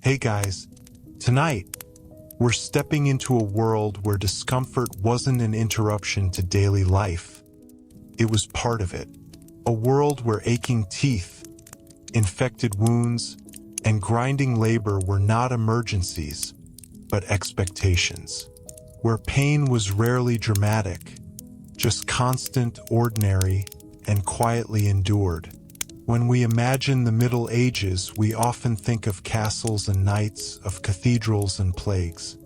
Hey guys, tonight we're stepping into a world where discomfort wasn't an interruption to daily life. It was part of it. A world where aching teeth, infected wounds, and grinding labor were not emergencies, but expectations. Where pain was rarely dramatic, just constant, ordinary, and quietly endured. When we imagine the Middle Ages, we often think of castles and knights, of cathedrals and plagues.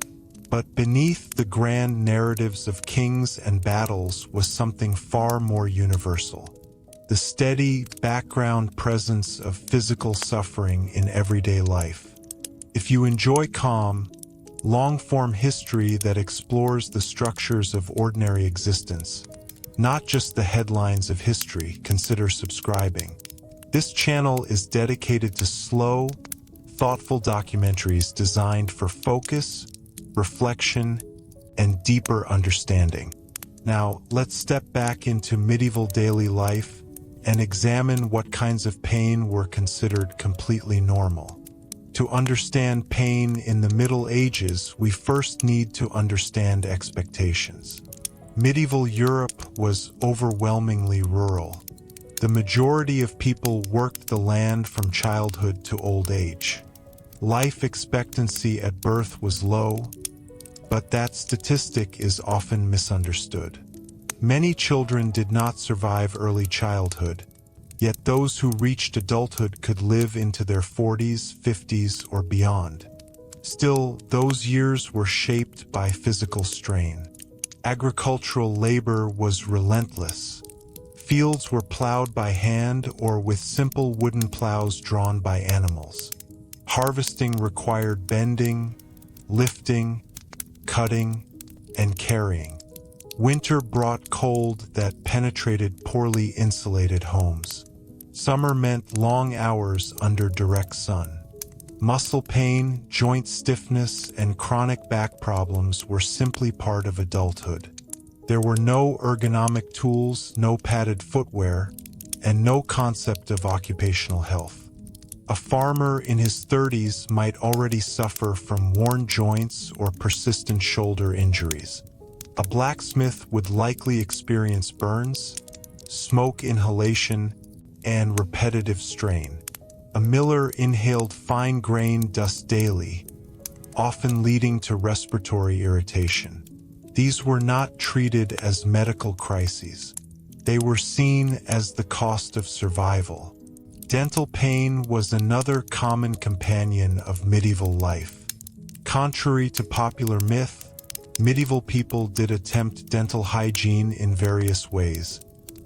But beneath the grand narratives of kings and battles was something far more universal. The steady, background presence of physical suffering in everyday life. If you enjoy calm, long-form history that explores the structures of ordinary existence, not just the headlines of history, consider subscribing. This channel is dedicated to slow, thoughtful documentaries designed for focus, reflection, and deeper understanding. Now, let's step back into medieval daily life and examine what kinds of pain were considered completely normal. To understand pain in the Middle Ages, we first need to understand expectations. Medieval Europe was overwhelmingly rural. The majority of people worked the land from childhood to old age. Life expectancy at birth was low, but that statistic is often misunderstood. Many children did not survive early childhood, yet those who reached adulthood could live into their 40s, 50s, or beyond. Still, those years were shaped by physical strain. Agricultural labor was relentless. Fields were plowed by hand or with simple wooden plows drawn by animals. Harvesting required bending, lifting, cutting, and carrying. Winter brought cold that penetrated poorly insulated homes. Summer meant long hours under direct sun. Muscle pain, joint stiffness, and chronic back problems were simply part of adulthood. There were no ergonomic tools, no padded footwear, and no concept of occupational health. A farmer in his 30s might already suffer from worn joints or persistent shoulder injuries. A blacksmith would likely experience burns, smoke inhalation, and repetitive strain. A miller inhaled fine-grained dust daily, often leading to respiratory irritation. These were not treated as medical crises. They were seen as the cost of survival. Dental pain was another common companion of medieval life. Contrary to popular myth, medieval people did attempt dental hygiene in various ways,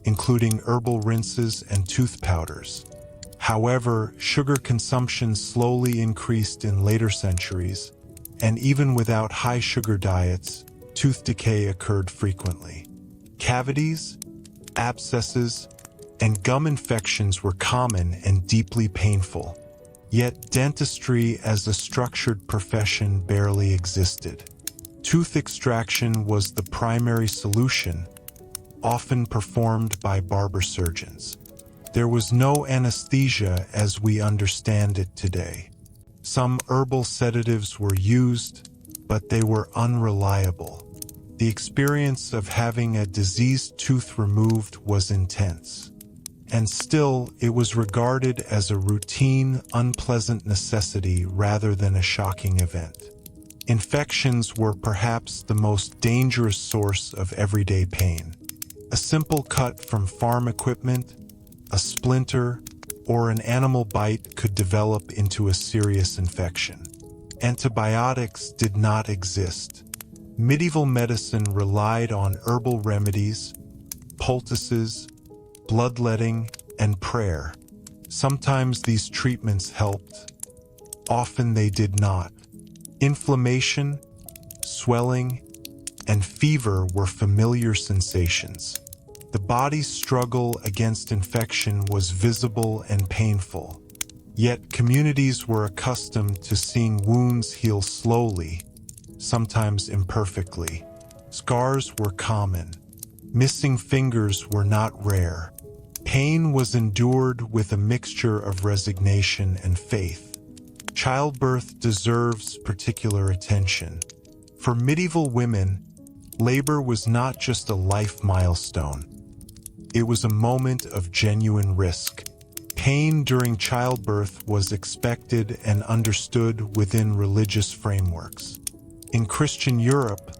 including herbal rinses and tooth powders. However, sugar consumption slowly increased in later centuries, and even without high-sugar diets, tooth decay occurred frequently. Cavities, abscesses, and gum infections were common and deeply painful. Yet dentistry as a structured profession barely existed. Tooth extraction was the primary solution, often performed by barber surgeons. There was no anesthesia as we understand it today. Some herbal sedatives were used, but they were unreliable. The experience of having a diseased tooth removed was intense. And still, it was regarded as a routine, unpleasant necessity rather than a shocking event. Infections were perhaps the most dangerous source of everyday pain. A simple cut from farm equipment, a splinter, or an animal bite could develop into a serious infection. Antibiotics did not exist. Medieval medicine relied on herbal remedies, poultices, bloodletting, and prayer. Sometimes these treatments helped, often they did not. Inflammation, swelling, and fever were familiar sensations. The body's struggle against infection was visible and painful. Yet communities were accustomed to seeing wounds heal slowly, sometimes imperfectly. Scars were common. Missing fingers were not rare. Pain was endured with a mixture of resignation and faith. Childbirth deserves particular attention. For medieval women, labor was not just a life milestone. It was a moment of genuine risk. Pain during childbirth was expected and understood within religious frameworks. In Christian Europe,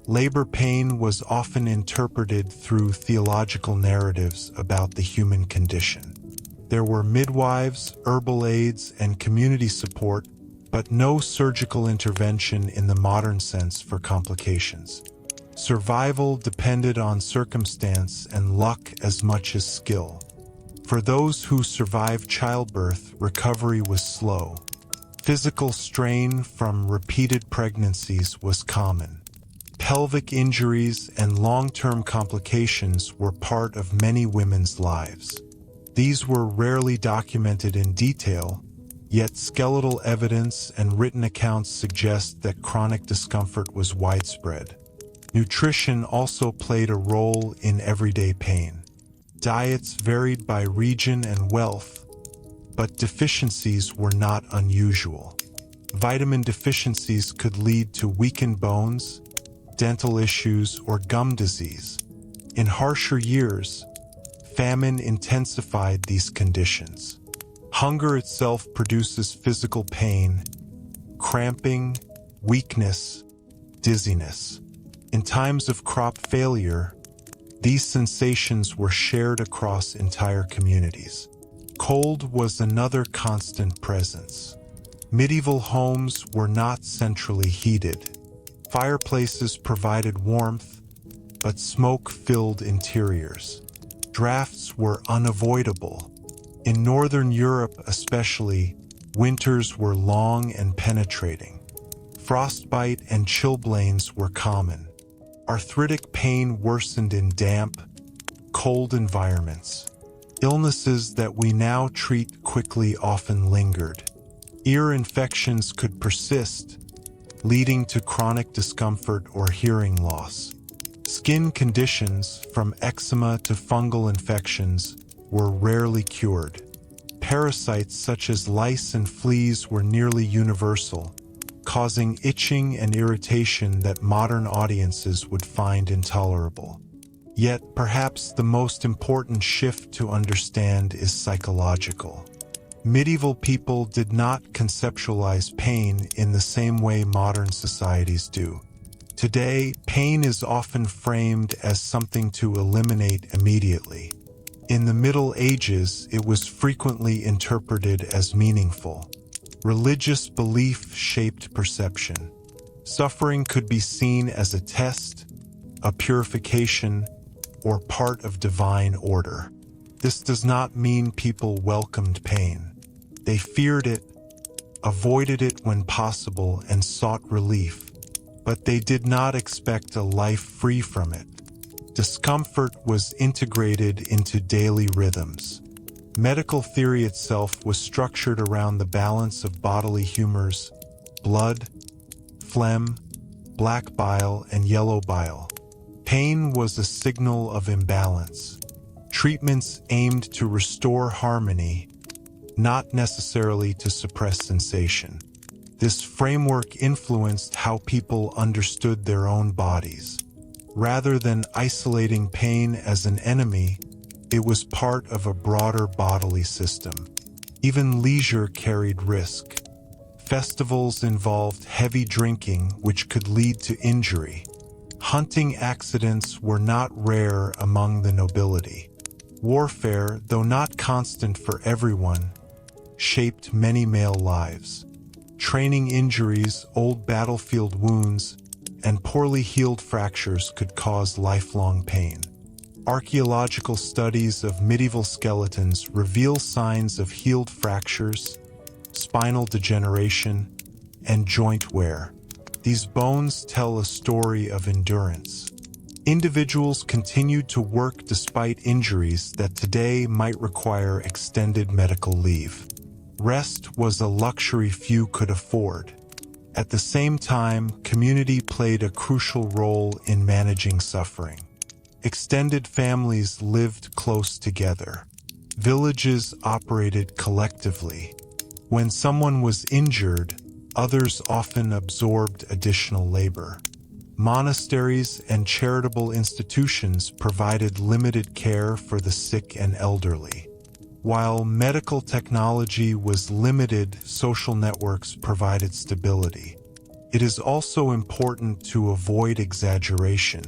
labor pain was often interpreted through theological narratives about the human condition. There were midwives, herbal aids, and community support, but no surgical intervention in the modern sense for complications. Survival depended on circumstance and luck as much as skill. For those who survived childbirth, recovery was slow. Physical strain from repeated pregnancies was common. Pelvic injuries and long-term complications were part of many women's lives. These were rarely documented in detail, yet skeletal evidence and written accounts suggest that chronic discomfort was widespread. Nutrition also played a role in everyday pain. Diets varied by region and wealth, but deficiencies were not unusual. Vitamin deficiencies could lead to weakened bones, dental issues, or gum disease. In harsher years, famine intensified these conditions. Hunger itself produces physical pain, cramping, weakness, dizziness. In times of crop failure, these sensations were shared across entire communities. Cold was another constant presence. Medieval homes were not centrally heated. Fireplaces provided warmth, but smoke filled interiors. Drafts were unavoidable. In Northern Europe especially, winters were long and penetrating. Frostbite and chilblains were common. Arthritic pain worsened in damp, cold environments. Illnesses that we now treat quickly often lingered. Ear infections could persist, leading to chronic discomfort or hearing loss. Skin conditions, from eczema to fungal infections, were rarely cured. Parasites such as lice and fleas were nearly universal, causing itching and irritation that modern audiences would find intolerable. Yet, perhaps the most important shift to understand is psychological. Medieval people did not conceptualize pain in the same way modern societies do. Today, pain is often framed as something to eliminate immediately. In the Middle Ages, it was frequently interpreted as meaningful. Religious belief shaped perception. Suffering could be seen as a test, a purification, or part of divine order. This does not mean people welcomed pain. They feared it, avoided it when possible, and sought relief. But they did not expect a life free from it. Discomfort was integrated into daily rhythms. Medical theory itself was structured around the balance of bodily humors: blood, phlegm, black bile, and yellow bile. Pain was a signal of imbalance. Treatments aimed to restore harmony, not necessarily to suppress sensation. This framework influenced how people understood their own bodies. Rather than isolating pain as an enemy, it was part of a broader bodily system. Even leisure carried risk. Festivals involved heavy drinking, which could lead to injury. Hunting accidents were not rare among the nobility. Warfare, though not constant for everyone, shaped many male lives. Training injuries, old battlefield wounds, and poorly healed fractures could cause lifelong pain. Archaeological studies of medieval skeletons reveal signs of healed fractures, spinal degeneration, and joint wear. These bones tell a story of endurance. Individuals continued to work despite injuries that today might require extended medical leave. Rest was a luxury few could afford. At the same time, community played a crucial role in managing suffering. Extended families lived close together. Villages operated collectively. When someone was injured, others often absorbed additional labor. Monasteries and charitable institutions provided limited care for the sick and elderly. While medical technology was limited, social networks provided stability. It is also important to avoid exaggeration.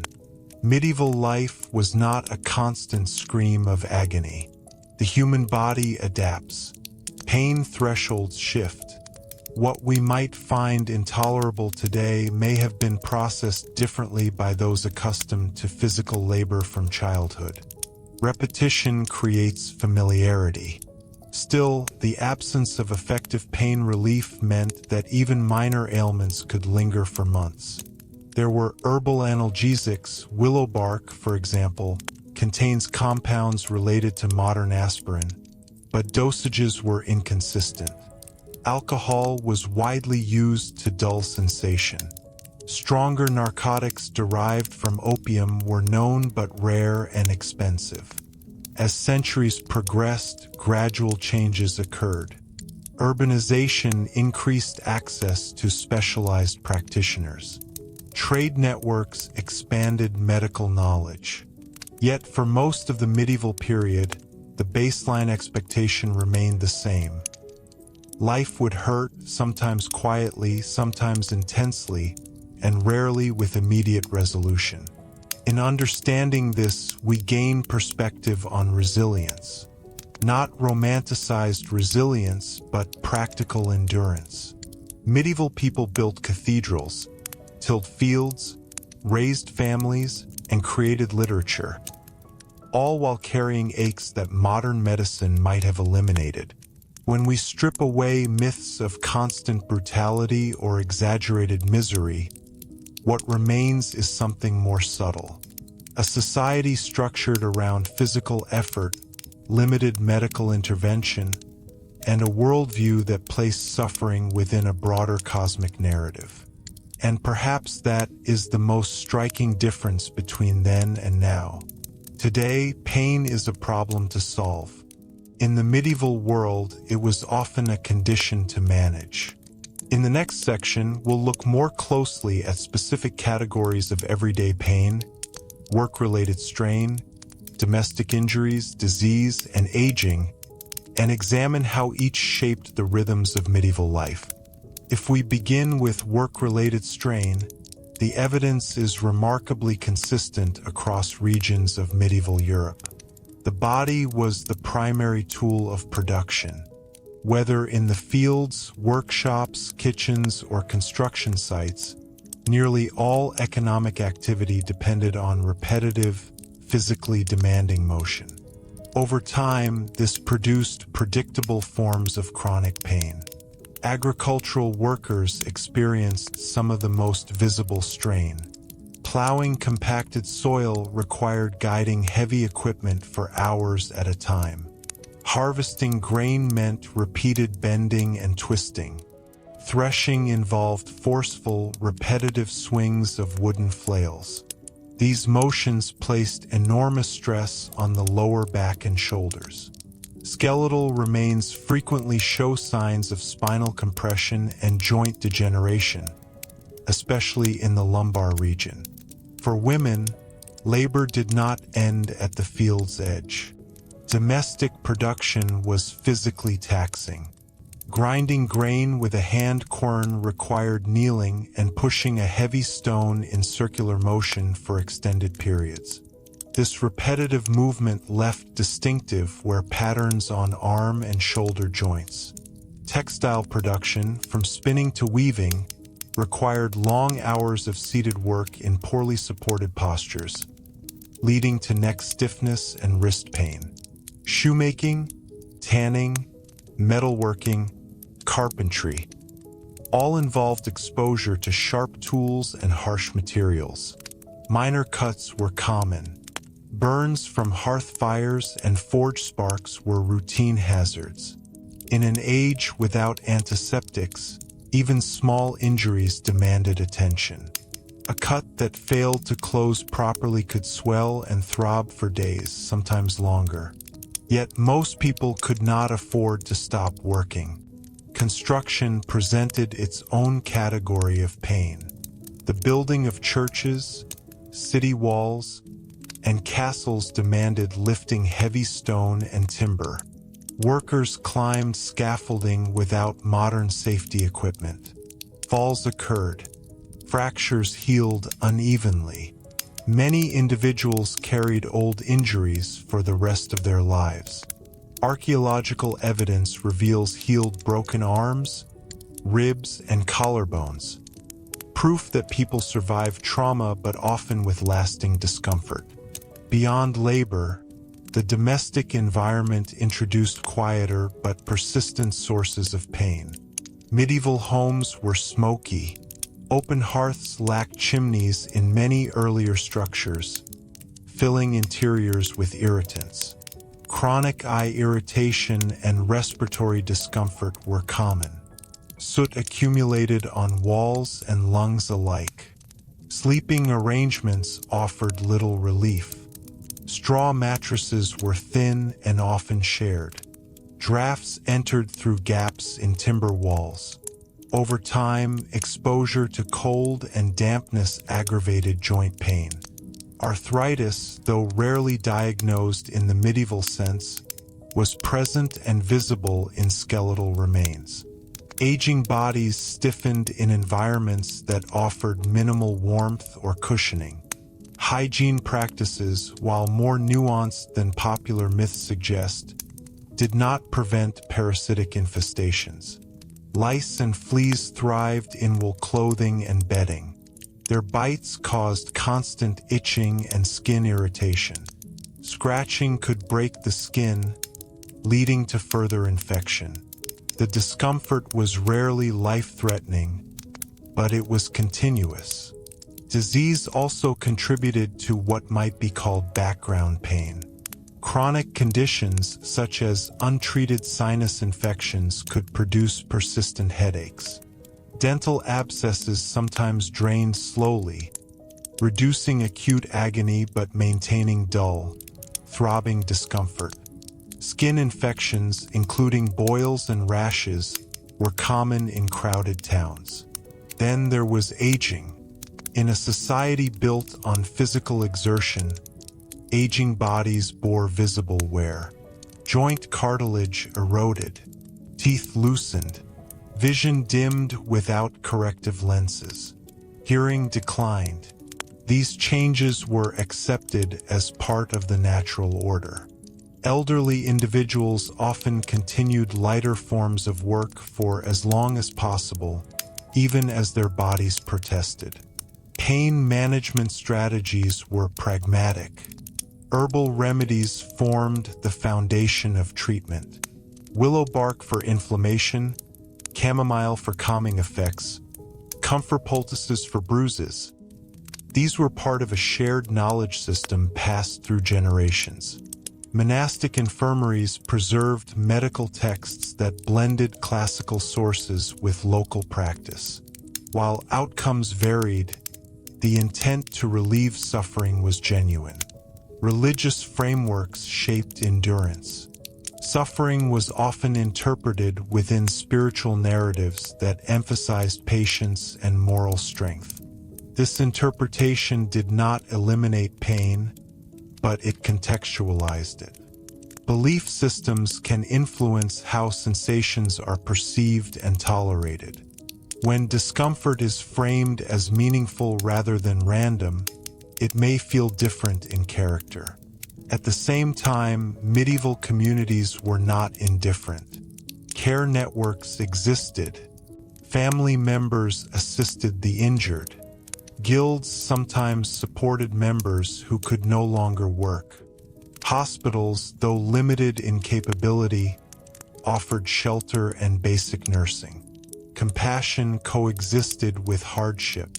Medieval life was not a constant scream of agony. The human body adapts. Pain thresholds shift. What we might find intolerable today may have been processed differently by those accustomed to physical labor from childhood. Repetition creates familiarity. Still, the absence of effective pain relief meant that even minor ailments could linger for months. There were herbal analgesics. Willow bark, for example, contains compounds related to modern aspirin, but dosages were inconsistent. Alcohol was widely used to dull sensation. Stronger narcotics derived from opium were known but rare and expensive. As centuries progressed, gradual changes occurred. Urbanization increased access to specialized practitioners. Trade networks expanded medical knowledge. Yet for most of the medieval period, the baseline expectation remained the same. Life would hurt, sometimes quietly, sometimes intensely, and rarely with immediate resolution. In understanding this, we gain perspective on resilience. Not romanticized resilience, but practical endurance. Medieval people built cathedrals, tilled fields, raised families, and created literature, all while carrying aches that modern medicine might have eliminated. When we strip away myths of constant brutality or exaggerated misery, what remains is something more subtle. A society structured around physical effort, limited medical intervention, and a worldview that placed suffering within a broader cosmic narrative. And perhaps that is the most striking difference between then and now. Today, pain is a problem to solve. In the medieval world, it was often a condition to manage. In the next section, we'll look more closely at specific categories of everyday pain, work-related strain, domestic injuries, disease, and aging, and examine how each shaped the rhythms of medieval life. If we begin with work-related strain, the evidence is remarkably consistent across regions of medieval Europe. The body was the primary tool of production. Whether in the fields, workshops, kitchens, or construction sites, nearly all economic activity depended on repetitive, physically demanding motion. Over time, this produced predictable forms of chronic pain. Agricultural workers experienced some of the most visible strain. Plowing compacted soil required guiding heavy equipment for hours at a time. Harvesting grain meant repeated bending and twisting. Threshing involved forceful, repetitive swings of wooden flails. These motions placed enormous stress on the lower back and shoulders. Skeletal remains frequently show signs of spinal compression and joint degeneration, especially in the lumbar region. For women, labor did not end at the field's edge. Domestic production was physically taxing. Grinding grain with a hand quern required kneeling and pushing a heavy stone in circular motion for extended periods. This repetitive movement left distinctive wear patterns on arm and shoulder joints. Textile production, from spinning to weaving, required long hours of seated work in poorly supported postures, leading to neck stiffness and wrist pain. Shoemaking, tanning, metalworking, carpentry, all involved exposure to sharp tools and harsh materials. Minor cuts were common. Burns from hearth fires and forge sparks were routine hazards. In an age without antiseptics, even small injuries demanded attention. A cut that failed to close properly could swell and throb for days, sometimes longer. Yet most people could not afford to stop working. construction presented its own category of pain. The building of churches, city walls, and castles demanded lifting heavy stone and timber. Workers climbed scaffolding without modern safety equipment. Falls occurred. Fractures healed unevenly. Many individuals carried old injuries for the rest of their lives. Archaeological evidence reveals healed broken arms, ribs, and collarbones, proof that people survived trauma but often with lasting discomfort. Beyond labor, the domestic environment introduced quieter but persistent sources of pain. Medieval homes were smoky. Open hearths lacked chimneys in many earlier structures, filling interiors with irritants. Chronic eye irritation and respiratory discomfort were common. Soot accumulated on walls and lungs alike. Sleeping arrangements offered little relief. Straw mattresses were thin and often shared. Drafts entered through gaps in timber walls. Over time, exposure to cold and dampness aggravated joint pain. Arthritis, though rarely diagnosed in the medieval sense, was present and visible in skeletal remains. Aging bodies stiffened in environments that offered minimal warmth or cushioning. Hygiene practices, while more nuanced than popular myths suggest, did not prevent parasitic infestations. Lice and fleas thrived in wool clothing and bedding. Their bites caused constant itching and skin irritation. Scratching could break the skin, leading to further infection. The discomfort was rarely life-threatening, but it was continuous. Disease also contributed to what might be called background pain. Chronic conditions such as untreated sinus infections could produce persistent headaches. Dental abscesses sometimes drained slowly, reducing acute agony but maintaining dull, throbbing discomfort. Skin infections, including boils and rashes, were common in crowded towns. Then there was aging. In a society built on physical exertion, aging bodies bore visible wear. Joint cartilage eroded, teeth loosened, vision dimmed without corrective lenses. Hearing declined. These changes were accepted as part of the natural order. Elderly individuals often continued lighter forms of work for as long as possible, even as their bodies protested. Pain management strategies were pragmatic. Herbal remedies formed the foundation of treatment. Willow bark for inflammation, chamomile for calming effects, comfort poultices for bruises. These were part of a shared knowledge system passed through generations. Monastic infirmaries preserved medical texts that blended classical sources with local practice. While outcomes varied, the intent to relieve suffering was genuine. Religious frameworks shaped endurance. Suffering was often interpreted within spiritual narratives that emphasized patience and moral strength. This interpretation did not eliminate pain, but it contextualized it. Belief systems can influence how sensations are perceived and tolerated. When discomfort is framed as meaningful rather than random, it may feel different in character. At the same time, medieval communities were not indifferent. Care networks existed. Family members assisted the injured. Guilds sometimes supported members who could no longer work. Hospitals, though limited in capability, offered shelter and basic nursing. Compassion coexisted with hardship.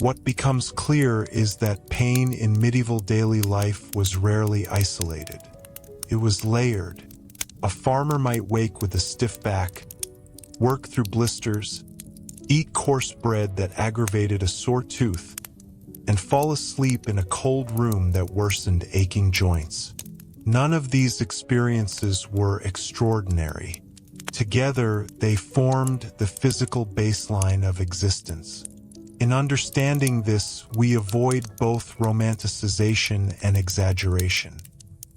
What becomes clear is that pain in medieval daily life was rarely isolated. It was layered. A farmer might wake with a stiff back, work through blisters, eat coarse bread that aggravated a sore tooth, and fall asleep in a cold room that worsened aching joints. None of these experiences were extraordinary. Together, they formed the physical baseline of existence. In understanding this, we avoid both romanticization and exaggeration.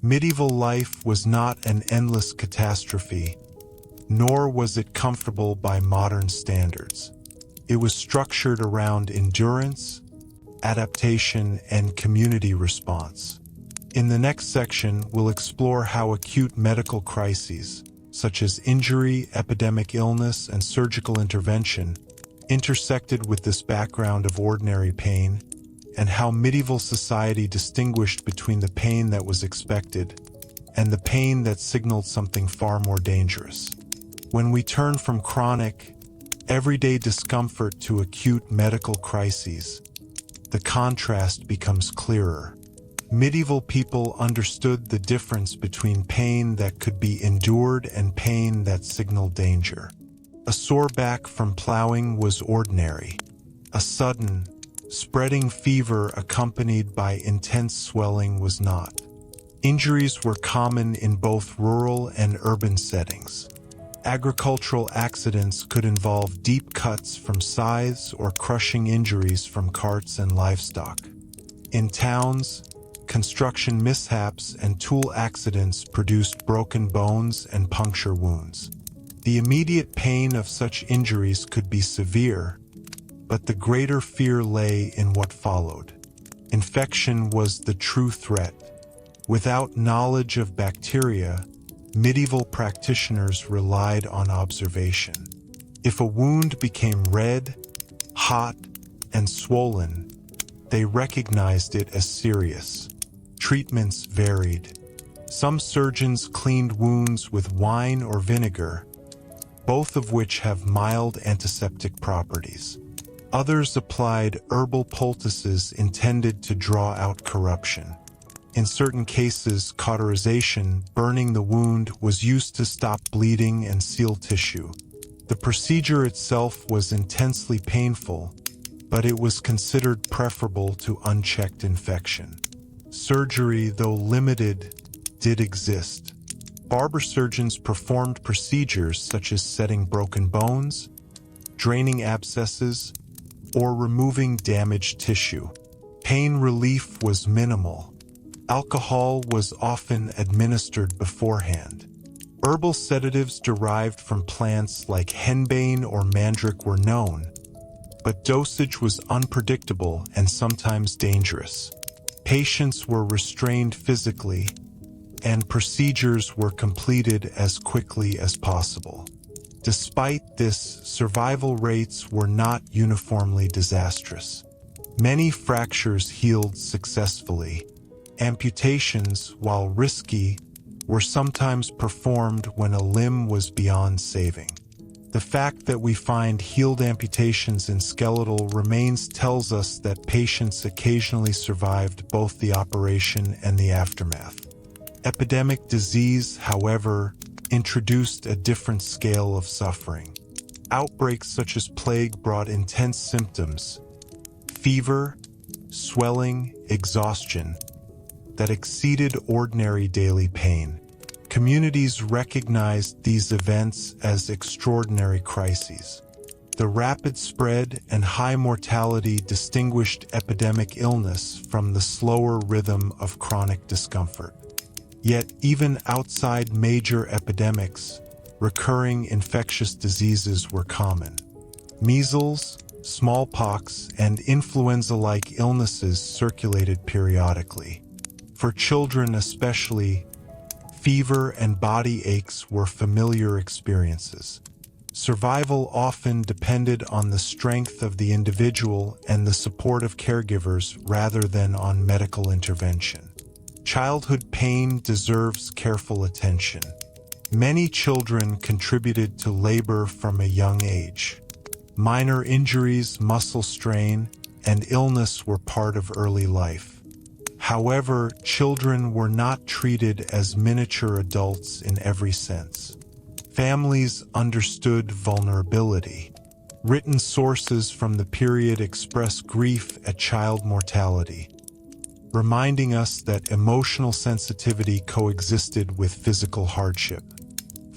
Medieval life was not an endless catastrophe, nor was it comfortable by modern standards. It was structured around endurance, adaptation, and community response. In the next section, we'll explore how acute medical crises, such as injury, epidemic illness, and surgical intervention, intersected with this background of ordinary pain, and how medieval society distinguished between the pain that was expected and the pain that signaled something far more dangerous. When we turn from chronic, everyday discomfort to acute medical crises, the contrast becomes clearer. Medieval people understood the difference between pain that could be endured and pain that signaled danger. A sore back from plowing was ordinary. A sudden, spreading fever accompanied by intense swelling was not. Injuries were common in both rural and urban settings. Agricultural accidents could involve deep cuts from scythes or crushing injuries from carts and livestock. In towns, construction mishaps and tool accidents produced broken bones and puncture wounds. The immediate pain of such injuries could be severe, but the greater fear lay in what followed. Infection was the true threat. Without knowledge of bacteria, medieval practitioners relied on observation. If a wound became red, hot, and swollen, they recognized it as serious. Treatments varied. Some surgeons cleaned wounds with wine or vinegar, both of which have mild antiseptic properties. Others applied herbal poultices intended to draw out corruption. In certain cases, cauterization, burning the wound, was used to stop bleeding and seal tissue. The procedure itself was intensely painful, but it was considered preferable to unchecked infection. Surgery, though limited, did exist. Barber surgeons performed procedures such as setting broken bones, draining abscesses, or removing damaged tissue. Pain relief was minimal. Alcohol was often administered beforehand. Herbal sedatives derived from plants like henbane or mandrake were known, but dosage was unpredictable and sometimes dangerous. Patients were restrained physically, and procedures were completed as quickly as possible. Despite this, survival rates were not uniformly disastrous. Many fractures healed successfully. Amputations, while risky, were sometimes performed when a limb was beyond saving. The fact that we find healed amputations in skeletal remains tells us that patients occasionally survived both the operation and the aftermath. Epidemic disease, however, introduced a different scale of suffering. Outbreaks such as plague brought intense symptoms, fever, swelling, exhaustion, that exceeded ordinary daily pain. Communities recognized these events as extraordinary crises. The rapid spread and high mortality distinguished epidemic illness from the slower rhythm of chronic discomfort. Yet, even outside major epidemics, recurring infectious diseases were common. Measles, smallpox, and influenza-like illnesses circulated periodically. For children especially, fever and body aches were familiar experiences. Survival often depended on the strength of the individual and the support of caregivers rather than on medical intervention. Childhood pain deserves careful attention. Many children contributed to labor from a young age. Minor injuries, muscle strain, and illness were part of early life. However, children were not treated as miniature adults in every sense. Families understood vulnerability. Written sources from the period express grief at child mortality, reminding us that emotional sensitivity coexisted with physical hardship.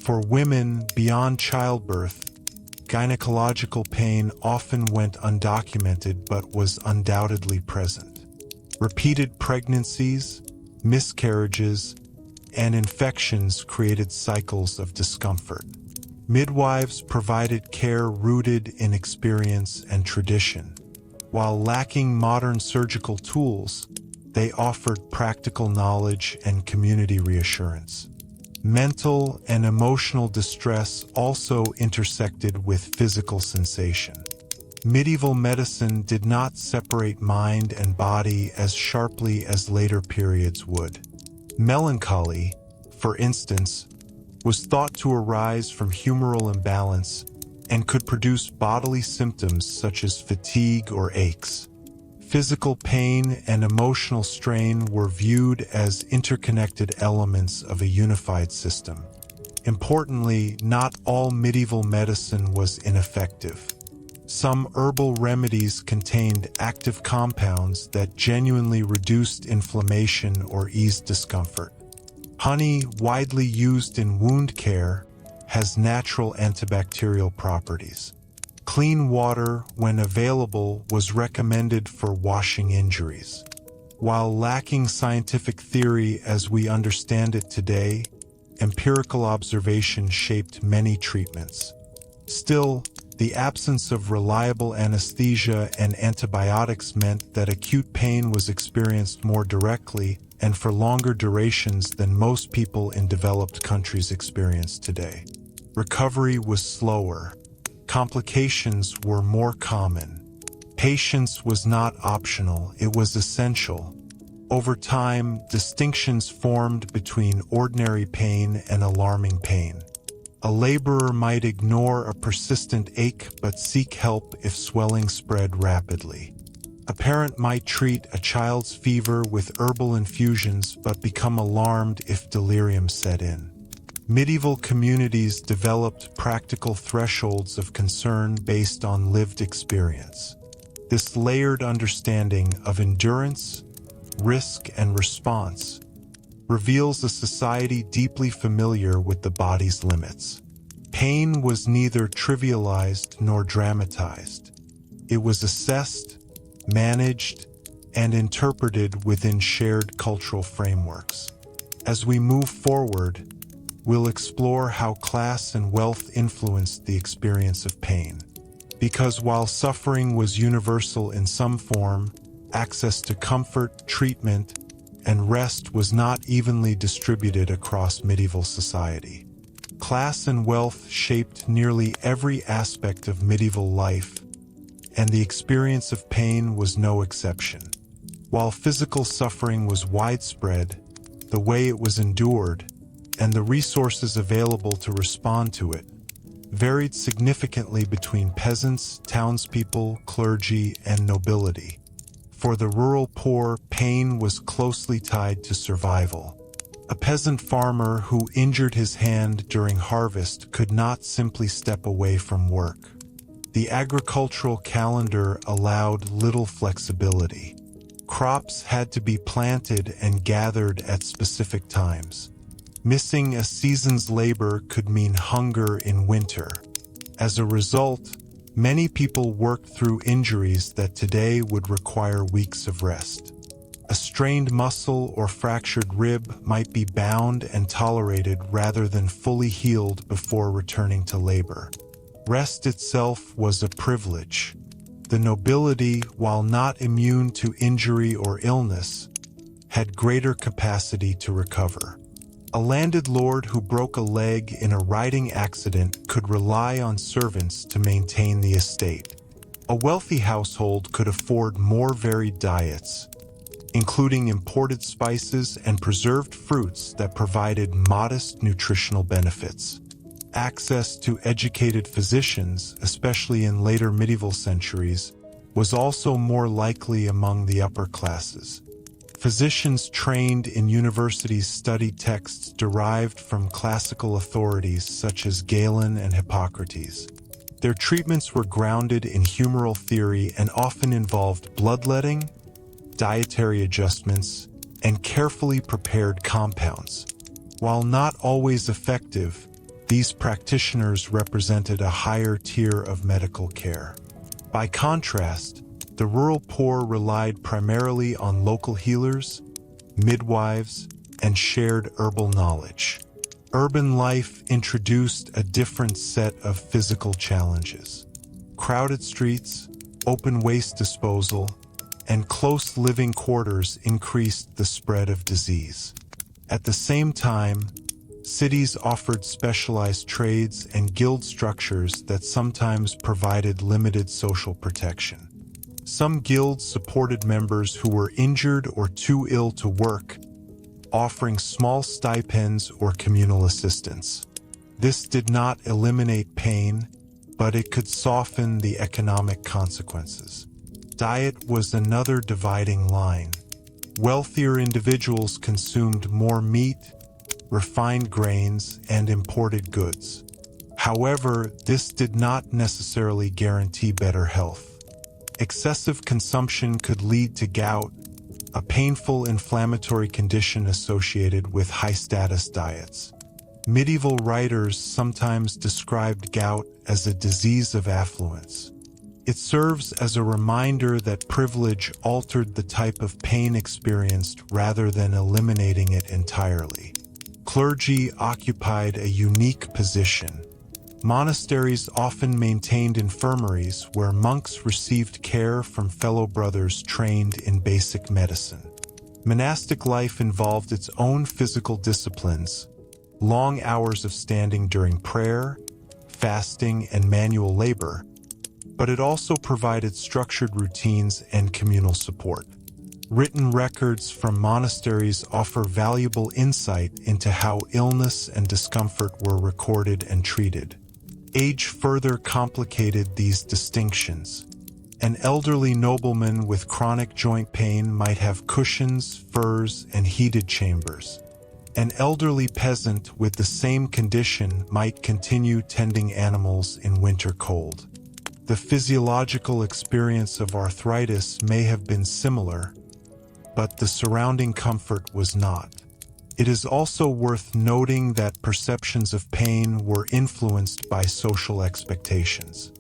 For women beyond childbirth, gynecological pain often went undocumented but was undoubtedly present. Repeated pregnancies, miscarriages, and infections created cycles of discomfort. Midwives provided care rooted in experience and tradition. While lacking modern surgical tools, they offered practical knowledge and community reassurance. Mental and emotional distress also intersected with physical sensation. Medieval medicine did not separate mind and body as sharply as later periods would. Melancholy, for instance, was thought to arise from humoral imbalance and could produce bodily symptoms such as fatigue or aches. Physical pain and emotional strain were viewed as interconnected elements of a unified system. Importantly, not all medieval medicine was ineffective. Some herbal remedies contained active compounds that genuinely reduced inflammation or eased discomfort. Honey, widely used in wound care, has natural antibacterial properties. Clean water, when available, was recommended for washing injuries. While lacking scientific theory as we understand it today, empirical observation shaped many treatments. Still, the absence of reliable anesthesia and antibiotics meant that acute pain was experienced more directly and for longer durations than most people in developed countries experience today. Recovery was slower. Complications were more common. Patience was not optional, it was essential. Over time, distinctions formed between ordinary pain and alarming pain. A laborer might ignore a persistent ache but seek help if swelling spread rapidly. A parent might treat a child's fever with herbal infusions but become alarmed if delirium set in. Medieval communities developed practical thresholds of concern based on lived experience. This layered understanding of endurance, risk, and response reveals a society deeply familiar with the body's limits. Pain was neither trivialized nor dramatized. It was assessed, managed, and interpreted within shared cultural frameworks. As we move forward, we'll explore how class and wealth influenced the experience of pain. Because while suffering was universal in some form, access to comfort, treatment, and rest was not evenly distributed across medieval society. Class and wealth shaped nearly every aspect of medieval life, and the experience of pain was no exception. While physical suffering was widespread, the way it was endured, and the resources available to respond to it, varied significantly between peasants, townspeople, clergy, and nobility. For the rural poor, pain was closely tied to survival. A peasant farmer who injured his hand during harvest could not simply step away from work. The agricultural calendar allowed little flexibility. Crops had to be planted and gathered at specific times. Missing a season's labor could mean hunger in winter. As a result, many people worked through injuries that today would require weeks of rest. A strained muscle or fractured rib might be bound and tolerated rather than fully healed before returning to labor. Rest itself was a privilege. The nobility, while not immune to injury or illness, had greater capacity to recover. A landed lord who broke a leg in a riding accident could rely on servants to maintain the estate. A wealthy household could afford more varied diets, including imported spices and preserved fruits that provided modest nutritional benefits. Access to educated physicians, especially in later medieval centuries, was also more likely among the upper classes. Physicians trained in universities studied texts derived from classical authorities such as Galen and Hippocrates. Their treatments were grounded in humoral theory and often involved bloodletting, dietary adjustments, and carefully prepared compounds. While not always effective, These practitioners represented a higher tier of medical care. By contrast, the rural poor relied primarily on local healers, midwives, and shared herbal knowledge. Urban life introduced a different set of physical challenges. Crowded streets, open waste disposal, and close living quarters increased the spread of disease. At the same time, cities offered specialized trades and guild structures that sometimes provided limited social protection. Some guilds supported members who were injured or too ill to work, offering small stipends or communal assistance. This did not eliminate pain, but it could soften the economic consequences. Diet was another dividing line. Wealthier individuals consumed more meat, refined grains, and imported goods. However, this did not necessarily guarantee better health. Excessive consumption could lead to gout, a painful inflammatory condition associated with high-status diets. Medieval writers sometimes described gout as a disease of affluence. It serves as a reminder that privilege altered the type of pain experienced rather than eliminating it entirely. Clergy occupied a unique position. Monasteries often maintained infirmaries where monks received care from fellow brothers trained in basic medicine. Monastic life involved its own physical disciplines, long hours of standing during prayer, fasting, and manual labor, but it also provided structured routines and communal support. Written records from monasteries offer valuable insight into how illness and discomfort were recorded and treated. Age further complicated these distinctions. An elderly nobleman with chronic joint pain might have cushions, furs, and heated chambers. An elderly peasant with the same condition might continue tending animals in winter cold. The physiological experience of arthritis may have been similar, but the surrounding comfort was not. It is also worth noting that perceptions of pain were influenced by social expectations.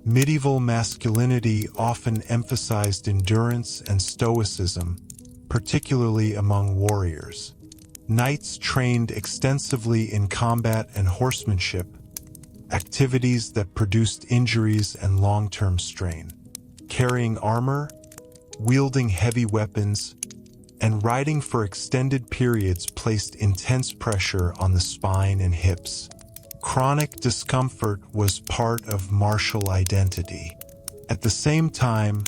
Medieval masculinity often emphasized endurance and stoicism, particularly among warriors. Knights trained extensively in combat and horsemanship, activities that produced injuries and long-term strain. Carrying armor, wielding heavy weapons, and riding for extended periods placed intense pressure on the spine and hips. Chronic discomfort was part of martial identity. At the same time,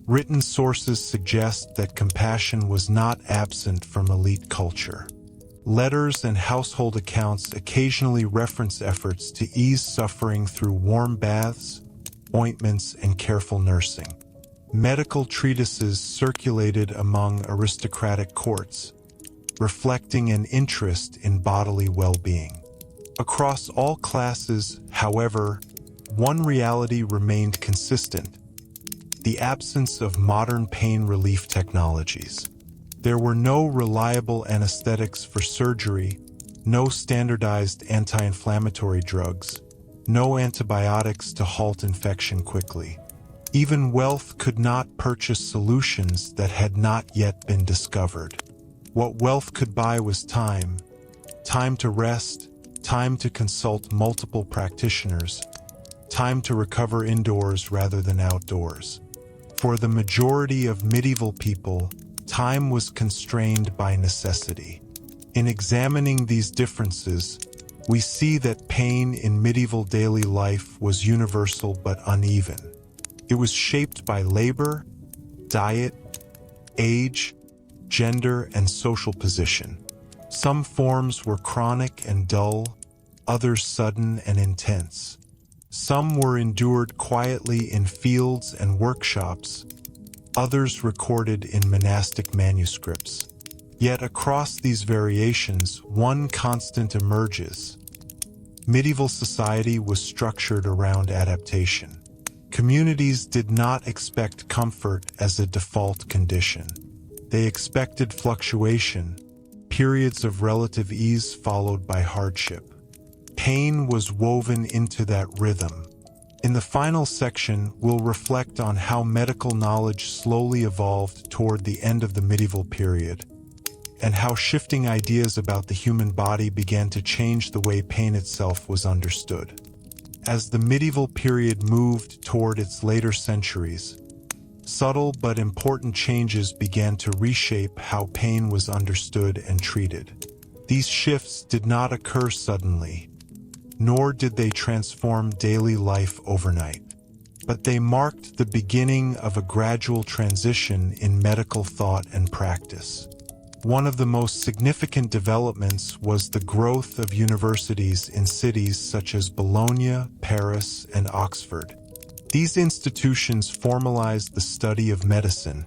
written sources suggest that compassion was not absent from elite culture. Letters and household accounts occasionally reference efforts to ease suffering through warm baths, ointments, and careful nursing. Medical treatises circulated among aristocratic courts, reflecting an interest in bodily well-being. Across all classes, however, one reality remained consistent: the absence of modern pain relief technologies. There were no reliable anesthetics for surgery, no standardized anti-inflammatory drugs, no antibiotics to halt infection quickly. Even wealth could not purchase solutions that had not yet been discovered. What wealth could buy was time. Time to rest, time to consult multiple practitioners, time to recover indoors rather than outdoors. For the majority of medieval people, time was constrained by necessity. In examining these differences, we see that pain in medieval daily life was universal but uneven. It was shaped by labor, diet, age, gender, and social position. Some forms were chronic and dull, others sudden and intense. Some were endured quietly in fields and workshops, others recorded in monastic manuscripts. Yet across these variations, one constant emerges. Medieval society was structured around adaptation. Communities did not expect comfort as a default condition. They expected fluctuation, periods of relative ease followed by hardship. Pain was woven into that rhythm. In the final section, we'll reflect on how medical knowledge slowly evolved toward the end of the medieval period, and how shifting ideas about the human body began to change the way pain itself was understood. As the medieval period moved toward its later centuries, subtle but important changes began to reshape how pain was understood and treated. These shifts did not occur suddenly, nor did they transform daily life overnight, but they marked the beginning of a gradual transition in medical thought and practice. One of the most significant developments was the growth of universities in cities such as Bologna, Paris, and Oxford. These institutions formalized the study of medicine,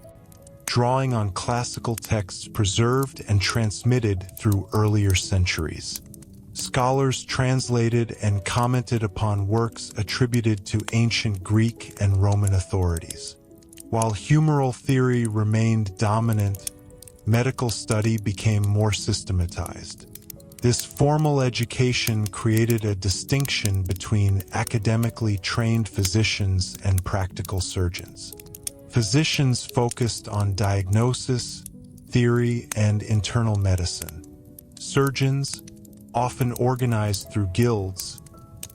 drawing on classical texts preserved and transmitted through earlier centuries. Scholars translated and commented upon works attributed to ancient Greek and Roman authorities. While humoral theory remained dominant, medical study became more systematized. This formal education created a distinction between academically trained physicians and practical surgeons. Physicians focused on diagnosis, theory, and internal medicine. Surgeons, often organized through guilds,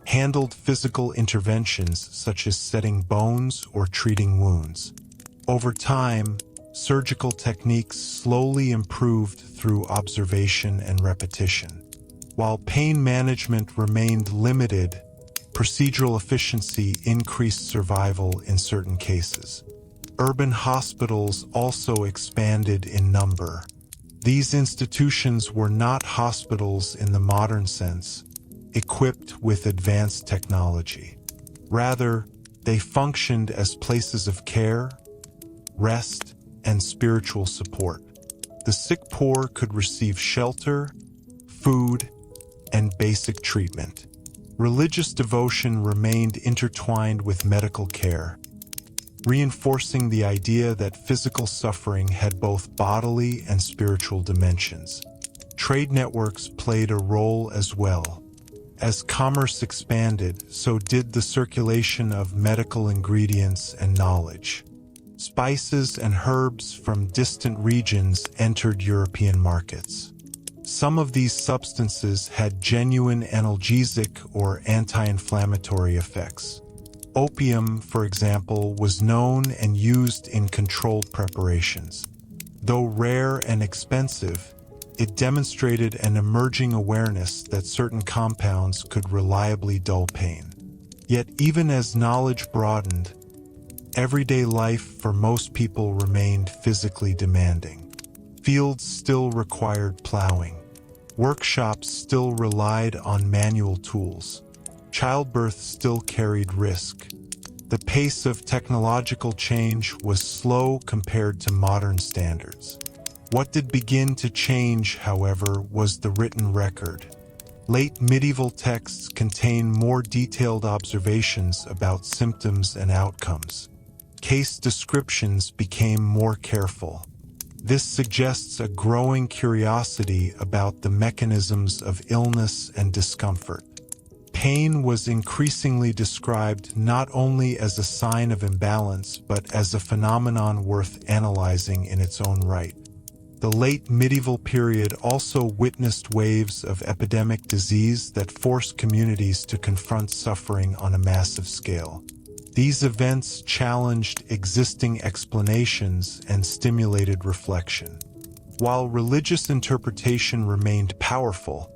handled physical interventions such as setting bones or treating wounds. Over time, surgical techniques slowly improved through observation and repetition. While pain management remained limited, procedural efficiency increased survival in certain cases. Urban hospitals also expanded in number. These institutions were not hospitals in the modern sense, equipped with advanced technology. Rather, they functioned as places of care, rest, and spiritual support. The sick poor could receive shelter, food, and basic treatment. Religious devotion remained intertwined with medical care, reinforcing the idea that physical suffering had both bodily and spiritual dimensions. Trade networks played a role as well. As commerce expanded, so did the circulation of medical ingredients and knowledge. Spices and herbs from distant regions entered European markets. Some of these substances had genuine analgesic or anti-inflammatory effects. Opium, for example, was known and used in controlled preparations. Though rare and expensive, it demonstrated an emerging awareness that certain compounds could reliably dull pain. Yet even as knowledge broadened, everyday life for most people remained physically demanding. Fields still required plowing. Workshops still relied on manual tools. Childbirth still carried risk. The pace of technological change was slow compared to modern standards. What did begin to change, however, was the written record. Late medieval texts contain more detailed observations about symptoms and outcomes. Case descriptions became more careful. This suggests a growing curiosity about the mechanisms of illness and discomfort. Pain was increasingly described not only as a sign of imbalance but as a phenomenon worth analyzing in its own right. The late medieval period also witnessed waves of epidemic disease that forced communities to confront suffering on a massive scale. These events challenged existing explanations and stimulated reflection. While religious interpretation remained powerful,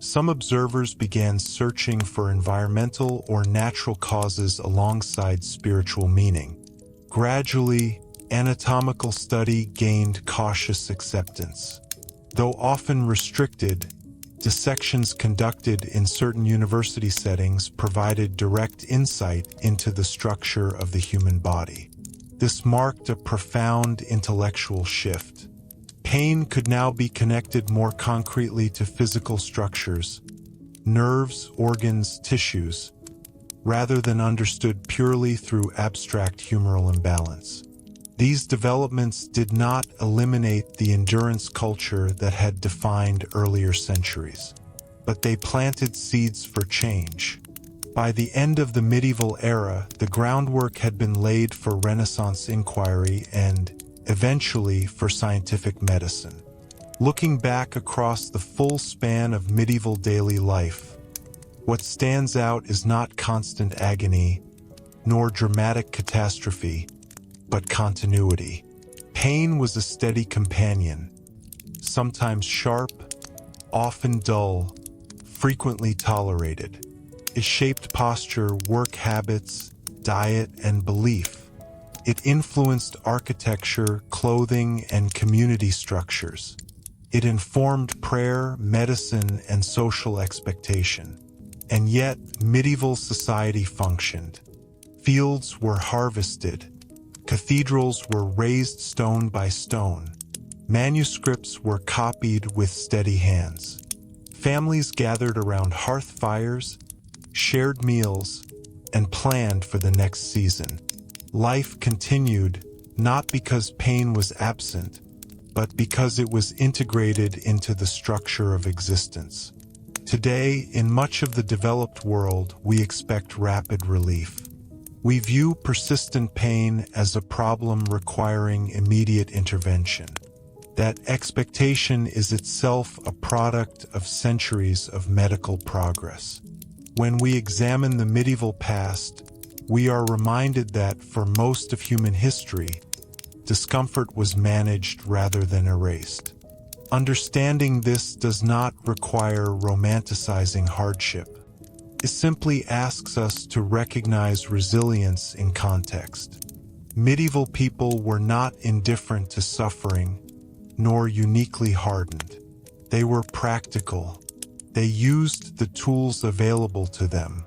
some observers began searching for environmental or natural causes alongside spiritual meaning. Gradually, anatomical study gained cautious acceptance. Though often restricted, dissections conducted in certain university settings provided direct insight into the structure of the human body. This marked a profound intellectual shift. Pain could now be connected more concretely to physical structures, nerves, organs, tissues, rather than understood purely through abstract humoral imbalance. These developments did not eliminate the endurance culture that had defined earlier centuries. but they planted seeds for change. By the end of the medieval era, the groundwork had been laid for Renaissance inquiry and, eventually, for scientific medicine. Looking back across the full span of medieval daily life, what stands out is not constant agony, nor dramatic catastrophe, but continuity. Pain was a steady companion, sometimes sharp, often dull, frequently tolerated. It shaped posture, work habits, diet, and belief. It influenced architecture, clothing, and community structures. It informed prayer, medicine, and social expectation. And yet, medieval society functioned. Fields were harvested. Cathedrals were raised stone by stone. Manuscripts were copied with steady hands. Families gathered around hearth fires, shared meals, and planned for the next season. Life continued, not because pain was absent, but because it was integrated into the structure of existence. Today, in much of the developed world, we expect rapid relief. We view persistent pain as a problem requiring immediate intervention. That expectation is itself a product of centuries of medical progress. When we examine the medieval past, we are reminded that for most of human history, discomfort was managed rather than erased. Understanding this does not require romanticizing hardship. It simply asks us to recognize resilience in context. Medieval people were not indifferent to suffering, nor uniquely hardened. They were practical. They used the tools available to them.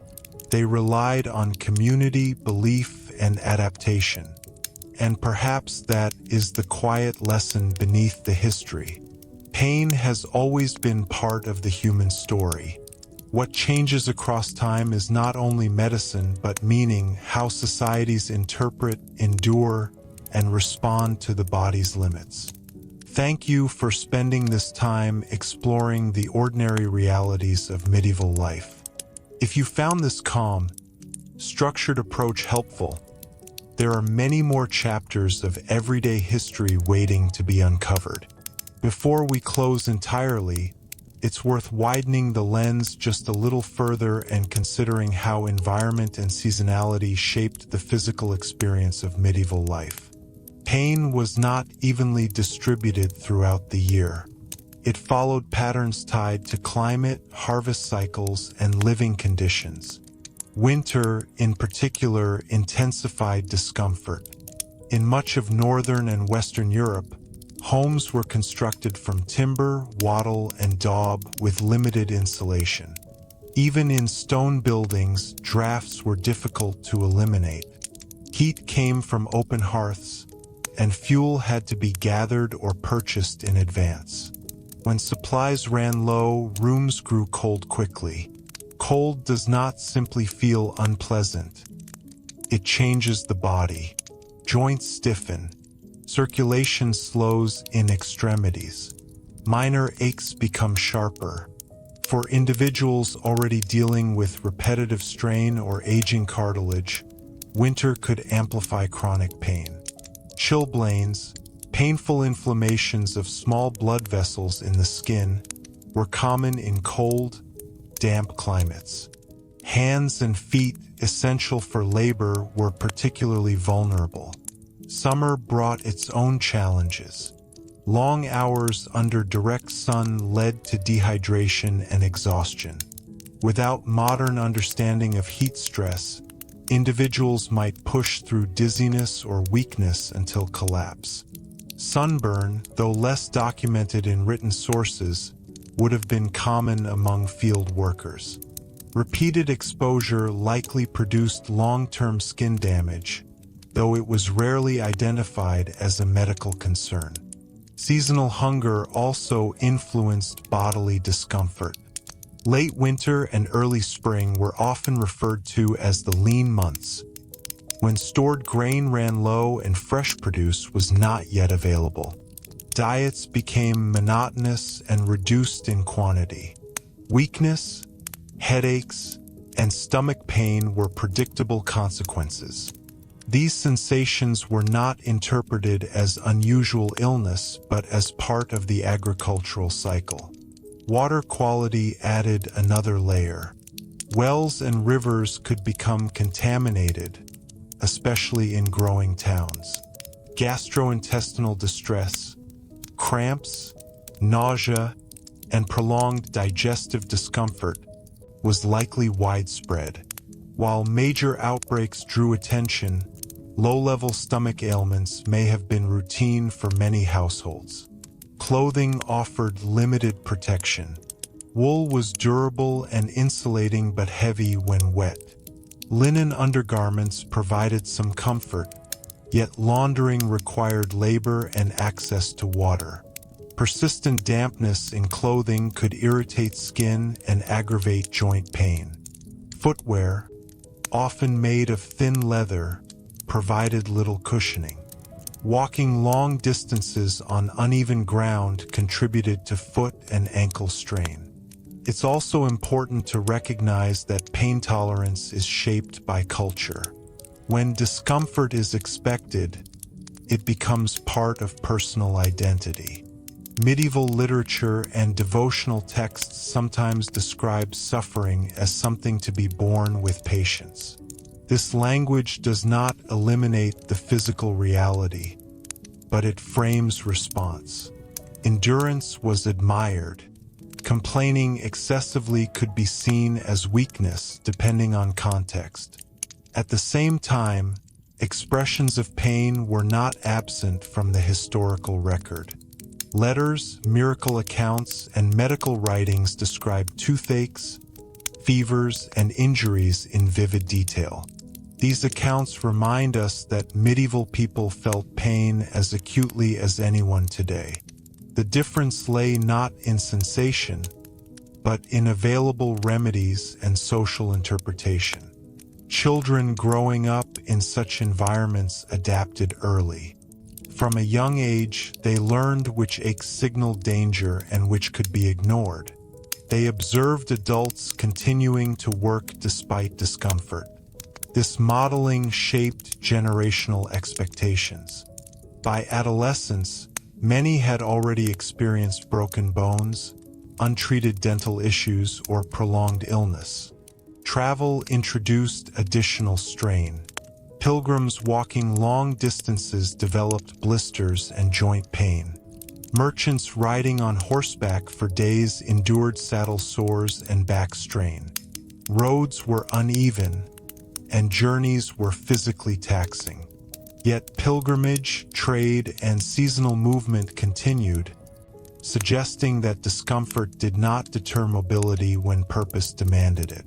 They relied on community, belief, and adaptation. And perhaps that is the quiet lesson beneath the history. Pain has always been part of the human story. What changes across time is not only medicine, but meaning, how societies interpret, endure, and respond to the body's limits. Thank you for spending this time exploring the ordinary realities of medieval life. If you found this calm, structured approach helpful, there are many more chapters of everyday history waiting to be uncovered. Before we close entirely, it's worth widening the lens just a little further and considering how environment and seasonality shaped the physical experience of medieval life. Pain was not evenly distributed throughout the year. It followed patterns tied to climate, harvest cycles, and living conditions. Winter, in particular, intensified discomfort. In much of northern and western Europe, homes were constructed from timber, wattle, and daub with limited insulation. Even in stone buildings, drafts were difficult to eliminate. Heat came from open hearths, and fuel had to be gathered or purchased in advance. When supplies ran low, rooms grew cold quickly. Cold does not simply feel unpleasant. It changes the body. Joints stiffen. Circulation slows in extremities. Minor aches become sharper. For individuals already dealing with repetitive strain or aging cartilage, winter could amplify chronic pain. Chilblains, painful inflammations of small blood vessels in the skin, were common in cold, damp climates. Hands and feet, essential for labor, were particularly vulnerable. Summer brought its own challenges. Long hours under direct sun led to dehydration and exhaustion. Without modern understanding of heat stress, individuals might push through dizziness or weakness until collapse. Sunburn, though less documented in written sources, would have been common among field workers. Repeated exposure likely produced long-term skin damage, though it was rarely identified as a medical concern. Seasonal hunger also influenced bodily discomfort. Late winter and early spring were often referred to as the lean months, when stored grain ran low and fresh produce was not yet available. Diets became monotonous and reduced in quantity. Weakness, headaches, and stomach pain were predictable consequences. These sensations were not interpreted as unusual illness, but as part of the agricultural cycle. Water quality added another layer. Wells and rivers could become contaminated, especially in growing towns. Gastrointestinal distress, cramps, nausea, and prolonged digestive discomfort was likely widespread. While major outbreaks drew attention, low-level stomach ailments may have been routine for many households. Clothing offered limited protection. Wool was durable and insulating but heavy when wet. Linen undergarments provided some comfort, yet laundering required labor and access to water. Persistent dampness in clothing could irritate skin and aggravate joint pain. Footwear, often made of thin leather, provided little cushioning. Walking long distances on uneven ground contributed to foot and ankle strain. It's also important to recognize that pain tolerance is shaped by culture. When discomfort is expected, it becomes part of personal identity. Medieval literature and devotional texts sometimes describe suffering as something to be borne with patience. This language does not eliminate the physical reality, but it frames response. Endurance was admired. Complaining excessively could be seen as weakness depending on context. At the same time, expressions of pain were not absent from the historical record. Letters, miracle accounts, and medical writings describe toothaches, fevers, and injuries in vivid detail. These accounts remind us that medieval people felt pain as acutely as anyone today. The difference lay not in sensation, but in available remedies and social interpretation. Children growing up in such environments adapted early. From a young age, they learned which aches signaled danger and which could be ignored. They observed adults continuing to work despite discomfort. This modeling shaped generational expectations. By adolescence, many had already experienced broken bones, untreated dental issues, or prolonged illness. Travel introduced additional strain. Pilgrims walking long distances developed blisters and joint pain. Merchants riding on horseback for days endured saddle sores and back strain. Roads were uneven, and journeys were physically taxing. Yet pilgrimage, trade, and seasonal movement continued, suggesting that discomfort did not deter mobility when purpose demanded it.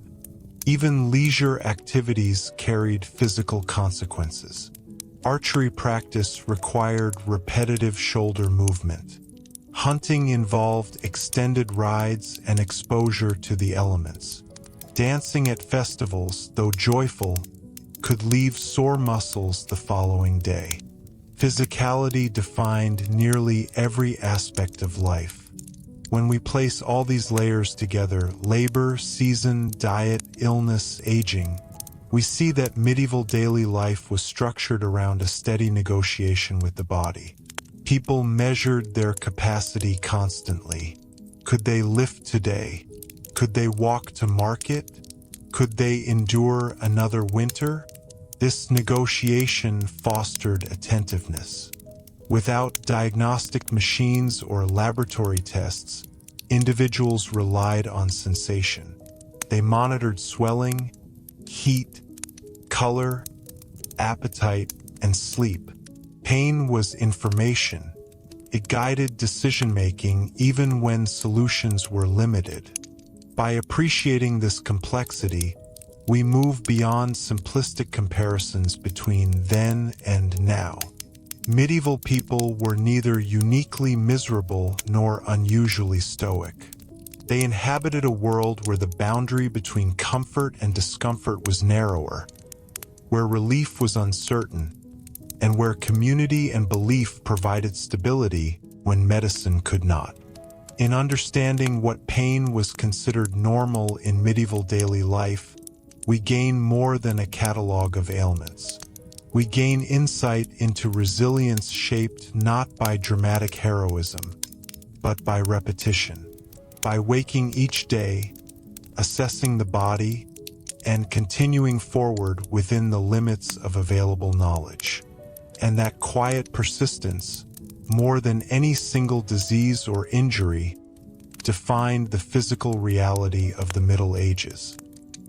Even leisure activities carried physical consequences. Archery practice required repetitive shoulder movement. Hunting involved extended rides and exposure to the elements. Dancing at festivals, though joyful, could leave sore muscles the following day. Physicality defined nearly every aspect of life. When we place all these layers together, labor, season, diet, illness, aging, we see that medieval daily life was structured around a steady negotiation with the body. People measured their capacity constantly. Could they lift today? Could they walk to market? Could they endure another winter? This negotiation fostered attentiveness. Without diagnostic machines or laboratory tests, individuals relied on sensation. They monitored swelling, heat, color, appetite, and sleep. Pain was information. It guided decision-making even when solutions were limited. By appreciating this complexity, we move beyond simplistic comparisons between then and now. Medieval people were neither uniquely miserable nor unusually stoic. They inhabited a world where the boundary between comfort and discomfort was narrower, where relief was uncertain, and where community and belief provided stability when medicine could not. In understanding what pain was considered normal in medieval daily life, we gain more than a catalog of ailments. We gain insight into resilience shaped not by dramatic heroism, but by repetition. By waking each day, assessing the body, and continuing forward within the limits of available knowledge. And that quiet persistence, more than any single disease or injury, defined the physical reality of the Middle Ages.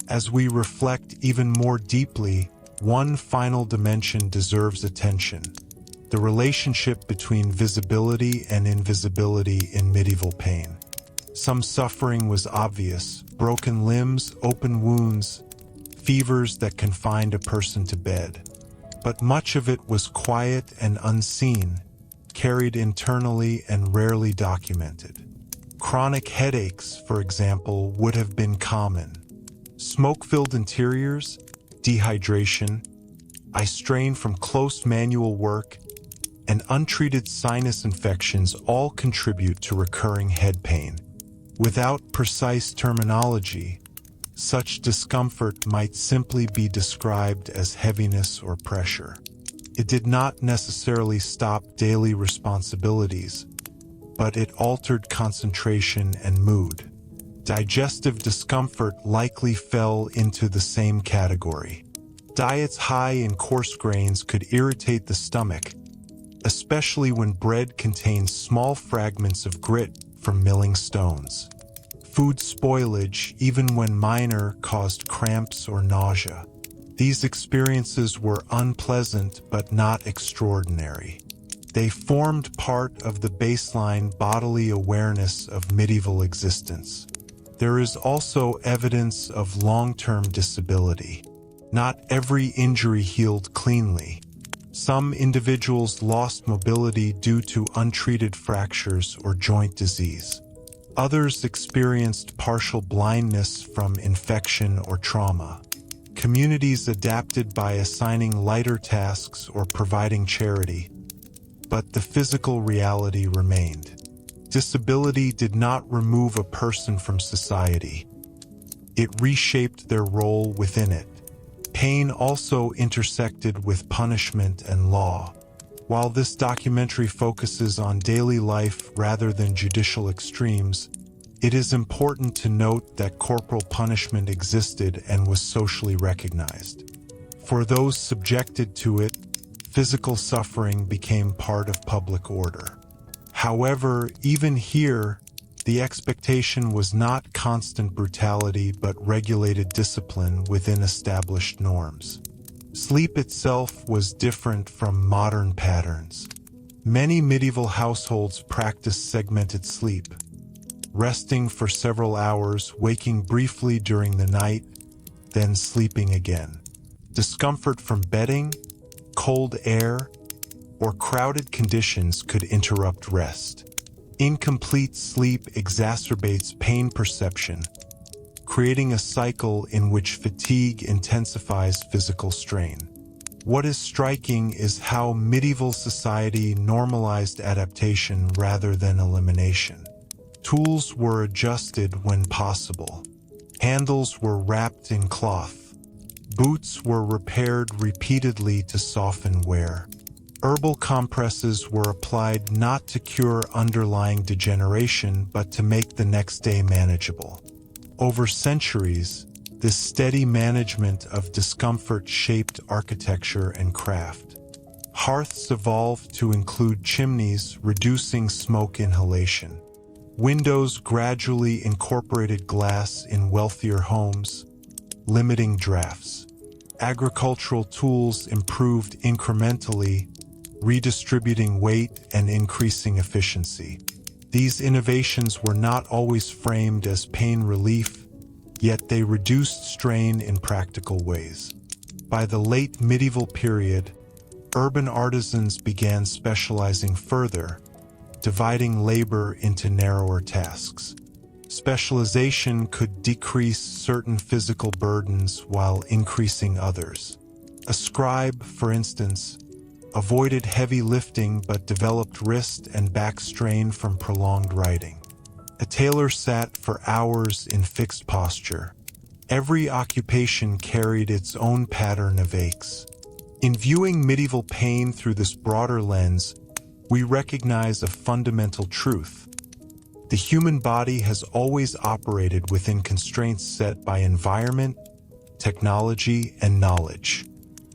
As we reflect even more deeply, one final dimension deserves attention: the relationship between visibility and invisibility in medieval pain. Some suffering was obvious: broken limbs, open wounds, fevers that confined a person to bed. But much of it was quiet and unseen, carried internally and rarely documented. Chronic headaches, for example, would have been common. Smoke-filled interiors, dehydration, eye strain from close manual work, and untreated sinus infections all contribute to recurring head pain. Without precise terminology, such discomfort might simply be described as heaviness or pressure. It did not necessarily stop daily responsibilities, but it altered concentration and mood. Digestive discomfort likely fell into the same category. Diets high in coarse grains could irritate the stomach, especially when bread contained small fragments of grit from milling stones. Food spoilage, even when minor, caused cramps or nausea. These experiences were unpleasant but not extraordinary. They formed part of the baseline bodily awareness of medieval existence. There is also evidence of long-term disability. Not every injury healed cleanly. Some individuals lost mobility due to untreated fractures or joint disease. Others experienced partial blindness from infection or trauma. Communities adapted by assigning lighter tasks or providing charity, but the physical reality remained. Disability did not remove a person from society. It reshaped their role within it. Pain also intersected with punishment and law. While this documentary focuses on daily life rather than judicial extremes, it is important to note that corporal punishment existed and was socially recognized. For those subjected to it, physical suffering became part of public order. However, even here, the expectation was not constant brutality but regulated discipline within established norms. Sleep itself was different from modern patterns. Many medieval households practiced segmented sleep, resting for several hours, waking briefly during the night, then sleeping again. Discomfort from bedding, cold air, or crowded conditions could interrupt rest. Incomplete sleep exacerbates pain perception, creating a cycle in which fatigue intensifies physical strain. What is striking is how medieval society normalized adaptation rather than elimination. Tools were adjusted when possible. Handles were wrapped in cloth. Boots were repaired repeatedly to soften wear. Herbal compresses were applied not to cure underlying degeneration but to make the next day manageable. Over centuries, this steady management of discomfort shaped architecture and craft. Hearths evolved to include chimneys, reducing smoke inhalation. Windows gradually incorporated glass in wealthier homes, limiting drafts. Agricultural tools improved incrementally, redistributing weight and increasing efficiency. These innovations were not always framed as pain relief, yet they reduced strain in practical ways. By the late medieval period, urban artisans began specializing further, dividing labor into narrower tasks. Specialization could decrease certain physical burdens while increasing others. A scribe, for instance, avoided heavy lifting but developed wrist and back strain from prolonged writing. A tailor sat for hours in fixed posture. Every occupation carried its own pattern of aches. In viewing medieval pain through this broader lens, we recognize a fundamental truth. The human body has always operated within constraints set by environment, technology, and knowledge.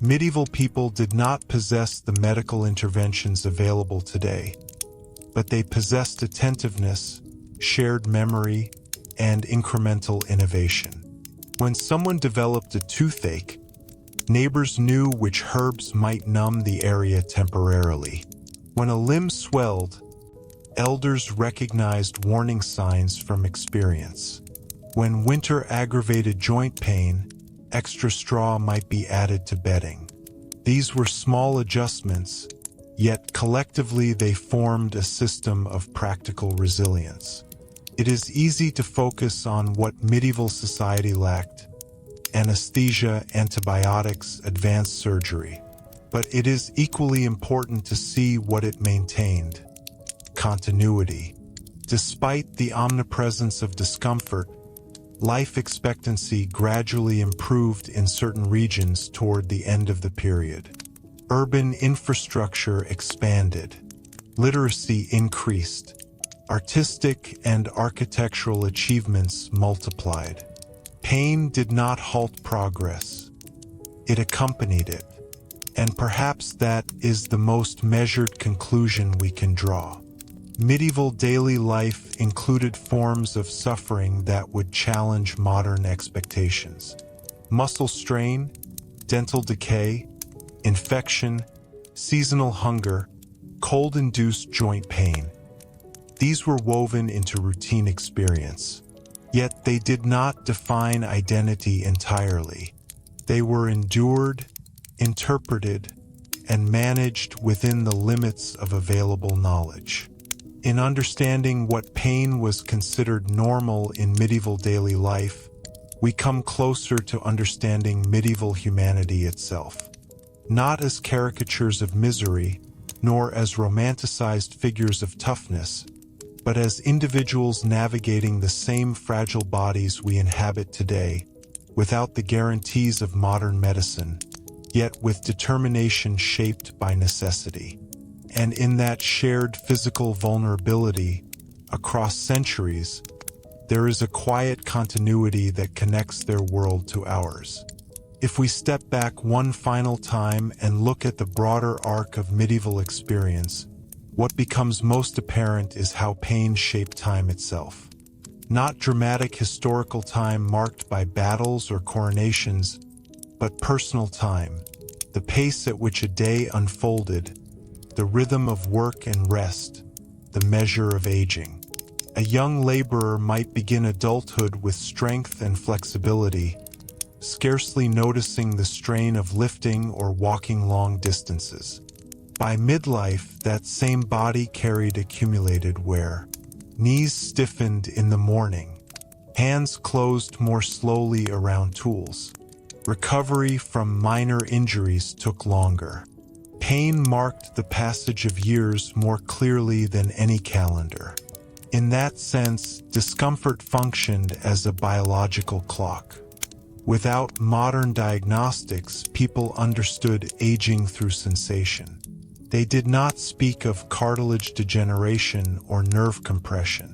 Medieval people did not possess the medical interventions available today, but they possessed attentiveness, shared memory, and incremental innovation. When someone developed a toothache, neighbors knew which herbs might numb the area temporarily. When a limb swelled, elders recognized warning signs from experience. When winter aggravated joint pain, extra straw might be added to bedding. These were small adjustments, yet collectively they formed a system of practical resilience. It is easy to focus on what medieval society lacked: anesthesia, antibiotics, advanced surgery. But it is equally important to see what it maintained: continuity. Despite the omnipresence of discomfort, life expectancy gradually improved in certain regions toward the end of the period. Urban infrastructure expanded. Literacy increased. Artistic and architectural achievements multiplied. Pain did not halt progress. It accompanied it. And perhaps that is the most measured conclusion we can draw. Medieval daily life included forms of suffering that would challenge modern expectations. Muscle strain, dental decay, infection, seasonal hunger, cold-induced joint pain. These were woven into routine experience. Yet they did not define identity entirely. They were endured, interpreted, and managed within the limits of available knowledge. In understanding what pain was considered normal in medieval daily life, we come closer to understanding medieval humanity itself. Not as caricatures of misery, nor as romanticized figures of toughness, but as individuals navigating the same fragile bodies we inhabit today, without the guarantees of modern medicine, yet with determination shaped by necessity. And in that shared physical vulnerability, across centuries, there is a quiet continuity that connects their world to ours. If we step back one final time and look at the broader arc of medieval experience, what becomes most apparent is how pain shaped time itself. Not dramatic historical time marked by battles or coronations, but personal time, the pace at which a day unfolded, the rhythm of work and rest, the measure of aging. A young laborer might begin adulthood with strength and flexibility, scarcely noticing the strain of lifting or walking long distances. By midlife, that same body carried accumulated wear. Knees stiffened in the morning. Hands closed more slowly around tools. Recovery from minor injuries took longer. Pain marked the passage of years more clearly than any calendar. In that sense, discomfort functioned as a biological clock. Without modern diagnostics, people understood aging through sensation. They did not speak of cartilage degeneration or nerve compression.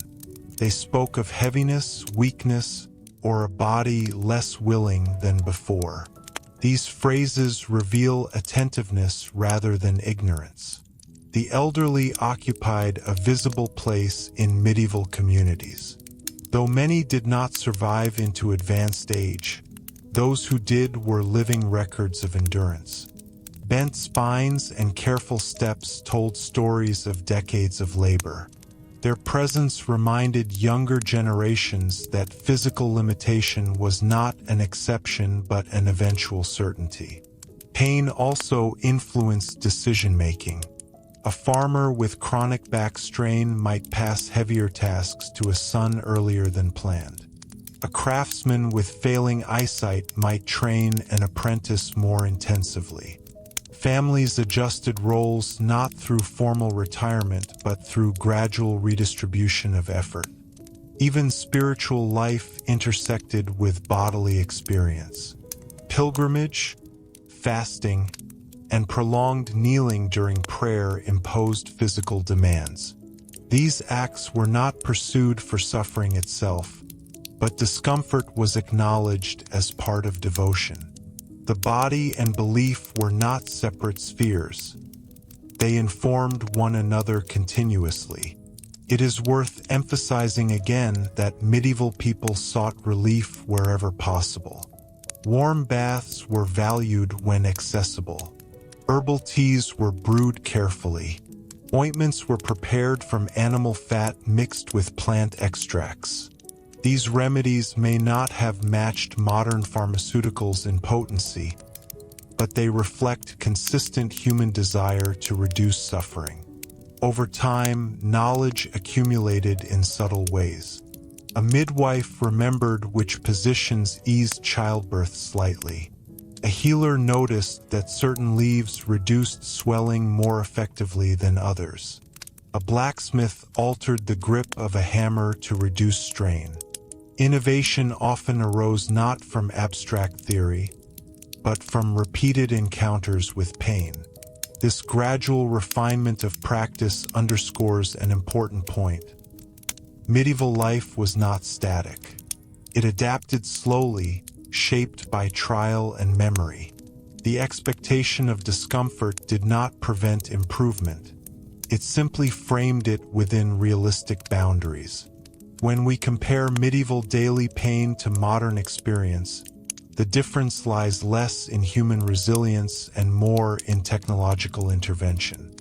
They spoke of heaviness, weakness, or a body less willing than before. These phrases reveal attentiveness rather than ignorance. The elderly occupied a visible place in medieval communities. Though many did not survive into advanced age, those who did were living records of endurance. Bent spines and careful steps told stories of decades of labor. Their presence reminded younger generations that physical limitation was not an exception but an eventual certainty. Pain also influenced decision-making. A farmer with chronic back strain might pass heavier tasks to a son earlier than planned. A craftsman with failing eyesight might train an apprentice more intensively. Families adjusted roles not through formal retirement but through gradual redistribution of effort. Even spiritual life intersected with bodily experience. Pilgrimage, fasting, and prolonged kneeling during prayer imposed physical demands. These acts were not pursued for suffering itself, but discomfort was acknowledged as part of devotion. The body and belief were not separate spheres. They informed one another continuously. It is worth emphasizing again that medieval people sought relief wherever possible. Warm baths were valued when accessible. Herbal teas were brewed carefully. Ointments were prepared from animal fat mixed with plant extracts. These remedies may not have matched modern pharmaceuticals in potency, but they reflect consistent human desire to reduce suffering. Over time, knowledge accumulated in subtle ways. A midwife remembered which positions eased childbirth slightly. A healer noticed that certain leaves reduced swelling more effectively than others. A blacksmith altered the grip of a hammer to reduce strain. Innovation often arose not from abstract theory, but from repeated encounters with pain. This gradual refinement of practice underscores an important point. Medieval life was not static. It adapted slowly, shaped by trial and memory. The expectation of discomfort did not prevent improvement. It simply framed it within realistic boundaries. When we compare medieval daily pain to modern experience, the difference lies less in human resilience and more in technological intervention.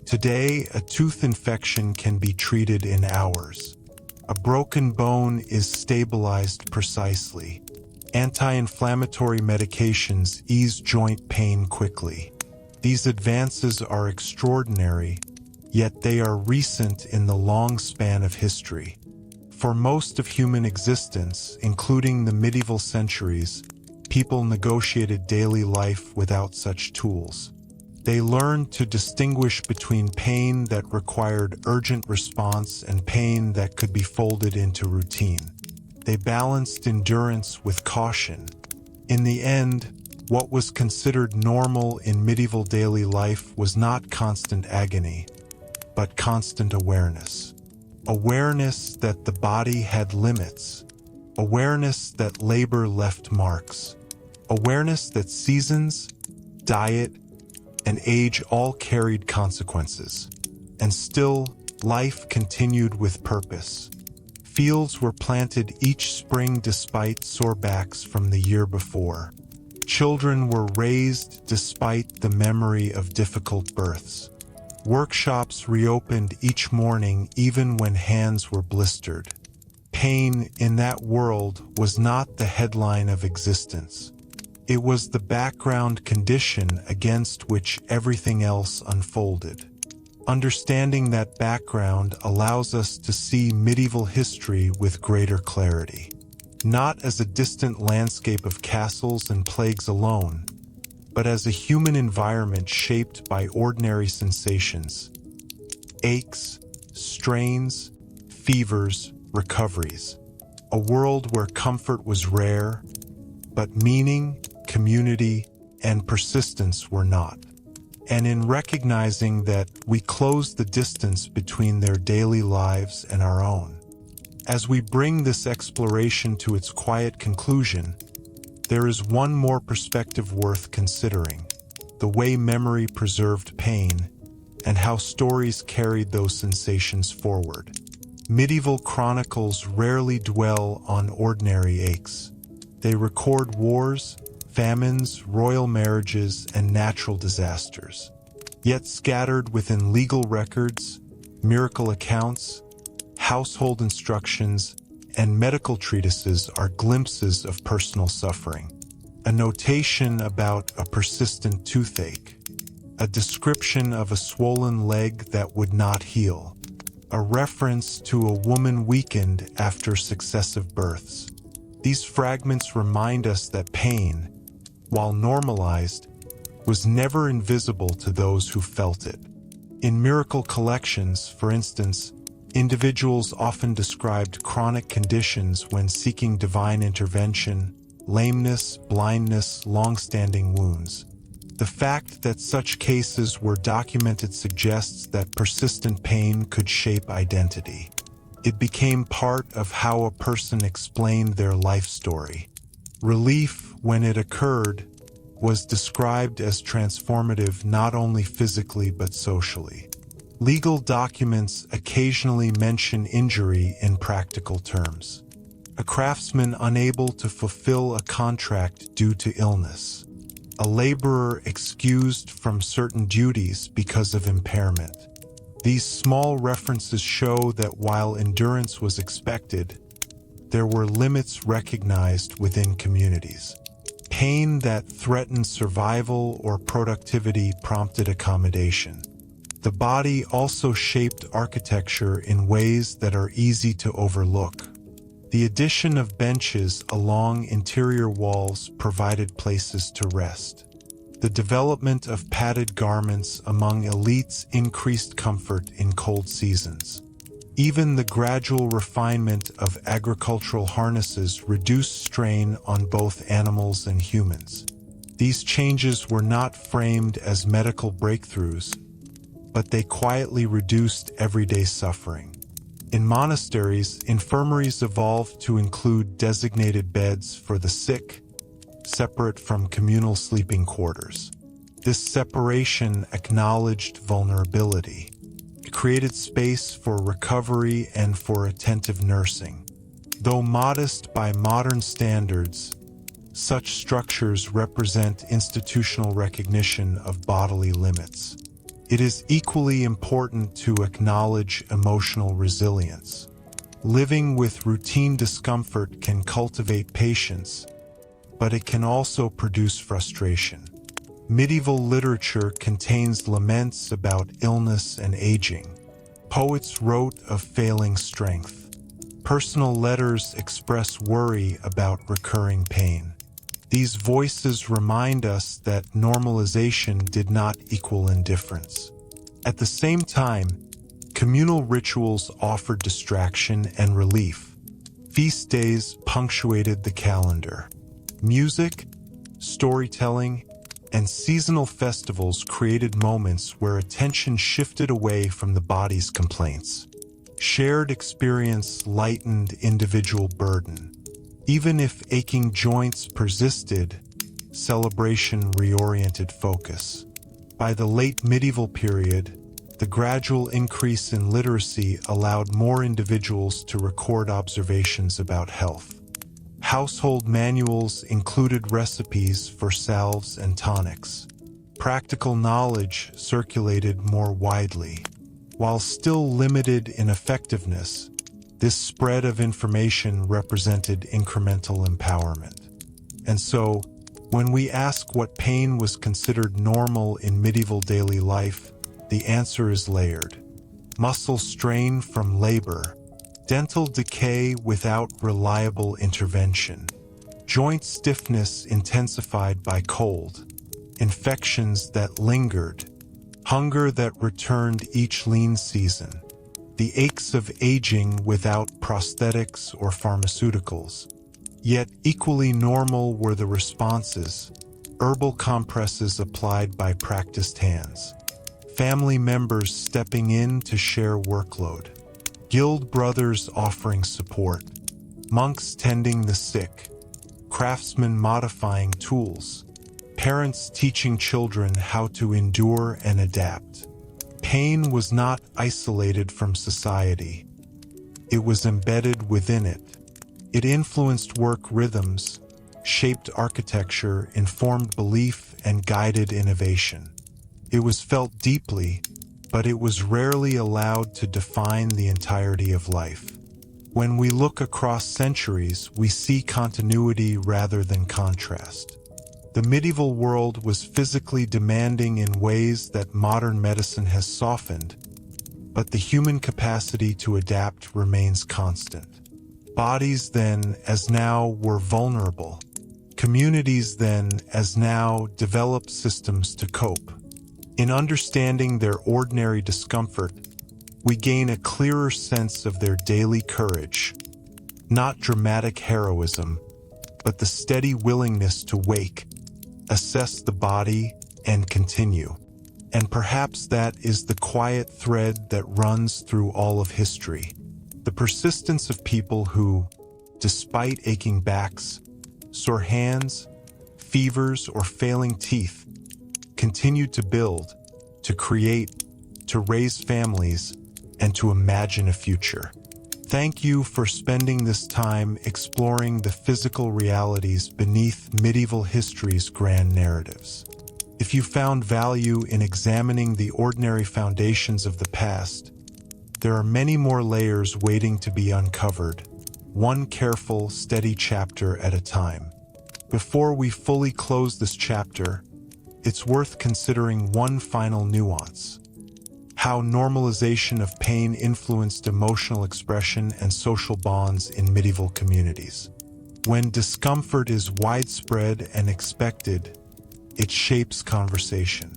Today, a tooth infection can be treated in hours. A broken bone is stabilized precisely. Anti-inflammatory medications ease joint pain quickly. These advances are extraordinary, yet they are recent in the long span of history. For most of human existence, including the medieval centuries, people negotiated daily life without such tools. They learned to distinguish between pain that required urgent response and pain that could be folded into routine. They balanced endurance with caution. In the end, what was considered normal in medieval daily life was not constant agony, but constant awareness. Awareness that the body had limits. Awareness that labor left marks. Awareness that seasons, diet, and age all carried consequences. And still, life continued with purpose. Fields were planted each spring despite sore backs from the year before. Children were raised despite the memory of difficult births. Workshops reopened each morning even when hands were blistered. Pain in that world was not the headline of existence. It was the background condition against which everything else unfolded. Understanding that background allows us to see medieval history with greater clarity. Not as a distant landscape of castles and plagues alone, but as a human environment shaped by ordinary sensations, aches, strains, fevers, recoveries. A world where comfort was rare, but meaning, community, and persistence were not. And in recognizing that, we close the distance between their daily lives and our own. As we bring this exploration to its quiet conclusion, there is one more perspective worth considering: the way memory preserved pain, and how stories carried those sensations forward. Medieval chronicles rarely dwell on ordinary aches. They record wars, famines, royal marriages, and natural disasters. Yet scattered within legal records, miracle accounts, household instructions, and medical treatises are glimpses of personal suffering. A notation about a persistent toothache, a description of a swollen leg that would not heal, a reference to a woman weakened after successive births. These fragments remind us that pain, while normalized, was never invisible to those who felt it. In miracle collections, for instance, Individuals often described chronic conditions when seeking divine intervention: lameness, blindness, long-standing wounds. The fact that such cases were documented suggests that persistent pain could shape identity. It became part of how a person explained their life story. Relief, when it occurred, was described as transformative not only physically but socially. Legal documents occasionally mention injury in practical terms. A craftsman unable to fulfill a contract due to illness. A laborer excused from certain duties because of impairment. These small references show that while endurance was expected, there were limits recognized within communities. Pain that threatened survival or productivity prompted accommodation. The body also shaped architecture in ways that are easy to overlook. The addition of benches along interior walls provided places to rest. The development of padded garments among elites increased comfort in cold seasons. Even the gradual refinement of agricultural harnesses reduced strain on both animals and humans. These changes were not framed as medical breakthroughs, but they quietly reduced everyday suffering. In monasteries, infirmaries evolved to include designated beds for the sick, separate from communal sleeping quarters. This separation acknowledged vulnerability. It created space for recovery and for attentive nursing. Though modest by modern standards, such structures represent institutional recognition of bodily limits. It is equally important to acknowledge emotional resilience. Living with routine discomfort can cultivate patience, but it can also produce frustration. Medieval literature contains laments about illness and aging. Poets wrote of failing strength. Personal letters express worry about recurring pain. These voices remind us that normalization did not equal indifference. At the same time, communal rituals offered distraction and relief. Feast days punctuated the calendar. Music, storytelling, and seasonal festivals created moments where attention shifted away from the body's complaints. Shared experience lightened individual burden. Even if aching joints persisted, celebration reoriented focus. By the late medieval period, the gradual increase in literacy allowed more individuals to record observations about health. Household manuals included recipes for salves and tonics. Practical knowledge circulated more widely. While still limited in effectiveness, this spread of information represented incremental empowerment. And so, when we ask what pain was considered normal in medieval daily life, the answer is layered. Muscle strain from labor, dental decay without reliable intervention, joint stiffness intensified by cold, infections that lingered, hunger that returned each lean season, the aches of aging without prosthetics or pharmaceuticals. Yet equally normal were the responses: herbal compresses applied by practiced hands, family members stepping in to share workload, guild brothers offering support, monks tending the sick, craftsmen modifying tools, parents teaching children how to endure and adapt. Pain was not isolated from society. It was embedded within it. It influenced work rhythms, shaped architecture, informed belief, and guided innovation. It was felt deeply, but it was rarely allowed to define the entirety of life. When we look across centuries, we see continuity rather than contrast. The medieval world was physically demanding in ways that modern medicine has softened, but the human capacity to adapt remains constant. Bodies then, as now, were vulnerable. Communities then, as now, developed systems to cope. In understanding their ordinary discomfort, we gain a clearer sense of their daily courage, not dramatic heroism, but the steady willingness to wake, assess the body, and continue. And perhaps that is the quiet thread that runs through all of history. The persistence of people who, despite aching backs, sore hands, fevers, or failing teeth, continued to build, to create, to raise families, and to imagine a future. Thank you for spending this time exploring the physical realities beneath medieval history's grand narratives. If you found value in examining the ordinary foundations of the past, there are many more layers waiting to be uncovered, one careful, steady chapter at a time. Before we fully close this chapter, it's worth considering one final nuance: how normalization of pain influenced emotional expression and social bonds in medieval communities. When discomfort is widespread and expected, it shapes conversation.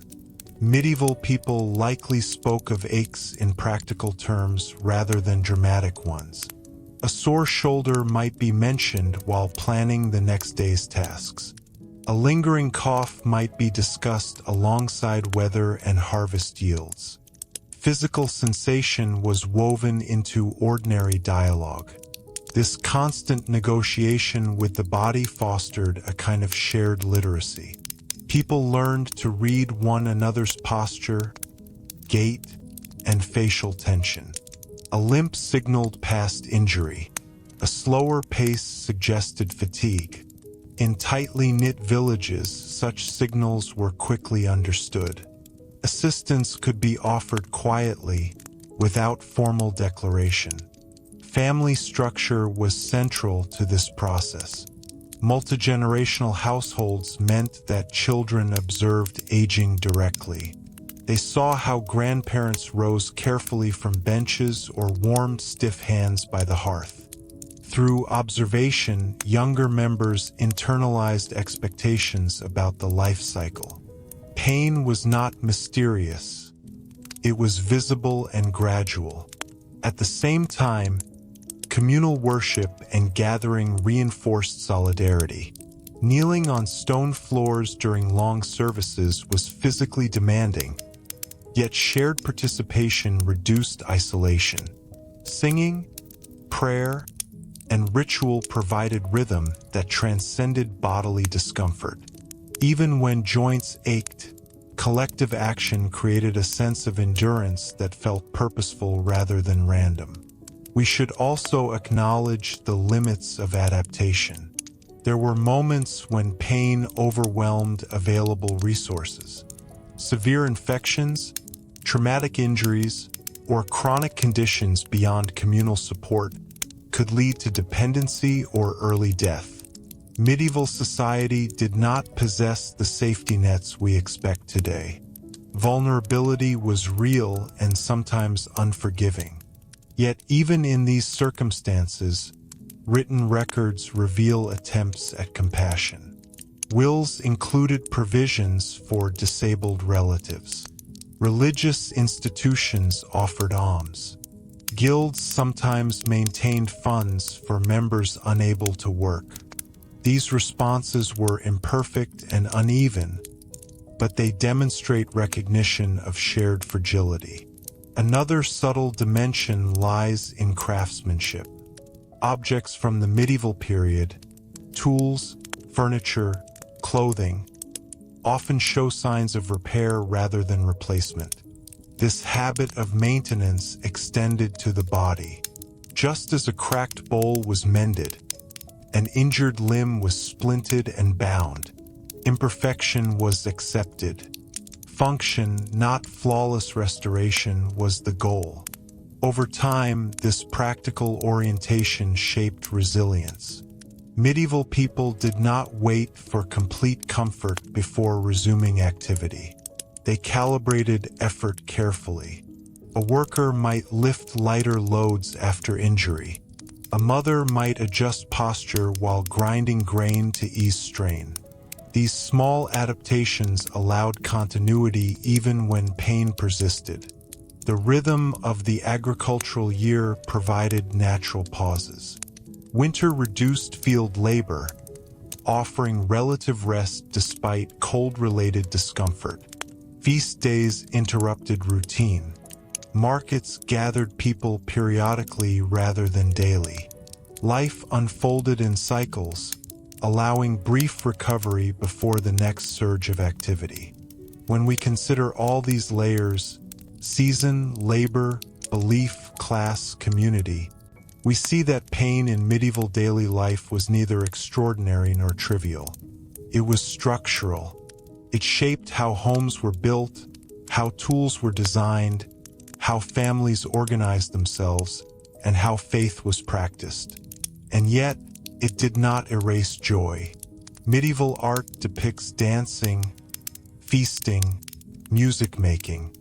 Medieval people likely spoke of aches in practical terms rather than dramatic ones. A sore shoulder might be mentioned while planning the next day's tasks. A lingering cough might be discussed alongside weather and harvest yields. Physical sensation was woven into ordinary dialogue. This constant negotiation with the body fostered a kind of shared literacy. People learned to read one another's posture, gait, and facial tension. A limp signaled past injury. A slower pace suggested fatigue. In tightly knit villages, such signals were quickly understood. Assistance could be offered quietly, without formal declaration. Family structure was central to this process. Multi-generational households meant that children observed aging directly. They saw how grandparents rose carefully from benches or warmed stiff hands by the hearth. Through observation, younger members internalized expectations about the life cycle. Pain was not mysterious. It was visible and gradual. At the same time, communal worship and gathering reinforced solidarity. Kneeling on stone floors during long services was physically demanding, yet shared participation reduced isolation. Singing, prayer, and ritual provided rhythm that transcended bodily discomfort. Even when joints ached, collective action created a sense of endurance that felt purposeful rather than random. We should also acknowledge the limits of adaptation. There were moments when pain overwhelmed available resources. Severe infections, traumatic injuries, or chronic conditions beyond communal support could lead to dependency or early death. Medieval society did not possess the safety nets we expect today. Vulnerability was real and sometimes unforgiving. Yet even in these circumstances, written records reveal attempts at compassion. Wills included provisions for disabled relatives. Religious institutions offered alms. Guilds sometimes maintained funds for members unable to work. These responses were imperfect and uneven, but they demonstrate recognition of shared fragility. Another subtle dimension lies in craftsmanship. Objects from the medieval period, tools, furniture, clothing, often show signs of repair rather than replacement. This habit of maintenance extended to the body. Just as a cracked bowl was mended, an injured limb was splinted and bound. Imperfection was accepted. Function, not flawless restoration, was the goal. Over time, this practical orientation shaped resilience. Medieval people did not wait for complete comfort before resuming activity. They calibrated effort carefully. A worker might lift lighter loads after injury. A mother might adjust posture while grinding grain to ease strain. These small adaptations allowed continuity even when pain persisted. The rhythm of the agricultural year provided natural pauses. Winter reduced field labor, offering relative rest despite cold-related discomfort. Feast days interrupted routine. Markets gathered people periodically rather than daily. Life unfolded in cycles, allowing brief recovery before the next surge of activity. When we consider all these layers, season, labor, belief, class, community, we see that pain in medieval daily life was neither extraordinary nor trivial. It was structural. It shaped how homes were built, how tools were designed, how families organized themselves, and how faith was practiced. And yet, it did not erase joy. Medieval art depicts dancing, feasting, music-making.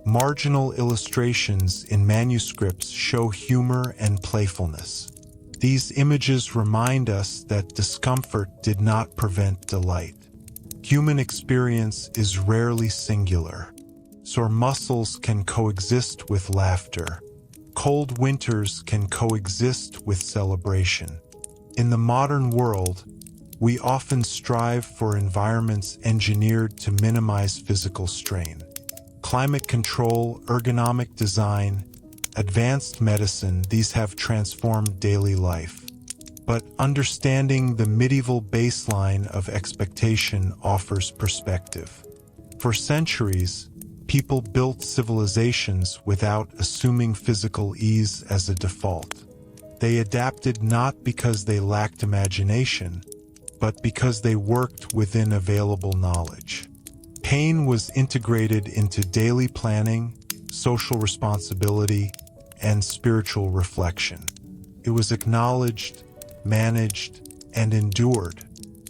Marginal illustrations in manuscripts show humor and playfulness. These images remind us that discomfort did not prevent delight. Human experience is rarely singular. Sore muscles can coexist with laughter. Cold winters can coexist with celebration. In the modern world, we often strive for environments engineered to minimize physical strain. Climate control, ergonomic design, advanced medicine, these have transformed daily life. But understanding the medieval baseline of expectation offers perspective. For centuries, people built civilizations without assuming physical ease as a default. They adapted not because they lacked imagination, but because they worked within available knowledge. Pain was integrated into daily planning, social responsibility, and spiritual reflection. It was acknowledged, managed, and endured.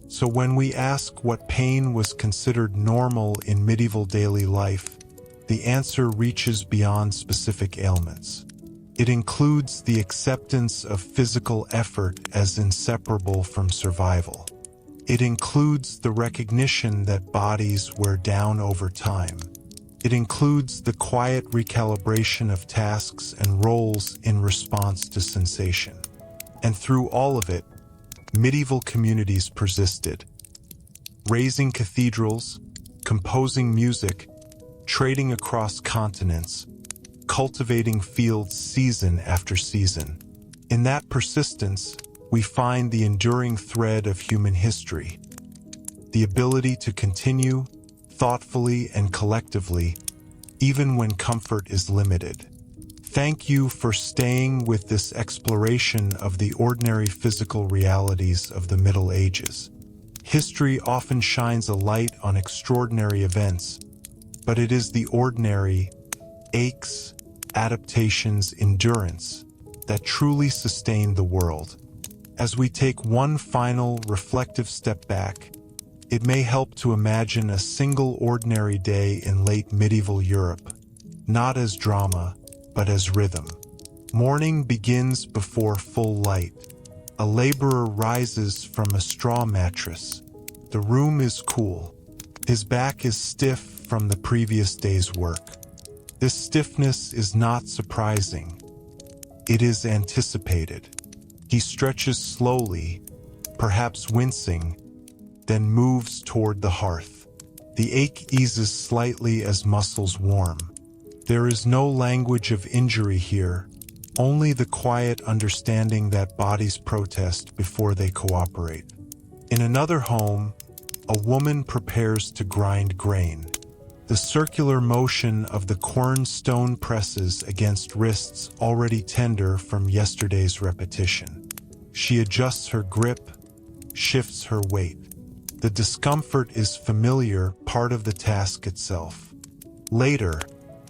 So when we ask what pain was considered normal in medieval daily life, the answer reaches beyond specific ailments. It includes the acceptance of physical effort as inseparable from survival. It includes the recognition that bodies wear down over time. It includes the quiet recalibration of tasks and roles in response to sensation. And through all of it, medieval communities persisted, raising cathedrals, composing music, trading across continents, cultivating fields season after season. In that persistence, we find the enduring thread of human history, the ability to continue thoughtfully and collectively, even when comfort is limited. Thank you for staying with this exploration of the ordinary physical realities of the Middle Ages. History often shines a light on extraordinary events, but it is the ordinary, aches, adaptations, endurance that truly sustain the world. As we take one final reflective step back, it may help to imagine a single ordinary day in late medieval Europe, not as drama, but as rhythm. Morning begins before full light. A laborer rises from a straw mattress. The room is cool. His back is stiff from the previous day's work. This stiffness is not surprising. It is anticipated. He stretches slowly, perhaps wincing, then moves toward the hearth. The ache eases slightly as muscles warm. There is no language of injury here, only the quiet understanding that bodies protest before they cooperate. In another home, a woman prepares to grind grain. The circular motion of the quern stone presses against wrists already tender from yesterday's repetition. She adjusts her grip, shifts her weight. The discomfort is familiar, part of the task itself. Later,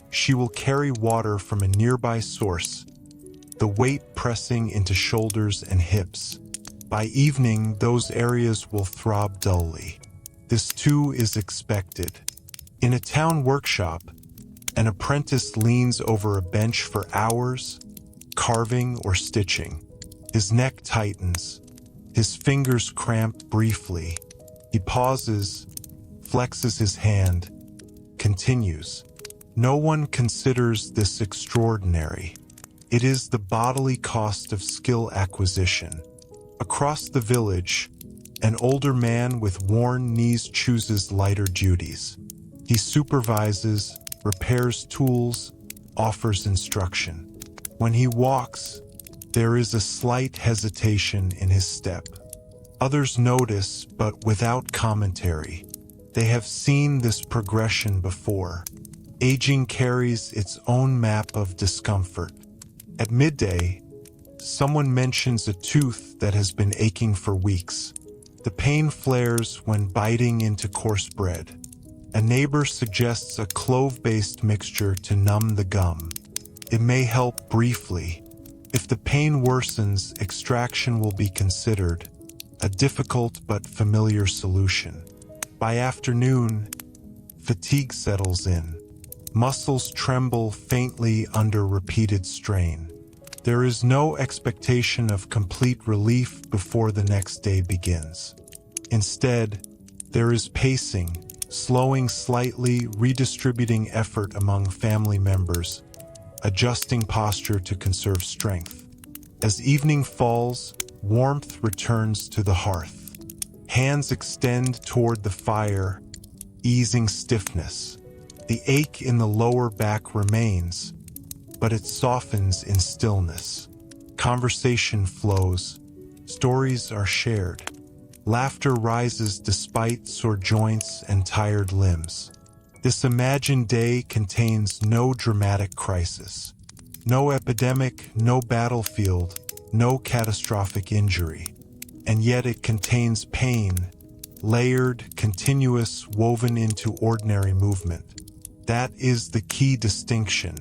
she will carry water from a nearby source, the weight pressing into shoulders and hips. By evening, those areas will throb dully. This too is expected. In a town workshop, an apprentice leans over a bench for hours, carving or stitching. His neck tightens. His fingers cramp briefly. He pauses, flexes his hand, continues. No one considers this extraordinary. It is the bodily cost of skill acquisition. Across the village, an older man with worn knees chooses lighter duties. He supervises, repairs tools, offers instruction. When he walks, there is a slight hesitation in his step. Others notice, but without commentary. They have seen this progression before. Aging carries its own map of discomfort. At midday, someone mentions a tooth that has been aching for weeks. The pain flares when biting into coarse bread. A neighbor suggests a clove-based mixture to numb the gum. It may help briefly. If the pain worsens, extraction will be considered, a difficult but familiar solution. By afternoon, fatigue settles in. Muscles tremble faintly under repeated strain. There is no expectation of complete relief before the next day begins. Instead, there is pacing, slowing slightly, redistributing effort among family members, adjusting posture to conserve strength. As evening falls, warmth returns to the hearth. Hands extend toward the fire, easing stiffness. The ache in the lower back remains, but it softens in stillness. Conversation flows. Stories are shared. Laughter rises despite sore joints and tired limbs. This imagined day contains no dramatic crisis. No epidemic, no battlefield, no catastrophic injury. And yet it contains pain, layered, continuous, woven into ordinary movement. That is the key distinction.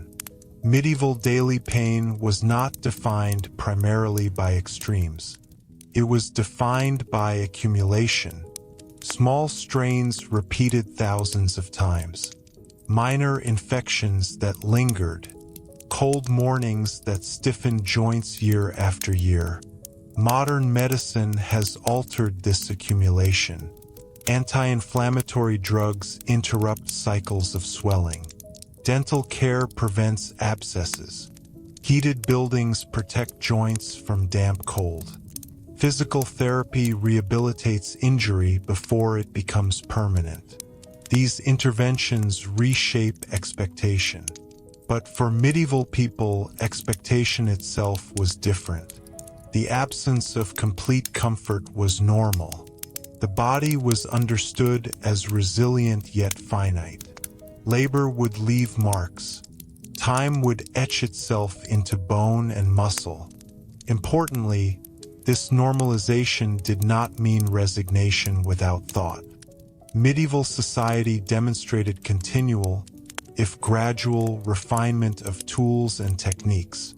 Medieval daily pain was not defined primarily by extremes. It was defined by accumulation. Small strains repeated thousands of times. Minor infections that lingered. Cold mornings that stiffened joints year after year. Modern medicine has altered this accumulation. Anti-inflammatory drugs interrupt cycles of swelling. Dental care prevents abscesses. Heated buildings protect joints from damp cold. Physical therapy rehabilitates injury before it becomes permanent. These interventions reshape expectation. But for medieval people, expectation itself was different. The absence of complete comfort was normal. The body was understood as resilient yet finite. Labor would leave marks. Time would etch itself into bone and muscle. Importantly, this normalization did not mean resignation without thought. Medieval society demonstrated continual, if gradual, refinement of tools and techniques.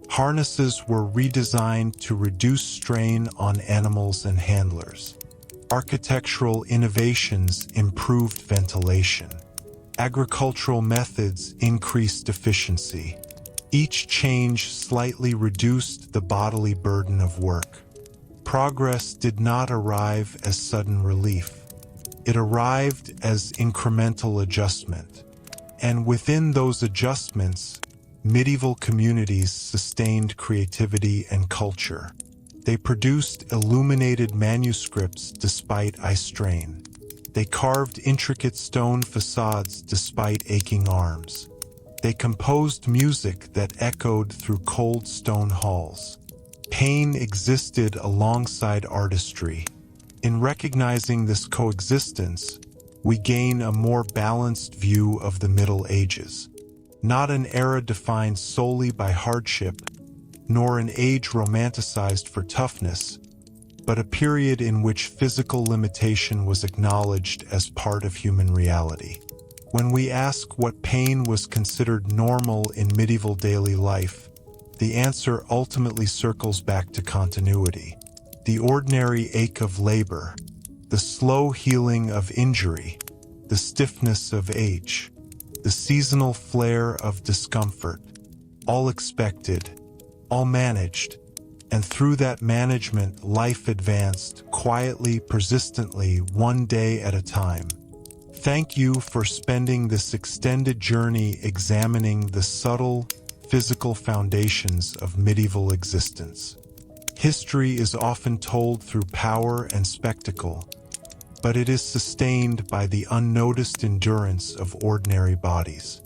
Harnesses were redesigned to reduce strain on animals and handlers. Architectural innovations improved ventilation. Agricultural methods increased efficiency. Each change slightly reduced the bodily burden of work. Progress did not arrive as sudden relief. It arrived as incremental adjustment. And within those adjustments, medieval communities sustained creativity and culture. They produced illuminated manuscripts despite eye strain. They carved intricate stone facades despite aching arms. They composed music that echoed through cold stone halls. Pain existed alongside artistry. In recognizing this coexistence, we gain a more balanced view of the Middle Ages. Not an era defined solely by hardship, nor an age romanticized for toughness, but a period in which physical limitation was acknowledged as part of human reality. When we ask what pain was considered normal in medieval daily life, the answer ultimately circles back to continuity. The ordinary ache of labor, the slow healing of injury, the stiffness of age, the seasonal flare of discomfort, all expected, all managed, and through that management, life advanced quietly, persistently, one day at a time. Thank you for spending this extended journey examining the subtle, physical foundations of medieval existence. History is often told through power and spectacle, but it is sustained by the unnoticed endurance of ordinary bodies.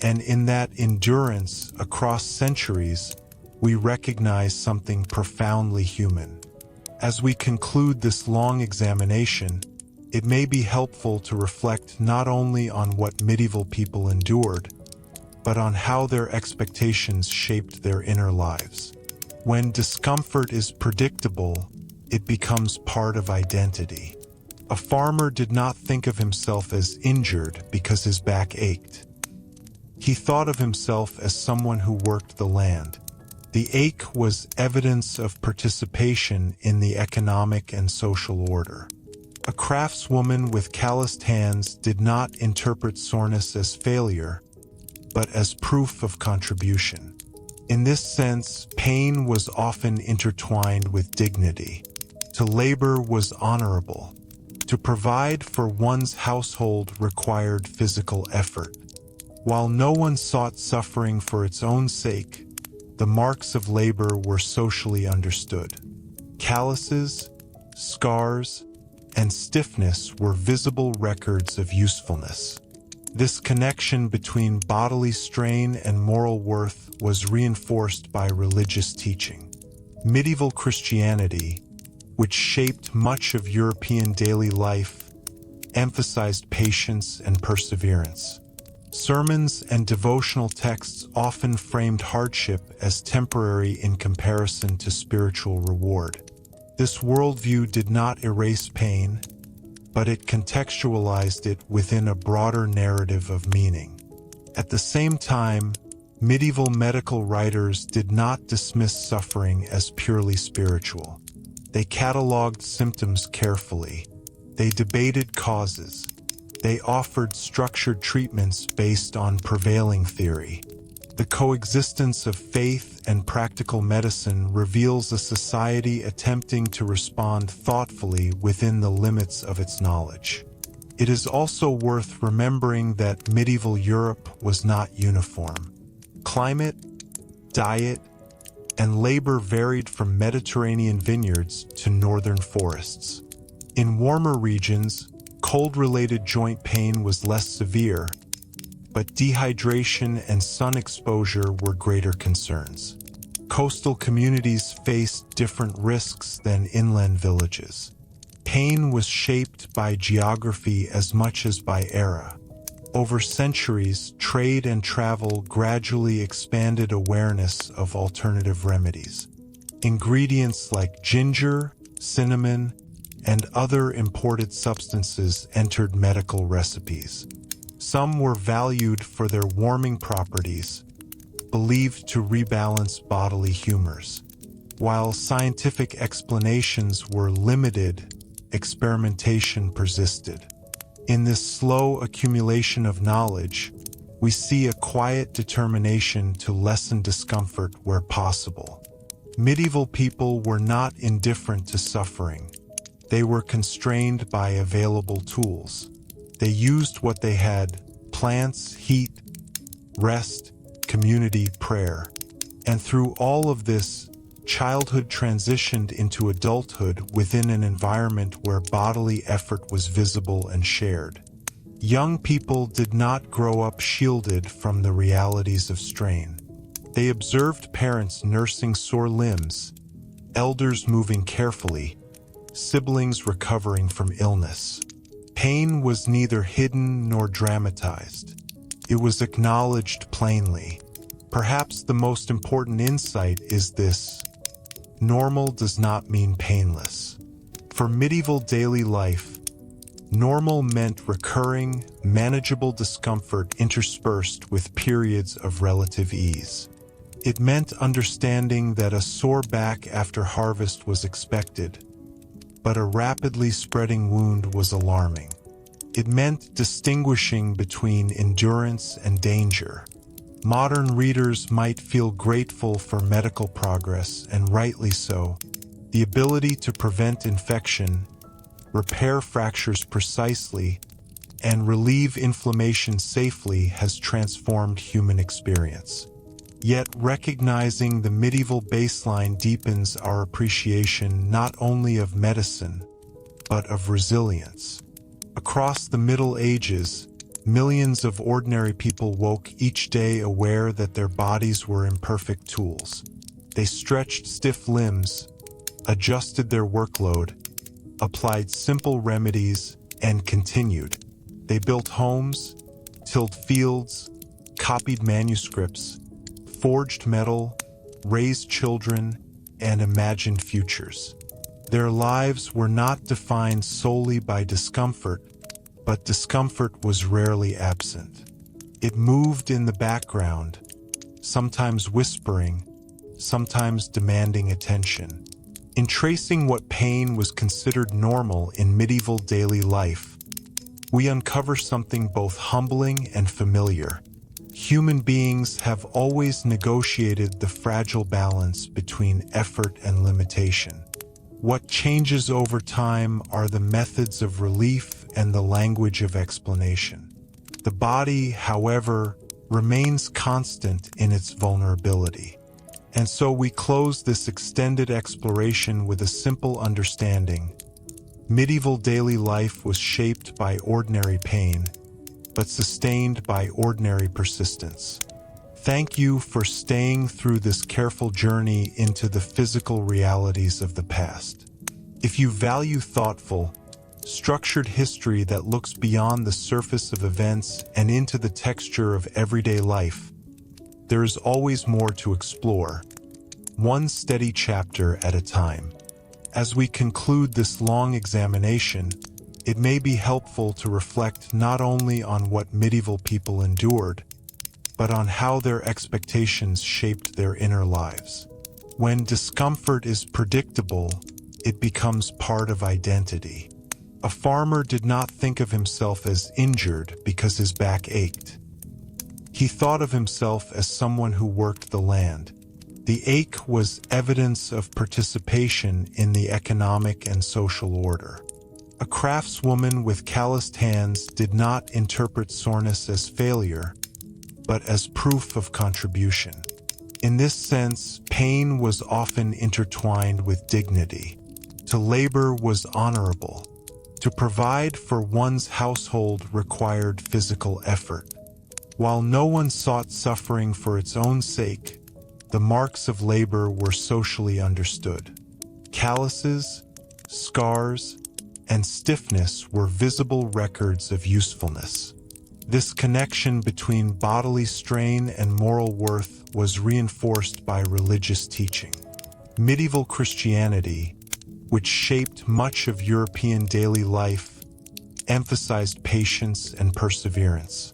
And in that endurance across centuries, we recognize something profoundly human. As we conclude this long examination, it may be helpful to reflect not only on what medieval people endured, but on how their expectations shaped their inner lives. When discomfort is predictable, it becomes part of identity. A farmer did not think of himself as injured because his back ached. He thought of himself as someone who worked the land. The ache was evidence of participation in the economic and social order. A craftswoman with calloused hands did not interpret soreness as failure, but as proof of contribution. In this sense, pain was often intertwined with dignity. To labor was honorable. To provide for one's household required physical effort. While no one sought suffering for its own sake, the marks of labor were socially understood. Calluses, scars, and stiffness were visible records of usefulness. This connection between bodily strain and moral worth was reinforced by religious teaching. Medieval Christianity, which shaped much of European daily life, emphasized patience and perseverance. Sermons and devotional texts often framed hardship as temporary in comparison to spiritual reward. This worldview did not erase pain, but it contextualized it within a broader narrative of meaning. At the same time, medieval medical writers did not dismiss suffering as purely spiritual. They cataloged symptoms carefully. They debated causes. They offered structured treatments based on prevailing theory. The coexistence of faith and practical medicine reveals a society attempting to respond thoughtfully within the limits of its knowledge. It is also worth remembering that medieval Europe was not uniform. Climate, diet, and labor varied from Mediterranean vineyards to northern forests. In warmer regions, cold-related joint pain was less severe, but dehydration and sun exposure were greater concerns. Coastal communities faced different risks than inland villages. Pain was shaped by geography as much as by era. Over centuries, trade and travel gradually expanded awareness of alternative remedies. Ingredients like ginger, cinnamon, and other imported substances entered medical recipes. Some were valued for their warming properties, believed to rebalance bodily humors. While scientific explanations were limited, experimentation persisted. In this slow accumulation of knowledge, we see a quiet determination to lessen discomfort where possible. Medieval people were not indifferent to suffering. They were constrained by available tools. They used what they had: plants, heat, rest, community, prayer. And through all of this, childhood transitioned into adulthood within an environment where bodily effort was visible and shared. Young people did not grow up shielded from the realities of strain. They observed parents nursing sore limbs, elders moving carefully, siblings recovering from illness. Pain was neither hidden nor dramatized. It was acknowledged plainly. Perhaps the most important insight is this: normal does not mean painless. For medieval daily life, normal meant recurring, manageable discomfort interspersed with periods of relative ease. It meant understanding that a sore back after harvest was expected, but a rapidly spreading wound was alarming. It meant distinguishing between endurance and danger. Modern readers might feel grateful for medical progress, and rightly so. The ability to prevent infection, repair fractures precisely, and relieve inflammation safely has transformed human experience. Yet recognizing the medieval baseline deepens our appreciation not only of medicine, but of resilience. Across the Middle Ages, millions of ordinary people woke each day aware that their bodies were imperfect tools. They stretched stiff limbs, adjusted their workload, applied simple remedies, and continued. They built homes, tilled fields, copied manuscripts, forged metal, raised children, and imagined futures. Their lives were not defined solely by discomfort, but discomfort was rarely absent. It moved in the background, sometimes whispering, sometimes demanding attention. In tracing what pain was considered normal in medieval daily life, we uncover something both humbling and familiar. Human beings have always negotiated the fragile balance between effort and limitation. What changes over time are the methods of relief and the language of explanation. The body, however, remains constant in its vulnerability. And so we close this extended exploration with a simple understanding. Medieval daily life was shaped by ordinary pain, but sustained by ordinary persistence. Thank you for staying through this careful journey into the physical realities of the past. If you value thoughtful, structured history that looks beyond the surface of events and into the texture of everyday life, there is always more to explore, one steady chapter at a time. As we conclude this long examination, it may be helpful to reflect not only on what medieval people endured, but on how their expectations shaped their inner lives. When discomfort is predictable, it becomes part of identity. A farmer did not think of himself as injured because his back ached. He thought of himself as someone who worked the land. The ache was evidence of participation in the economic and social order. A craftswoman with calloused hands did not interpret soreness as failure, but as proof of contribution. In this sense, pain was often intertwined with dignity. To labor was honorable. To provide for one's household required physical effort. While no one sought suffering for its own sake, the marks of labor were socially understood. Calluses, scars, and stiffness were visible records of usefulness. This connection between bodily strain and moral worth was reinforced by religious teaching. Medieval Christianity, which shaped much of European daily life, emphasized patience and perseverance.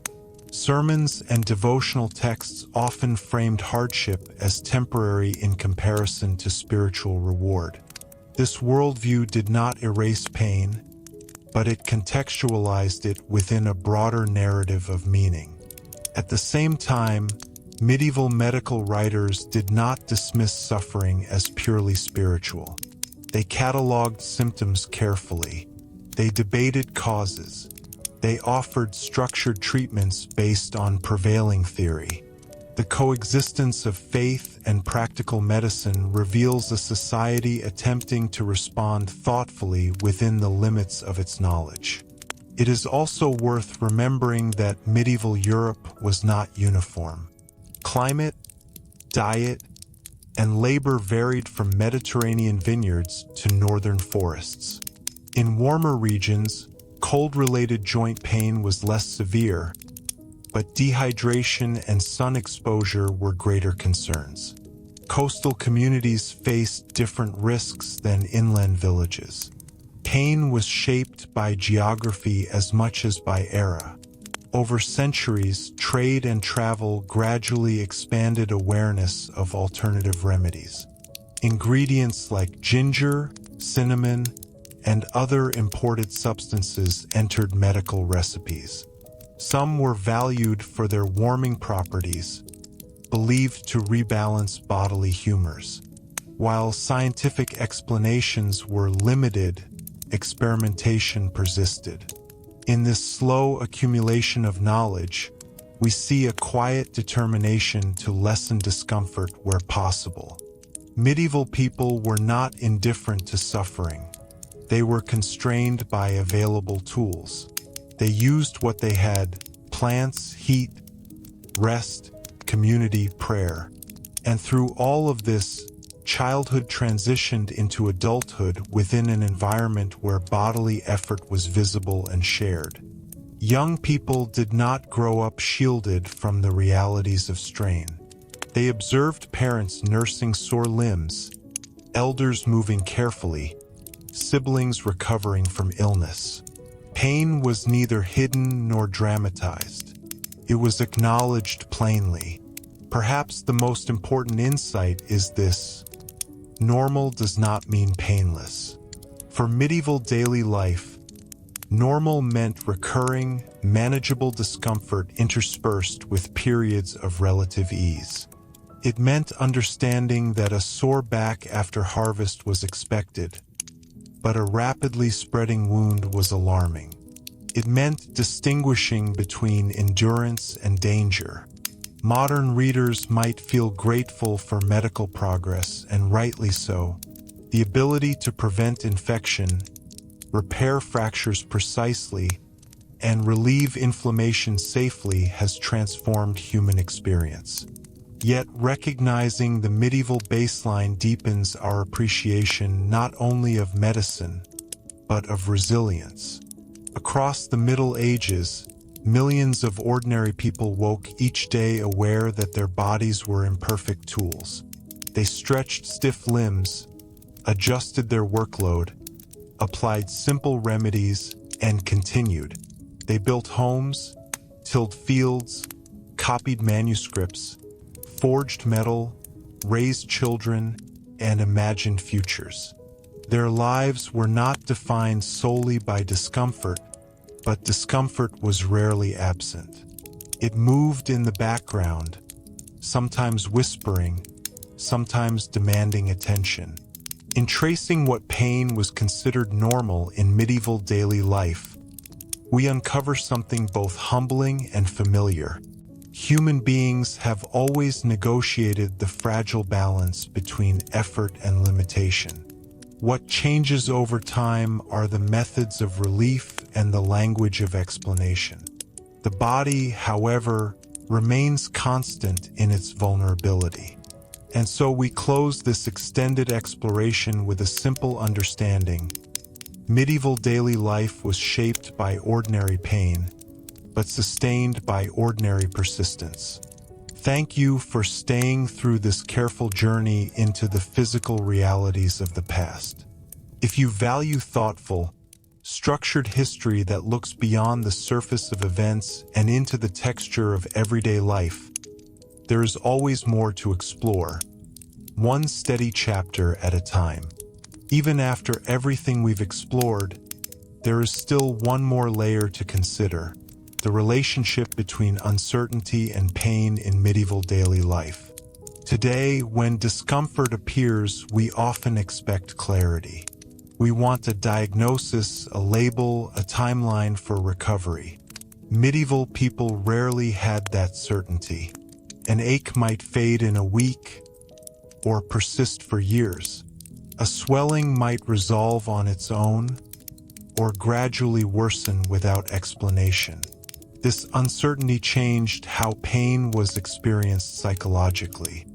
Sermons and devotional texts often framed hardship as temporary in comparison to spiritual reward. This worldview did not erase pain, but it contextualized it within a broader narrative of meaning. At the same time, medieval medical writers did not dismiss suffering as purely spiritual. They cataloged symptoms carefully. They debated causes. They offered structured treatments based on prevailing theory. The coexistence of faith and practical medicine reveals a society attempting to respond thoughtfully within the limits of its knowledge. It is also worth remembering that medieval Europe was not uniform. Climate, diet, and labor varied from Mediterranean vineyards to northern forests. In warmer regions, cold-related joint pain was less severe, but dehydration and sun exposure were greater concerns. Coastal communities faced different risks than inland villages. Pain was shaped by geography as much as by era. Over centuries, trade and travel gradually expanded awareness of alternative remedies. Ingredients like ginger, cinnamon, and other imported substances entered medical recipes. Some were valued for their warming properties, believed to rebalance bodily humors. While scientific explanations were limited, experimentation persisted. In this slow accumulation of knowledge, we see a quiet determination to lessen discomfort where possible. Medieval people were not indifferent to suffering. They were constrained by available tools. They used what they had: plants, heat, rest, community, prayer. And through all of this, childhood transitioned into adulthood within an environment where bodily effort was visible and shared. Young people did not grow up shielded from the realities of strain. They observed parents nursing sore limbs, elders moving carefully, siblings recovering from illness. Pain was neither hidden nor dramatized. It was acknowledged plainly. Perhaps the most important insight is this: normal does not mean painless. For medieval daily life, normal meant recurring, manageable discomfort interspersed with periods of relative ease. It meant understanding that a sore back after harvest was expected, but a rapidly spreading wound was alarming. It meant distinguishing between endurance and danger. Modern readers might feel grateful for medical progress, and rightly so. The ability to prevent infection, repair fractures precisely, and relieve inflammation safely has transformed human experience. Yet recognizing the medieval baseline deepens our appreciation not only of medicine, but of resilience. Across the Middle Ages, millions of ordinary people woke each day aware that their bodies were imperfect tools. They stretched stiff limbs, adjusted their workload, applied simple remedies, and continued. They built homes, tilled fields, copied manuscripts, forged metal, raised children, and imagined futures. Their lives were not defined solely by discomfort, but discomfort was rarely absent. It moved in the background, sometimes whispering, sometimes demanding attention. In tracing what pain was considered normal in medieval daily life, we uncover something both humbling and familiar. Human beings have always negotiated the fragile balance between effort and limitation. What changes over time are the methods of relief and the language of explanation. The body, however, remains constant in its vulnerability. And so we close this extended exploration with a simple understanding. Medieval daily life was shaped by ordinary pain, but sustained by ordinary persistence. Thank you for staying through this careful journey into the physical realities of the past. If you value thoughtful, structured history that looks beyond the surface of events and into the texture of everyday life, there is always more to explore, one steady chapter at a time. Even after everything we've explored, there is still one more layer to consider: the relationship between uncertainty and pain in medieval daily life. Today, when discomfort appears, we often expect clarity. We want a diagnosis, a label, a timeline for recovery. Medieval people rarely had that certainty. An ache might fade in a week or persist for years. A swelling might resolve on its own or gradually worsen without explanation. This uncertainty changed how pain was experienced psychologically.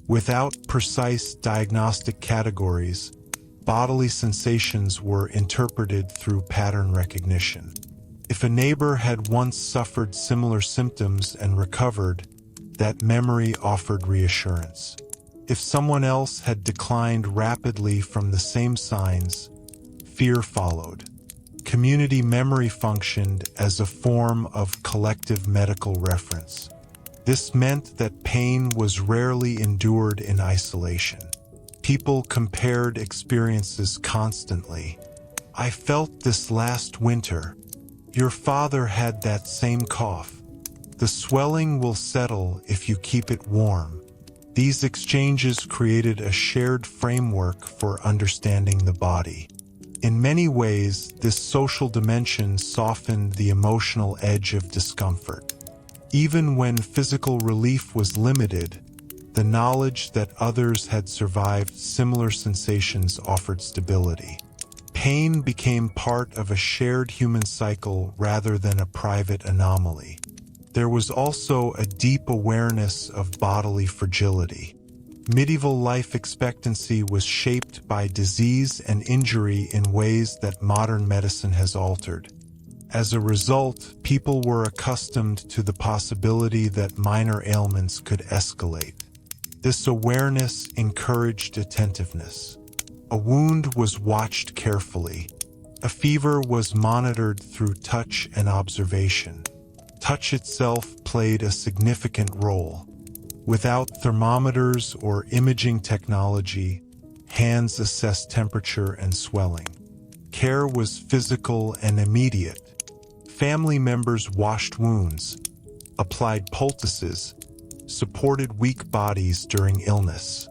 Without precise diagnostic categories, bodily sensations were interpreted through pattern recognition. If a neighbor had once suffered similar symptoms and recovered, that memory offered reassurance. If someone else had declined rapidly from the same signs, fear followed. Community memory functioned as a form of collective medical reference. This meant that pain was rarely endured in isolation. People compared experiences constantly. I felt this last winter. Your father had that same cough. The swelling will settle if you keep it warm. These exchanges created a shared framework for understanding the body. In many ways, this social dimension softened the emotional edge of discomfort. Even when physical relief was limited, the knowledge that others had survived similar sensations offered stability. Pain became part of a shared human cycle rather than a private anomaly. There was also a deep awareness of bodily fragility. Medieval life expectancy was shaped by disease and injury in ways that modern medicine has altered. As a result, people were accustomed to the possibility that minor ailments could escalate. This awareness encouraged attentiveness. A wound was watched carefully. A fever was monitored through touch and observation. Touch itself played a significant role. Without thermometers or imaging technology, hands assessed temperature and swelling. Care was physical and immediate. Family members washed wounds, applied poultices, supported weak bodies during illness.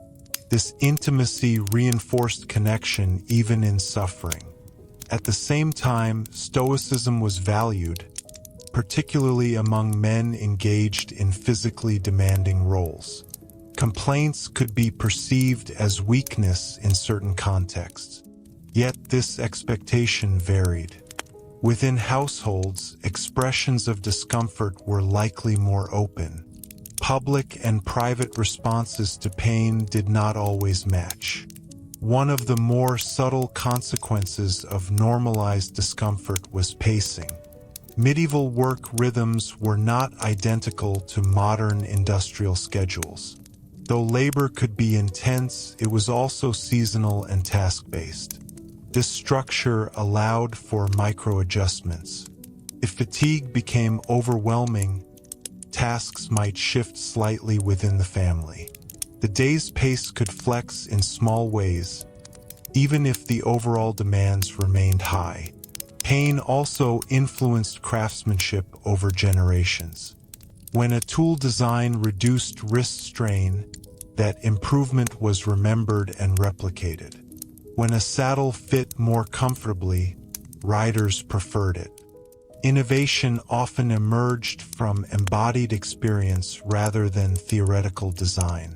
This intimacy reinforced connection even in suffering. At the same time, Stoicism was valued, particularly among men engaged in physically demanding roles. Complaints could be perceived as weakness in certain contexts. Yet this expectation varied. Within households, expressions of discomfort were likely more open. Public and private responses to pain did not always match. One of the more subtle consequences of normalized discomfort was pacing. Medieval work rhythms were not identical to modern industrial schedules. Though labor could be intense, it was also seasonal and task-based. This structure allowed for micro-adjustments. If fatigue became overwhelming, tasks might shift slightly within the family. The day's pace could flex in small ways, even if the overall demands remained high. Pain also influenced craftsmanship over generations. When a tool design reduced wrist strain, that improvement was remembered and replicated. When a saddle fit more comfortably, riders preferred it. Innovation often emerged from embodied experience rather than theoretical design.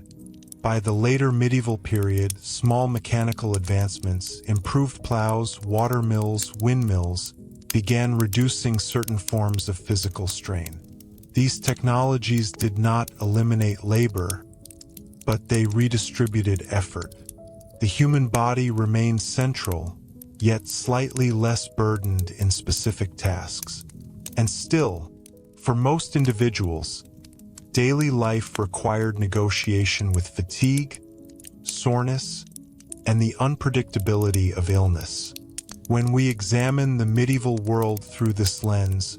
By the later medieval period, small mechanical advancements, improved plows, water mills, windmills, began reducing certain forms of physical strain. These technologies did not eliminate labor, but they redistributed effort. The human body remained central, yet slightly less burdened in specific tasks. And still, for most individuals, daily life required negotiation with fatigue, soreness, and the unpredictability of illness. When we examine the medieval world through this lens,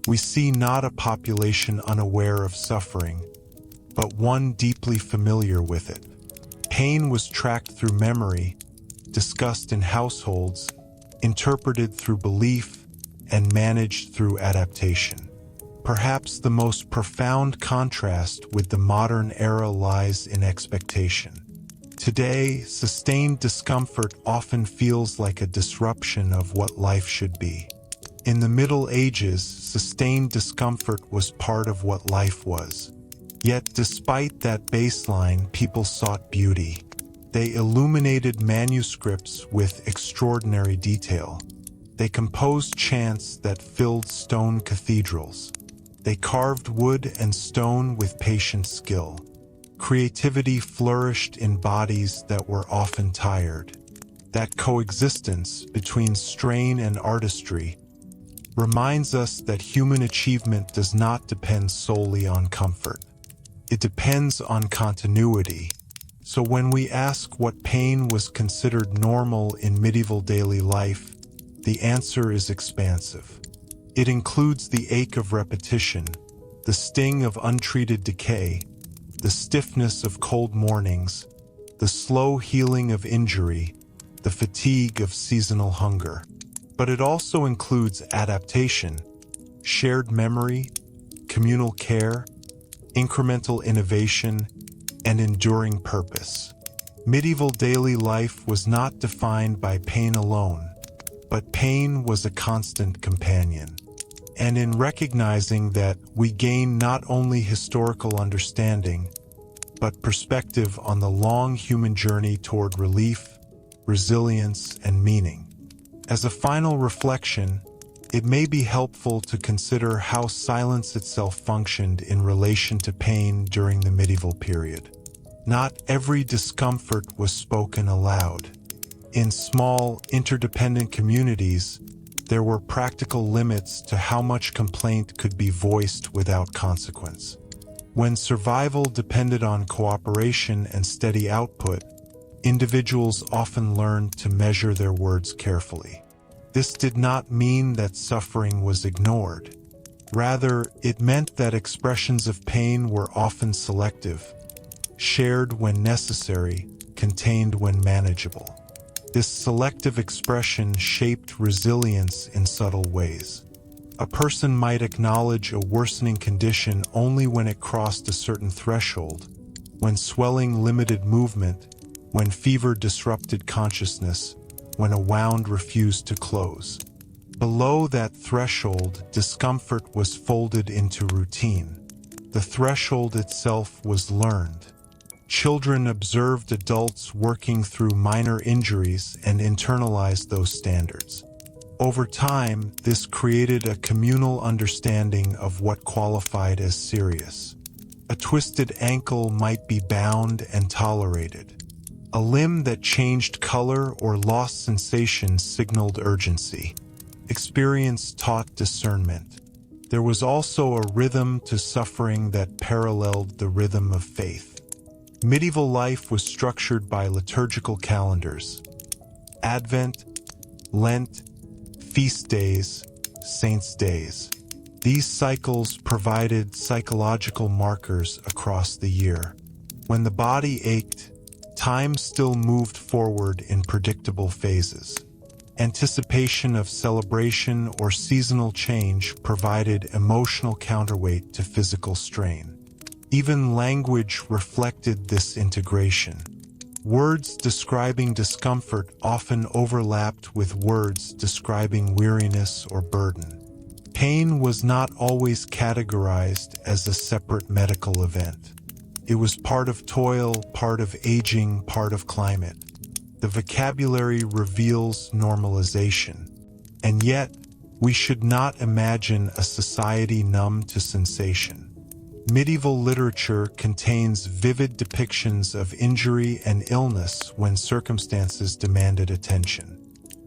we see not a population unaware of suffering, but one deeply familiar with it. Pain was tracked through memory, discussed in households, interpreted through belief, and managed through adaptation. Perhaps the most profound contrast with the modern era lies in expectation. Today, sustained discomfort often feels like a disruption of what life should be. In the Middle Ages, sustained discomfort was part of what life was. Yet, despite that baseline, people sought beauty. They illuminated manuscripts with extraordinary detail. They composed chants that filled stone cathedrals. They carved wood and stone with patient skill. Creativity flourished in bodies that were often tired. That coexistence between strain and artistry reminds us that human achievement does not depend solely on comfort. It depends on continuity. So when we ask what pain was considered normal in medieval daily life, the answer is expansive. It includes the ache of repetition, the sting of untreated decay, the stiffness of cold mornings, the slow healing of injury, the fatigue of seasonal hunger. But it also includes adaptation, shared memory, communal care, incremental innovation, and enduring purpose. Medieval daily life was not defined by pain alone. but pain was a constant companion. And in recognizing that, we gain not only historical understanding, but perspective on the long human journey toward relief, resilience, and meaning. As a final reflection, it may be helpful to consider how silence itself functioned in relation to pain during the medieval period. Not every discomfort was spoken aloud. In small, interdependent communities, there were practical limits to how much complaint could be voiced without consequence. When survival depended on cooperation and steady output, individuals often learned to measure their words carefully. This did not mean that suffering was ignored. Rather, it meant that expressions of pain were often selective, shared when necessary, contained when manageable. This selective expression shaped resilience in subtle ways. A person might acknowledge a worsening condition only when it crossed a certain threshold, when swelling limited movement, when fever disrupted consciousness, when a wound refused to close. Below that threshold, discomfort was folded into routine. The threshold itself was learned. Children observed adults working through minor injuries and internalized those standards. Over time, this created a communal understanding of what qualified as serious. A twisted ankle might be bound and tolerated. A limb that changed color or lost sensation signaled urgency. Experience taught discernment. There was also a rhythm to suffering that paralleled the rhythm of faith. Medieval life was structured by liturgical calendars. Advent, Lent, feast days, saints' days. These cycles provided psychological markers across the year. When the body ached, time still moved forward in predictable phases. Anticipation of celebration or seasonal change provided emotional counterweight to physical strain. Even language reflected this integration. Words describing discomfort often overlapped with words describing weariness or burden. Pain was not always categorized as a separate medical event. It was part of toil, part of aging, part of climate. The vocabulary reveals normalization. And yet, we should not imagine a society numb to sensation. Medieval literature contains vivid depictions of injury and illness when circumstances demanded attention.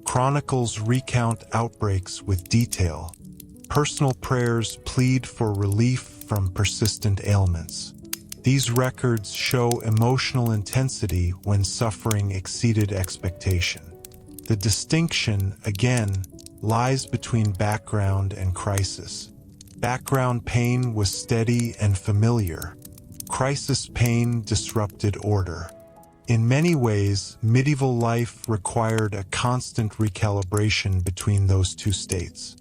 Chronicles recount outbreaks with detail. Personal prayers plead for relief from persistent ailments. These records show emotional intensity when suffering exceeded expectation. The distinction, again, lies between background and crisis. Background pain was steady and familiar. Crisis pain disrupted order. In many ways, medieval life required a constant recalibration between those two states.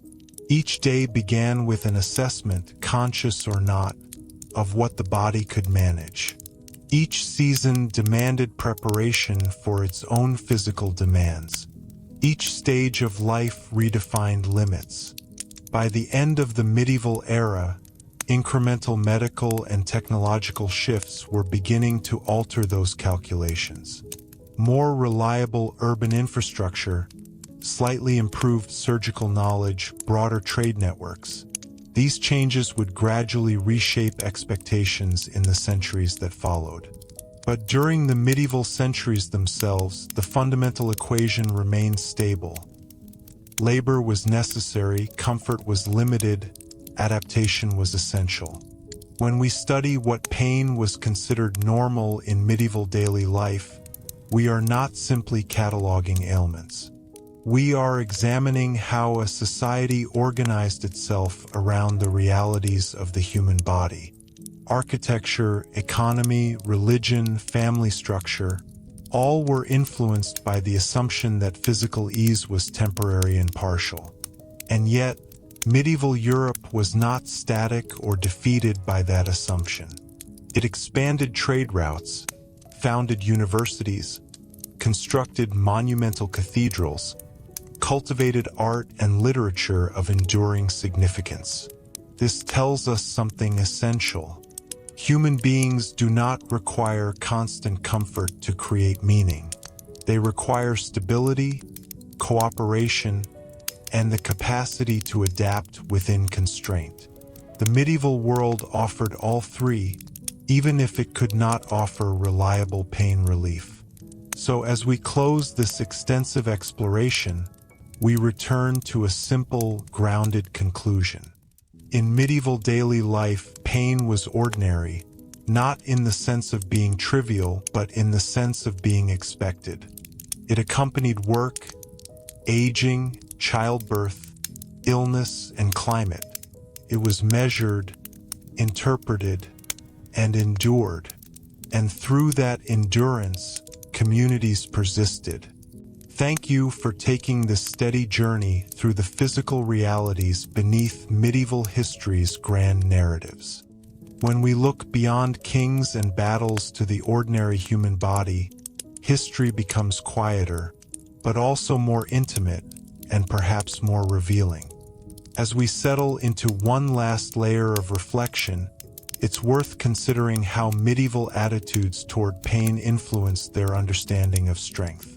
Each day began with an assessment, conscious or not, of what the body could manage. Each season demanded preparation for its own physical demands. Each stage of life redefined limits. By the end of the medieval era, incremental medical and technological shifts were beginning to alter those calculations. More reliable urban infrastructure, slightly improved surgical knowledge, broader trade networks. These changes would gradually reshape expectations in the centuries that followed. But during the medieval centuries themselves, the fundamental equation remained stable. Labor was necessary, comfort was limited, adaptation was essential. When we study what pain was considered normal in medieval daily life, we are not simply cataloging ailments. We are examining how a society organized itself around the realities of the human body. Architecture, economy, religion, family structure, all were influenced by the assumption that physical ease was temporary and partial. And yet, medieval Europe was not static or defeated by that assumption. It expanded trade routes, founded universities, constructed monumental cathedrals, cultivated art and literature of enduring significance. This tells us something essential. Human beings do not require constant comfort to create meaning. They require stability, cooperation, and the capacity to adapt within constraint. The medieval world offered all three, even if it could not offer reliable pain relief. So as we close this extensive exploration, we return to a simple, grounded conclusion. In medieval daily life, pain was ordinary, not in the sense of being trivial, but in the sense of being expected. It accompanied work, aging, childbirth, illness, and climate. It was measured, interpreted, and endured. And through that endurance, communities persisted. Thank you for taking this steady journey through the physical realities beneath medieval history's grand narratives. When we look beyond kings and battles to the ordinary human body, history becomes quieter, but also more intimate and perhaps more revealing. As we settle into one last layer of reflection, it's worth considering how medieval attitudes toward pain influenced their understanding of strength.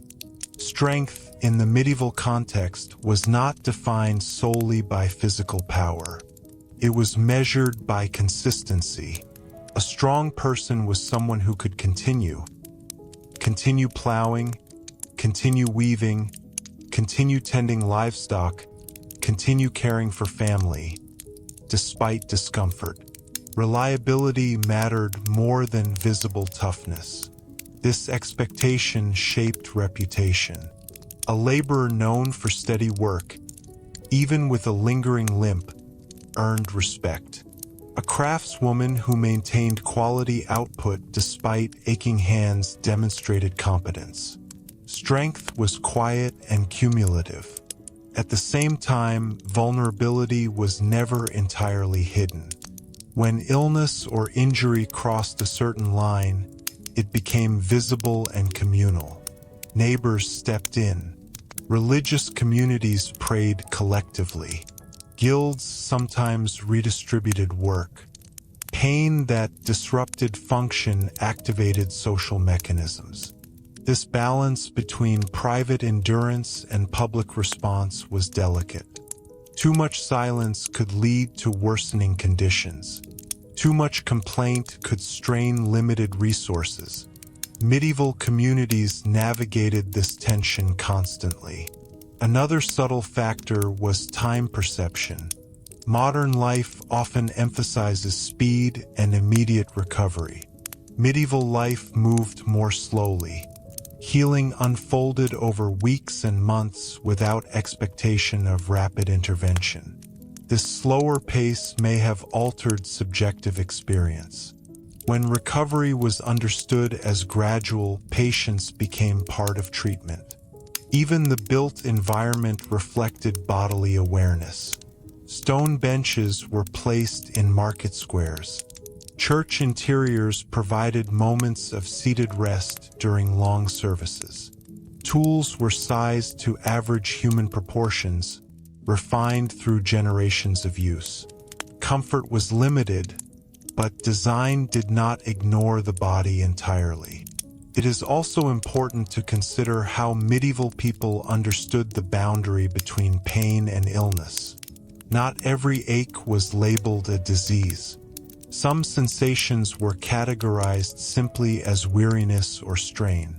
Strength, in the medieval context, was not defined solely by physical power. It was measured by consistency. A strong person was someone who could continue plowing, continue weaving, continue tending livestock, continue caring for family, despite discomfort. Reliability mattered more than visible toughness. This expectation shaped reputation. A laborer known for steady work, even with a lingering limp, earned respect. A craftswoman who maintained quality output despite aching hands demonstrated competence. Strength was quiet and cumulative. At the same time, vulnerability was never entirely hidden. When illness or injury crossed a certain line, it became visible and communal. Neighbors stepped in. Religious communities prayed collectively. Guilds sometimes redistributed work. Pain that disrupted function activated social mechanisms. This balance between private endurance and public response was delicate. Too much silence could lead to worsening conditions. Too much complaint could strain limited resources. Medieval communities navigated this tension constantly. Another subtle factor was time perception. Modern life often emphasizes speed and immediate recovery. Medieval life moved more slowly. Healing unfolded over weeks and months without expectation of rapid intervention. This slower pace may have altered subjective experience. When recovery was understood as gradual, patience became part of treatment. Even the built environment reflected bodily awareness. Stone benches were placed in market squares. Church interiors provided moments of seated rest during long services. Tools were sized to average human proportions, refined through generations of use. Comfort was limited, but design did not ignore the body entirely. It is also important to consider how medieval people understood the boundary between pain and illness. Not every ache was labeled a disease. Some sensations were categorized simply as weariness or strain.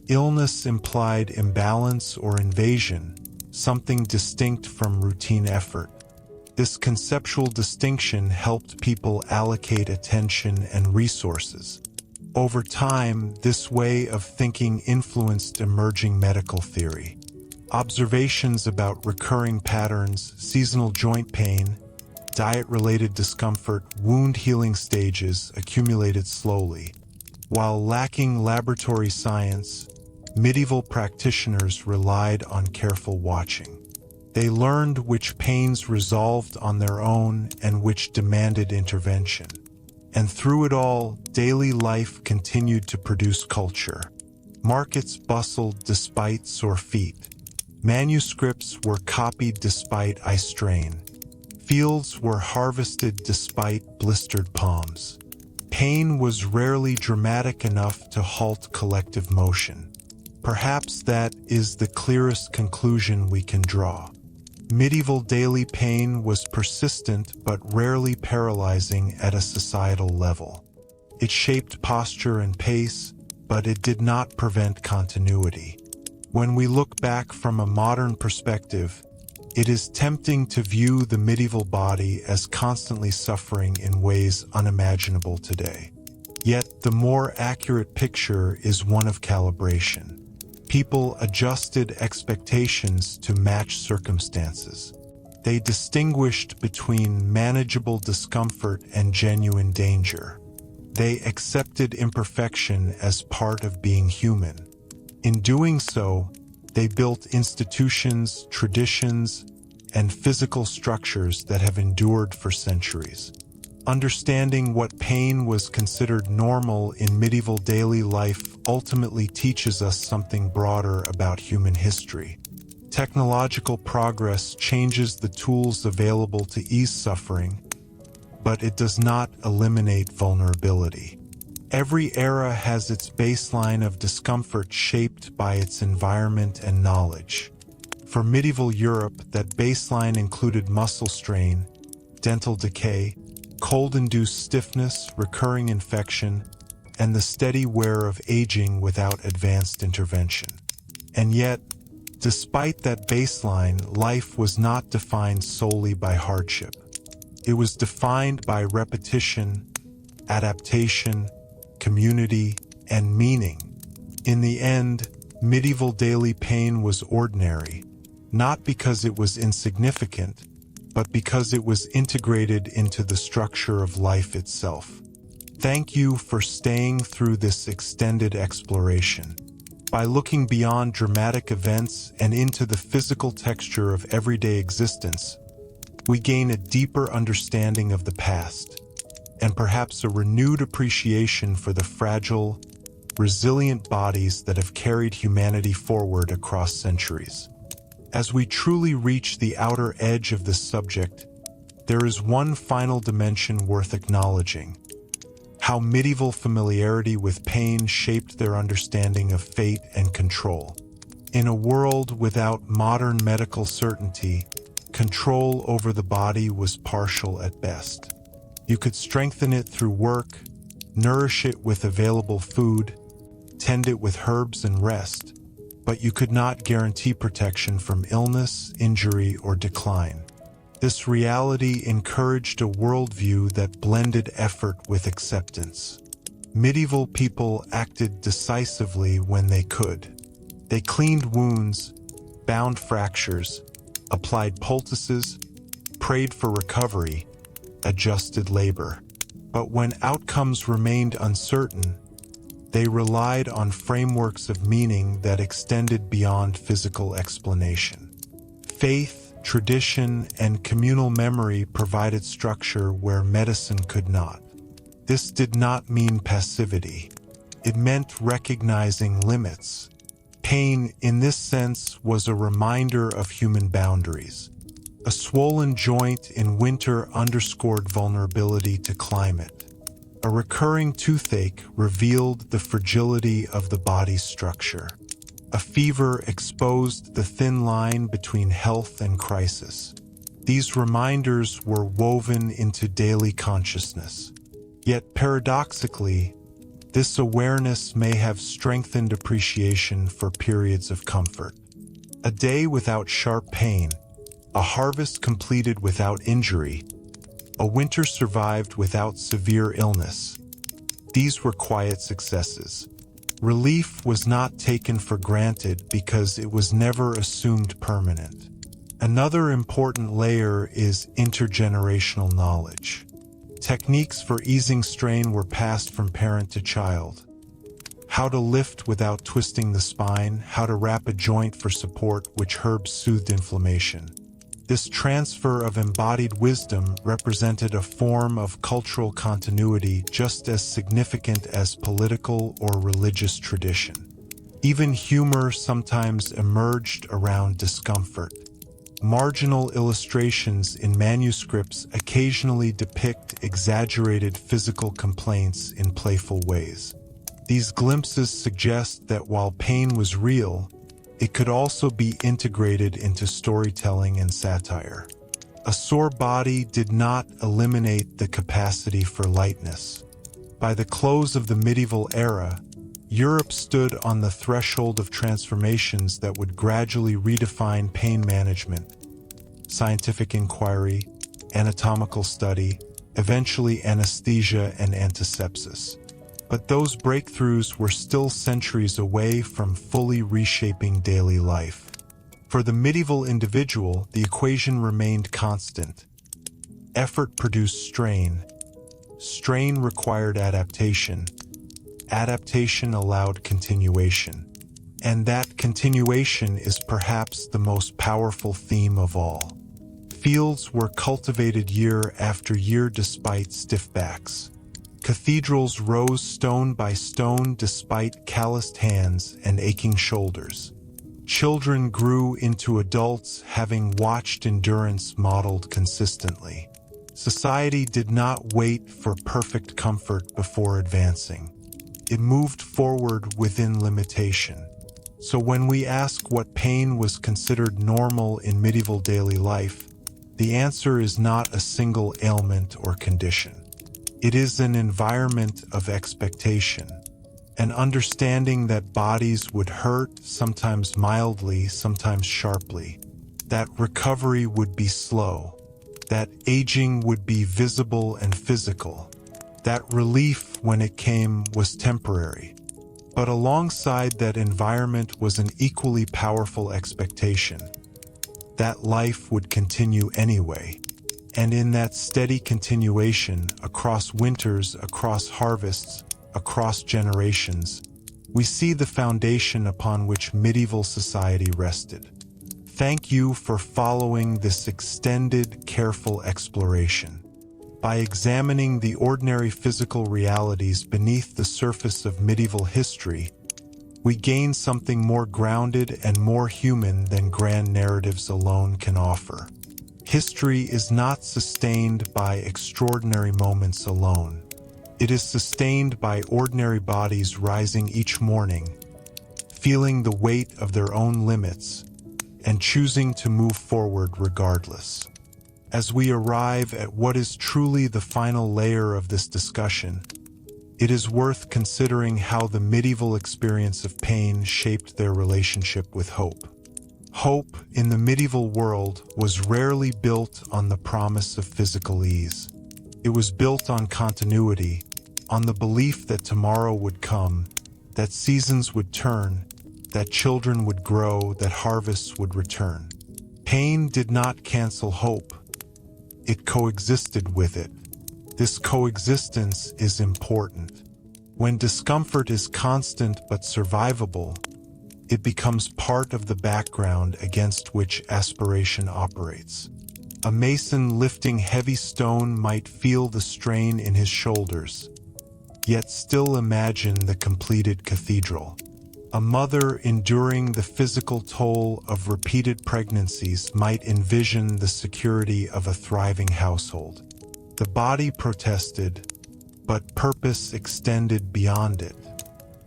Illness implied imbalance or invasion, something distinct from routine effort. This conceptual distinction helped people allocate attention and resources. Over time, this way of thinking influenced emerging medical theory. Observations about recurring patterns, seasonal joint pain, diet-related discomfort, wound healing stages accumulated slowly. While lacking laboratory science, medieval practitioners relied on careful watching. They learned which pains resolved on their own and which demanded intervention. And through it all, daily life continued to produce culture. Markets bustled despite sore feet. Manuscripts were copied despite eye strain. Fields were harvested despite blistered palms. Pain was rarely dramatic enough to halt collective motion. Perhaps that is the clearest conclusion we can draw. Medieval daily pain was persistent but rarely paralyzing at a societal level. It shaped posture and pace, but it did not prevent continuity. When we look back from a modern perspective, it is tempting to view the medieval body as constantly suffering in ways unimaginable today. Yet the more accurate picture is one of calibration. People adjusted expectations to match circumstances. They distinguished between manageable discomfort and genuine danger. They accepted imperfection as part of being human. In doing so, they built institutions, traditions, and physical structures that have endured for centuries. Understanding what pain was considered normal in medieval daily life ultimately teaches us something broader about human history. Technological progress changes the tools available to ease suffering, but it does not eliminate vulnerability. Every era has its baseline of discomfort shaped by its environment and knowledge. For medieval Europe, that baseline included muscle strain, dental decay, cold-induced stiffness, recurring infection, and the steady wear of aging without advanced intervention. And yet, despite that baseline, life was not defined solely by hardship. It was defined by repetition, adaptation, community, and meaning. In the end, medieval daily pain was ordinary, not because it was insignificant, but because it was integrated into the structure of life itself. Thank you for staying through this extended exploration. By looking beyond dramatic events and into the physical texture of everyday existence, we gain a deeper understanding of the past, and perhaps a renewed appreciation for the fragile, resilient bodies that have carried humanity forward across centuries. As we truly reach the outer edge of this subject, there is one final dimension worth acknowledging: how medieval familiarity with pain shaped their understanding of fate and control. In a world without modern medical certainty, control over the body was partial at best. You could strengthen it through work, nourish it with available food, tend it with herbs and rest, but you could not guarantee protection from illness, injury, or decline. This reality encouraged a worldview that blended effort with acceptance. Medieval people acted decisively when they could. They cleaned wounds, bound fractures, applied poultices, prayed for recovery, adjusted labor. But when outcomes remained uncertain, they relied on frameworks of meaning that extended beyond physical explanation. Faith, tradition, and communal memory provided structure where medicine could not. This did not mean passivity. It meant recognizing limits. Pain, in this sense, was a reminder of human boundaries. A swollen joint in winter underscored vulnerability to climate. A recurring toothache revealed the fragility of the body's structure. A fever exposed the thin line between health and crisis. These reminders were woven into daily consciousness. Yet paradoxically, this awareness may have strengthened appreciation for periods of comfort. A day without sharp pain, a harvest completed without injury, a winter survived without severe illness. These were quiet successes. Relief was not taken for granted because it was never assumed permanent. Another important layer is intergenerational knowledge. Techniques for easing strain were passed from parent to child. How to lift without twisting the spine, how to wrap a joint for support, which herbs soothed inflammation. This transfer of embodied wisdom represented a form of cultural continuity just as significant as political or religious tradition. Even humor sometimes emerged around discomfort. Marginal illustrations in manuscripts occasionally depict exaggerated physical complaints in playful ways. These glimpses suggest that while pain was real, it could also be integrated into storytelling and satire. A sore body did not eliminate the capacity for lightness. By the close of the medieval era, Europe stood on the threshold of transformations that would gradually redefine pain management. Scientific inquiry, anatomical study, eventually anesthesia and antisepsis. But those breakthroughs were still centuries away from fully reshaping daily life. For the medieval individual, the equation remained constant. Effort produced strain. Strain required adaptation. Adaptation allowed continuation. And that continuation is perhaps the most powerful theme of all. Fields were cultivated year after year despite stiff backs. Cathedrals rose stone by stone despite calloused hands and aching shoulders. Children grew into adults having watched endurance modeled consistently. Society did not wait for perfect comfort before advancing. It moved forward within limitation. So when we ask what pain was considered normal in medieval daily life, the answer is not a single ailment or condition. It is an environment of expectation, an understanding that bodies would hurt, sometimes mildly, sometimes sharply, that recovery would be slow, that aging would be visible and physical, that relief, when it came, was temporary. But alongside that environment was an equally powerful expectation, that life would continue anyway. And in that steady continuation, across winters, across harvests, across generations, we see the foundation upon which medieval society rested. Thank you for following this extended, careful exploration. By examining the ordinary physical realities beneath the surface of medieval history, we gain something more grounded and more human than grand narratives alone can offer. History is not sustained by extraordinary moments alone. It is sustained by ordinary bodies rising each morning, feeling the weight of their own limits, and choosing to move forward regardless. As we arrive at what is truly the final layer of this discussion, it is worth considering how the medieval experience of pain shaped their relationship with hope. Hope in the medieval world was rarely built on the promise of physical ease. It was built on continuity, on the belief that tomorrow would come, that seasons would turn, that children would grow, that harvests would return. Pain did not cancel hope. It coexisted with it. This coexistence is important. When discomfort is constant but survivable, it becomes part of the background against which aspiration operates. A mason lifting heavy stone might feel the strain in his shoulders, yet still imagine the completed cathedral. A mother enduring the physical toll of repeated pregnancies might envision the security of a thriving household. The body protested, but purpose extended beyond it.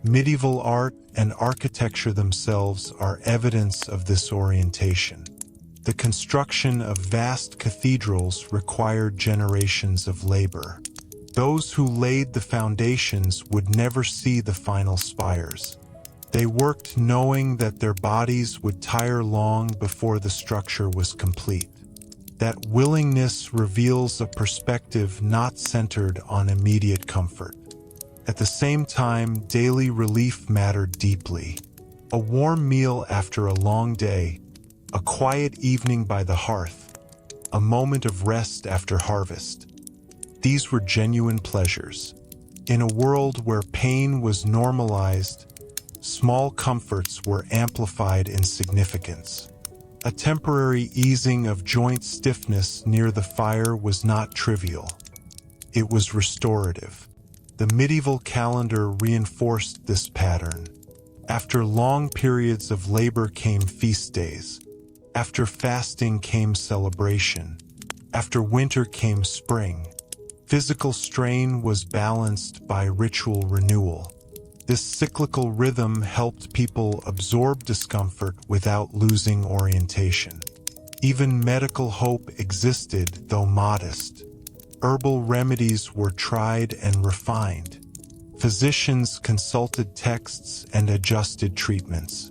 Medieval art and architecture themselves are evidence of this orientation. The construction of vast cathedrals required generations of labor. Those who laid the foundations would never see the final spires. They worked knowing that their bodies would tire long before the structure was complete. That willingness reveals a perspective not centered on immediate comfort. At the same time, daily relief mattered deeply. A warm meal after a long day, a quiet evening by the hearth, a moment of rest after harvest. These were genuine pleasures. In a world where pain was normalized, small comforts were amplified in significance. A temporary easing of joint stiffness near the fire was not trivial. It was restorative. The medieval calendar reinforced this pattern. After long periods of labor came feast days. After fasting came celebration. After winter came spring. Physical strain was balanced by ritual renewal. This cyclical rhythm helped people absorb discomfort without losing orientation. Even medical hope existed, though modest. Herbal remedies were tried and refined. Physicians consulted texts and adjusted treatments.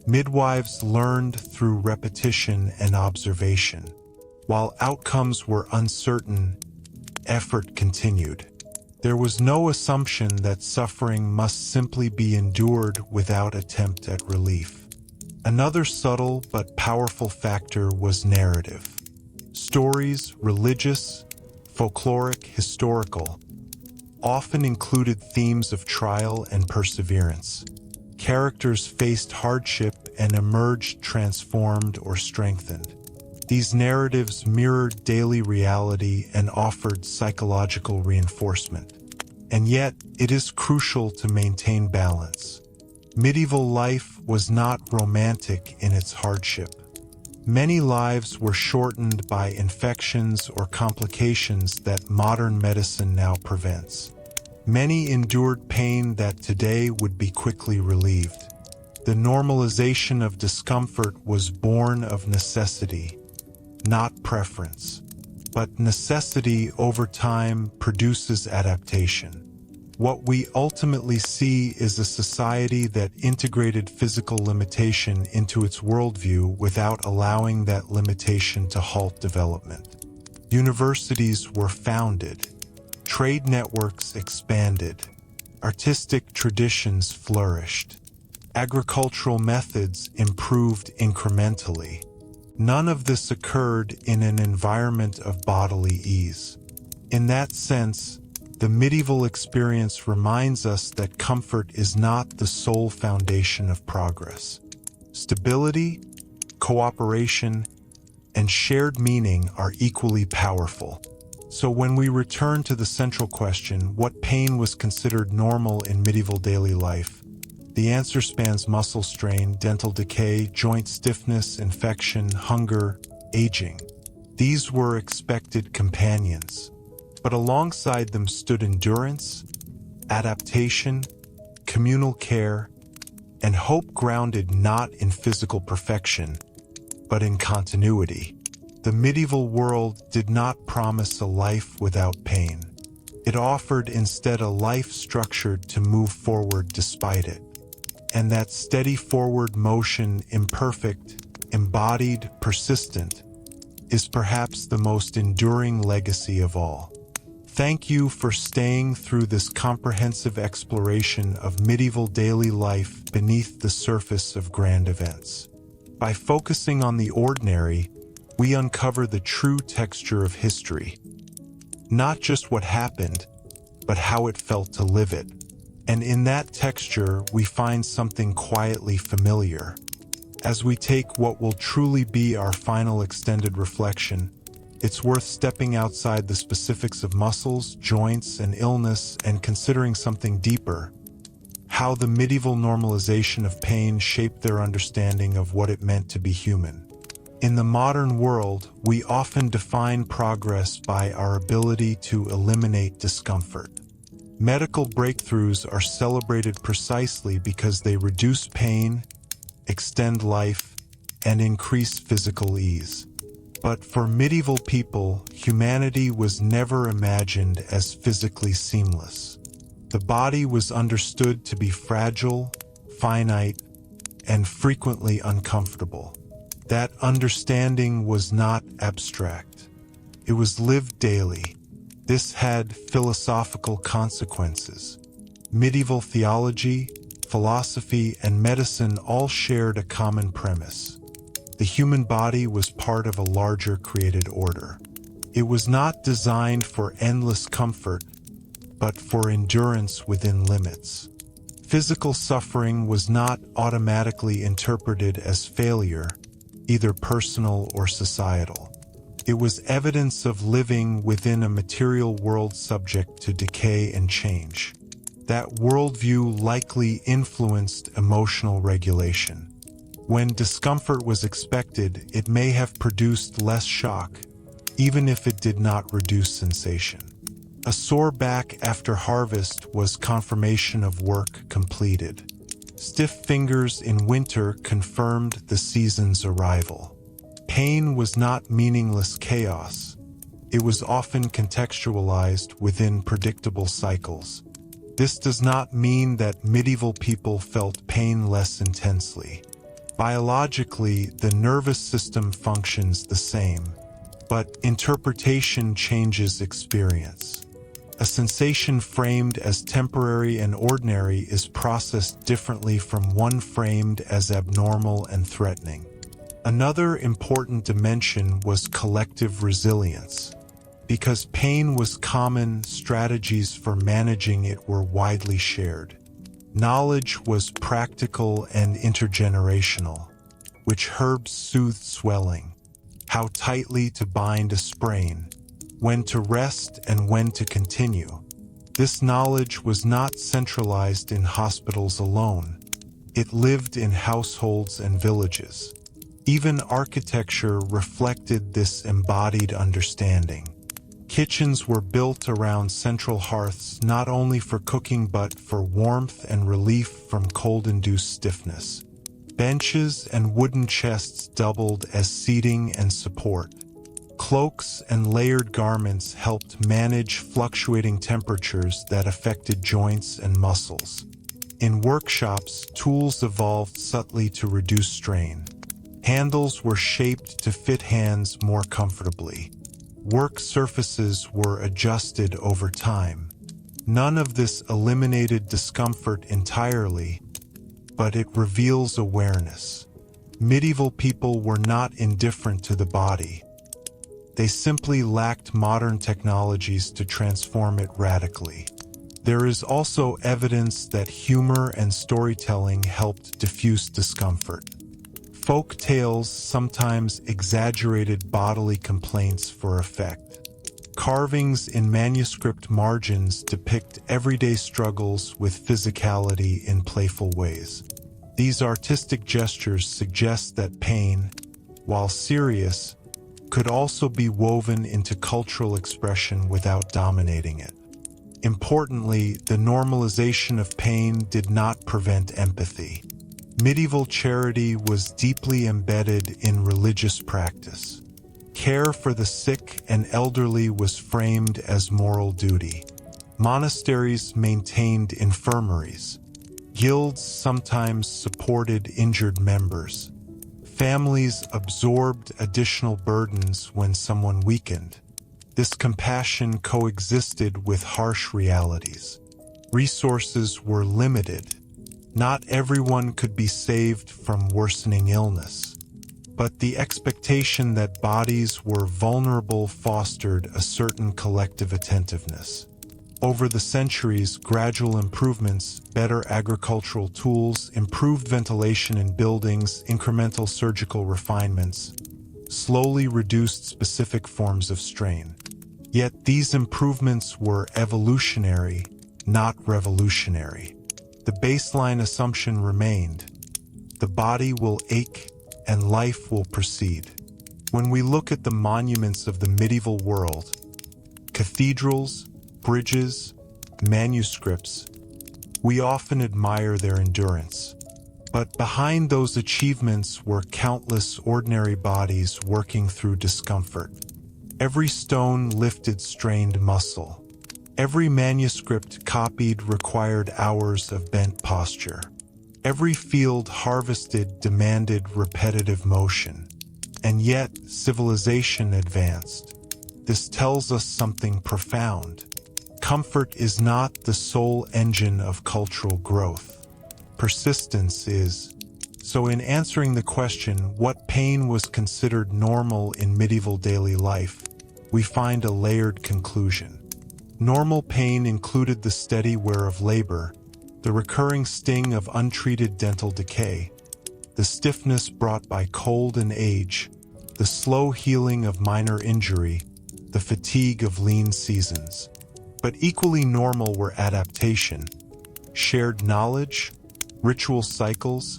Midwives learned through repetition and observation. While outcomes were uncertain, effort continued. There was no assumption that suffering must simply be endured without attempt at relief. Another subtle but powerful factor was narrative. Stories, religious, folkloric, historical, often included themes of trial and perseverance. Characters faced hardship and emerged transformed or strengthened. These narratives mirrored daily reality and offered psychological reinforcement. And yet, it is crucial to maintain balance. Medieval life was not romantic in its hardship. Many lives were shortened by infections or complications that modern medicine now prevents. Many endured pain that today would be quickly relieved. The normalization of discomfort was born of necessity, not preference. But necessity over time produces adaptation. What we ultimately see is a society that integrated physical limitation into its worldview without allowing that limitation to halt development. Universities were founded, trade networks expanded, artistic traditions flourished, agricultural methods improved incrementally. None of this occurred in an environment of bodily ease. In that sense, the medieval experience reminds us that comfort is not the sole foundation of progress. Stability, cooperation, and shared meaning are equally powerful. So when we return to the central question, what pain was considered normal in medieval daily life, the answer spans muscle strain, dental decay, joint stiffness, infection, hunger, aging. These were expected companions. But alongside them stood endurance, adaptation, communal care, and hope grounded not in physical perfection, but in continuity. The medieval world did not promise a life without pain. It offered instead a life structured to move forward despite it. And that steady forward motion, imperfect, embodied, persistent, is perhaps the most enduring legacy of all. Thank you for staying through this comprehensive exploration of medieval daily life beneath the surface of grand events. By focusing on the ordinary, we uncover the true texture of history. Not just what happened, but how it felt to live it. And in that texture, we find something quietly familiar. As we take what will truly be our final extended reflection, it's worth stepping outside the specifics of muscles, joints, and illness and considering something deeper: how the medieval normalization of pain shaped their understanding of what it meant to be human. In the modern world, we often define progress by our ability to eliminate discomfort. Medical breakthroughs are celebrated precisely because they reduce pain, extend life, and increase physical ease. But for medieval people, humanity was never imagined as physically seamless. The body was understood to be fragile, finite, and frequently uncomfortable. That understanding was not abstract. It was lived daily. This had philosophical consequences. Medieval theology, philosophy, and medicine all shared a common premise. The human body was part of a larger created order. It was not designed for endless comfort, but for endurance within limits. Physical suffering was not automatically interpreted as failure, either personal or societal. It was evidence of living within a material world subject to decay and change. That worldview likely influenced emotional regulation. When discomfort was expected, it may have produced less shock, even if it did not reduce sensation. A sore back after harvest was confirmation of work completed. Stiff fingers in winter confirmed the season's arrival. Pain was not meaningless chaos. It was often contextualized within predictable cycles. This does not mean that medieval people felt pain less intensely. Biologically, the nervous system functions the same, but interpretation changes experience. A sensation framed as temporary and ordinary is processed differently from one framed as abnormal and threatening. Another important dimension was collective resilience. Because pain was common, strategies for managing it were widely shared. Knowledge was practical and intergenerational, which herbs soothed swelling, how tightly to bind a sprain, when to rest and when to continue. This knowledge was not centralized in hospitals alone. It lived in households and villages. Even architecture reflected this embodied understanding. Kitchens were built around central hearths not only for cooking but for warmth and relief from cold-induced stiffness. Benches and wooden chests doubled as seating and support. Cloaks and layered garments helped manage fluctuating temperatures that affected joints and muscles. In workshops, tools evolved subtly to reduce strain. Handles were shaped to fit hands more comfortably. Work surfaces were adjusted over time. None of this eliminated discomfort entirely, but it reveals awareness. Medieval people were not indifferent to the body. They simply lacked modern technologies to transform it radically. There is also evidence that humor and storytelling helped diffuse discomfort. Folk tales sometimes exaggerated bodily complaints for effect. Carvings in manuscript margins depict everyday struggles with physicality in playful ways. These artistic gestures suggest that pain, while serious, could also be woven into cultural expression without dominating it. Importantly, the normalization of pain did not prevent empathy. Medieval charity was deeply embedded in religious practice. Care for the sick and elderly was framed as moral duty. Monasteries maintained infirmaries. Guilds sometimes supported injured members. Families absorbed additional burdens when someone weakened. This compassion coexisted with harsh realities. Resources were limited. Not everyone could be saved from worsening illness, but the expectation that bodies were vulnerable fostered a certain collective attentiveness. Over the centuries, gradual improvements, better agricultural tools, improved ventilation in buildings, incremental surgical refinements, slowly reduced specific forms of strain. Yet these improvements were evolutionary, not revolutionary. The baseline assumption remained: the body will ache and life will proceed. When we look at the monuments of the medieval world, cathedrals, bridges, manuscripts, we often admire their endurance. But behind those achievements were countless ordinary bodies working through discomfort. Every stone lifted strained muscle. Every manuscript copied required hours of bent posture. Every field harvested demanded repetitive motion. And yet, civilization advanced. This tells us something profound. Comfort is not the sole engine of cultural growth. Persistence is. So in answering the question, what pain was considered normal in medieval daily life, we find a layered conclusion. Normal pain included the steady wear of labor, the recurring sting of untreated dental decay, the stiffness brought by cold and age, the slow healing of minor injury, the fatigue of lean seasons. But equally normal were adaptation, shared knowledge, ritual cycles,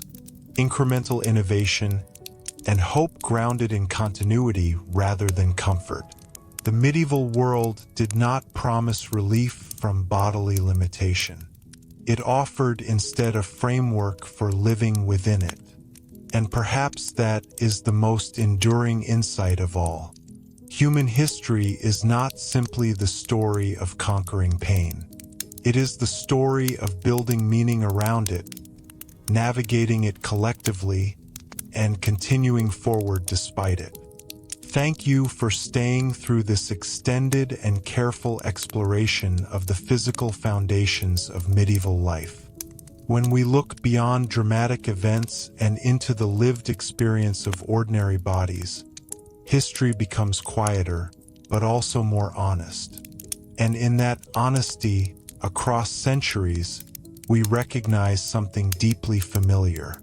incremental innovation, and hope grounded in continuity rather than comfort. The medieval world did not promise relief from bodily limitation. It offered instead a framework for living within it. And perhaps that is the most enduring insight of all. Human history is not simply the story of conquering pain. It is the story of building meaning around it, navigating it collectively, and continuing forward despite it. Thank you for staying through this extended and careful exploration of the physical foundations of medieval life. When we look beyond dramatic events and into the lived experience of ordinary bodies, history becomes quieter, but also more honest. And in that honesty, across centuries, we recognize something deeply familiar.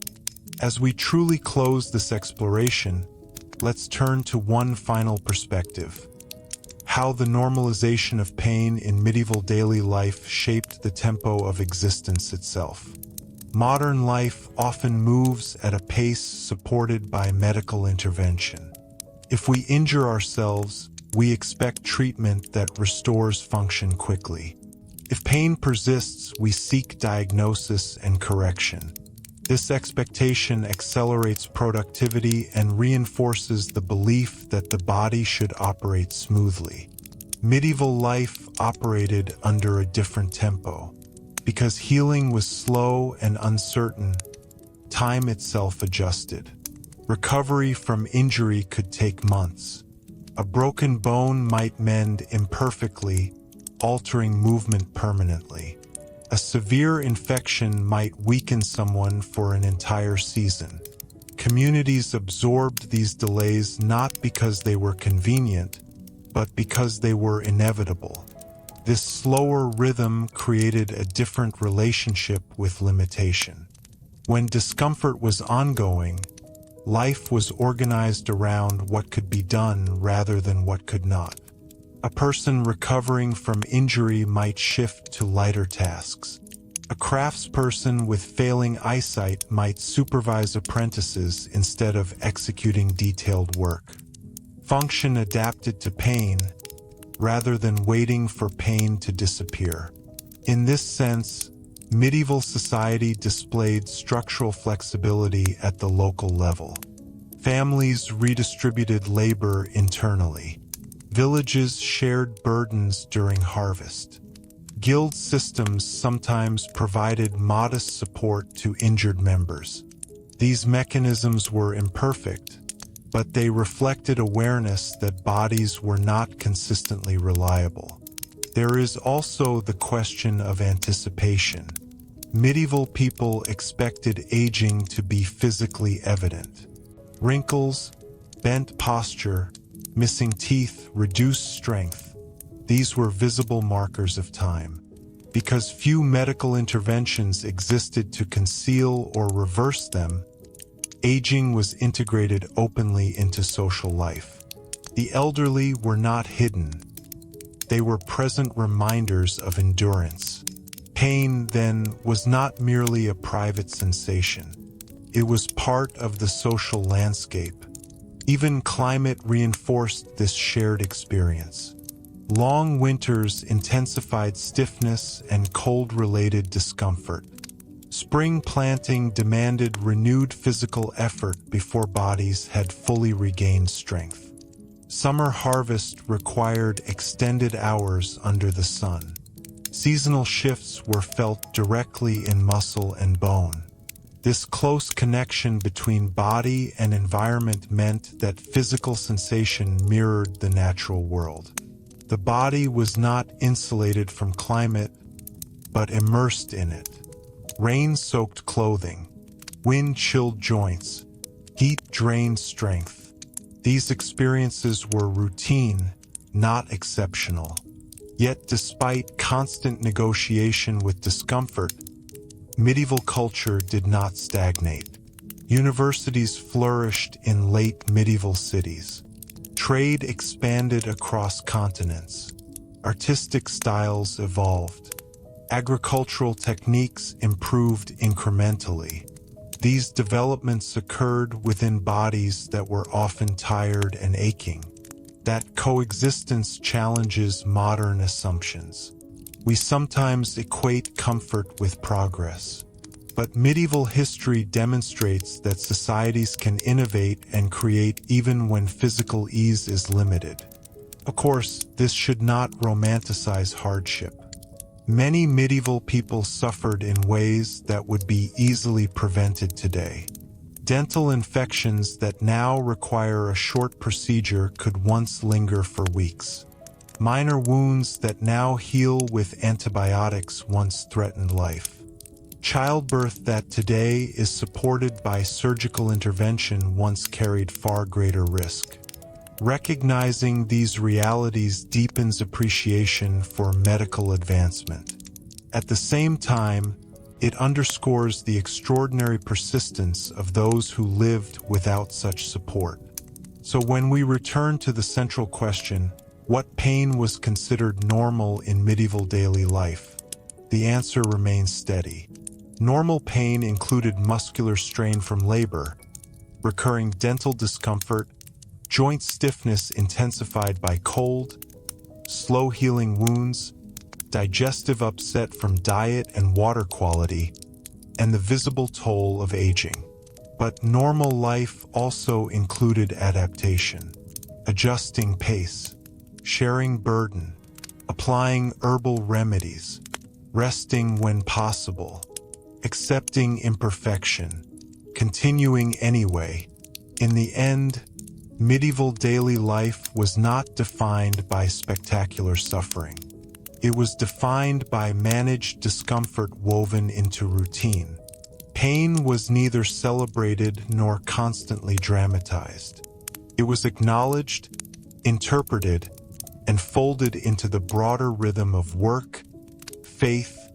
As we truly close this exploration, let's turn to one final perspective: how the normalization of pain in medieval daily life shaped the tempo of existence itself. Modern life often moves at a pace supported by medical intervention. If we injure ourselves, we expect treatment that restores function quickly. If pain persists, we seek diagnosis and correction. This expectation accelerates productivity and reinforces the belief that the body should operate smoothly. Medieval life operated under a different tempo. Because healing was slow and uncertain, time itself adjusted. Recovery from injury could take months. A broken bone might mend imperfectly, altering movement permanently. A severe infection might weaken someone for an entire season. Communities absorbed these delays not because they were convenient, but because they were inevitable. This slower rhythm created a different relationship with limitation. When discomfort was ongoing, life was organized around what could be done rather than what could not. A person recovering from injury might shift to lighter tasks. A craftsperson with failing eyesight might supervise apprentices instead of executing detailed work. Function adapted to pain, rather than waiting for pain to disappear. In this sense, medieval society displayed structural flexibility at the local level. Families redistributed labor internally. Villages shared burdens during harvest. Guild systems sometimes provided modest support to injured members. These mechanisms were imperfect, but they reflected awareness that bodies were not consistently reliable. There is also the question of anticipation. Medieval people expected aging to be physically evident. Wrinkles, bent posture, missing teeth, reduced strength. These were visible markers of time. Because few medical interventions existed to conceal or reverse them, aging was integrated openly into social life. The elderly were not hidden. They were present reminders of endurance. Pain, then, was not merely a private sensation. It was part of the social landscape. Even climate reinforced this shared experience. Long winters intensified stiffness and cold-related discomfort. Spring planting demanded renewed physical effort before bodies had fully regained strength. Summer harvest required extended hours under the sun. Seasonal shifts were felt directly in muscle and bone. This close connection between body and environment meant that physical sensation mirrored the natural world. The body was not insulated from climate, but immersed in it. Rain-soaked clothing, wind-chilled joints, heat-drained strength. These experiences were routine, not exceptional. Yet despite constant negotiation with discomfort, medieval culture did not stagnate. Universities flourished in late medieval cities. Trade expanded across continents. Artistic styles evolved. Agricultural techniques improved incrementally. These developments occurred within bodies that were often tired and aching. That coexistence challenges modern assumptions. We sometimes equate comfort with progress. But medieval history demonstrates that societies can innovate and create even when physical ease is limited. Of course, this should not romanticize hardship. Many medieval people suffered in ways that would be easily prevented today. Dental infections that now require a short procedure could once linger for weeks. Minor wounds that now heal with antibiotics once threatened life. Childbirth that today is supported by surgical intervention once carried far greater risk. Recognizing these realities deepens appreciation for medical advancement. At the same time, it underscores the extraordinary persistence of those who lived without such support. So when we return to the central question, what pain was considered normal in medieval daily life? The answer remains steady. Normal pain included muscular strain from labor, recurring dental discomfort, joint stiffness intensified by cold, slow healing wounds, digestive upset from diet and water quality, and the visible toll of aging. But normal life also included adaptation, adjusting pace, sharing burden, applying herbal remedies, resting when possible, accepting imperfection, continuing anyway. In the end, medieval daily life was not defined by spectacular suffering. It was defined by managed discomfort woven into routine. Pain was neither celebrated nor constantly dramatized. It was acknowledged, interpreted, and folded into the broader rhythm of work, faith,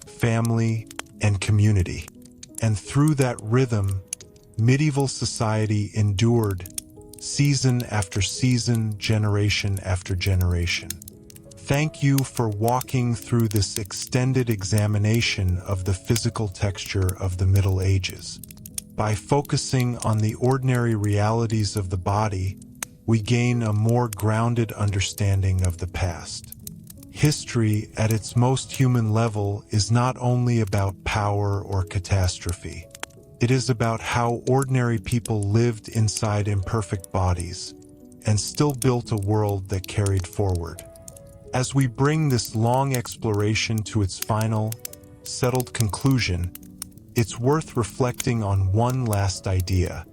family, and community. And through that rhythm, medieval society endured, season after season, generation after generation. Thank you for walking through this extended examination of the physical texture of the Middle Ages. By focusing on the ordinary realities of the body, we gain a more grounded understanding of the past. History, at its most human level, is not only about power or catastrophe. It is about how ordinary people lived inside imperfect bodies and still built a world that carried forward. As we bring this long exploration to its final, settled conclusion, it's worth reflecting on one last idea: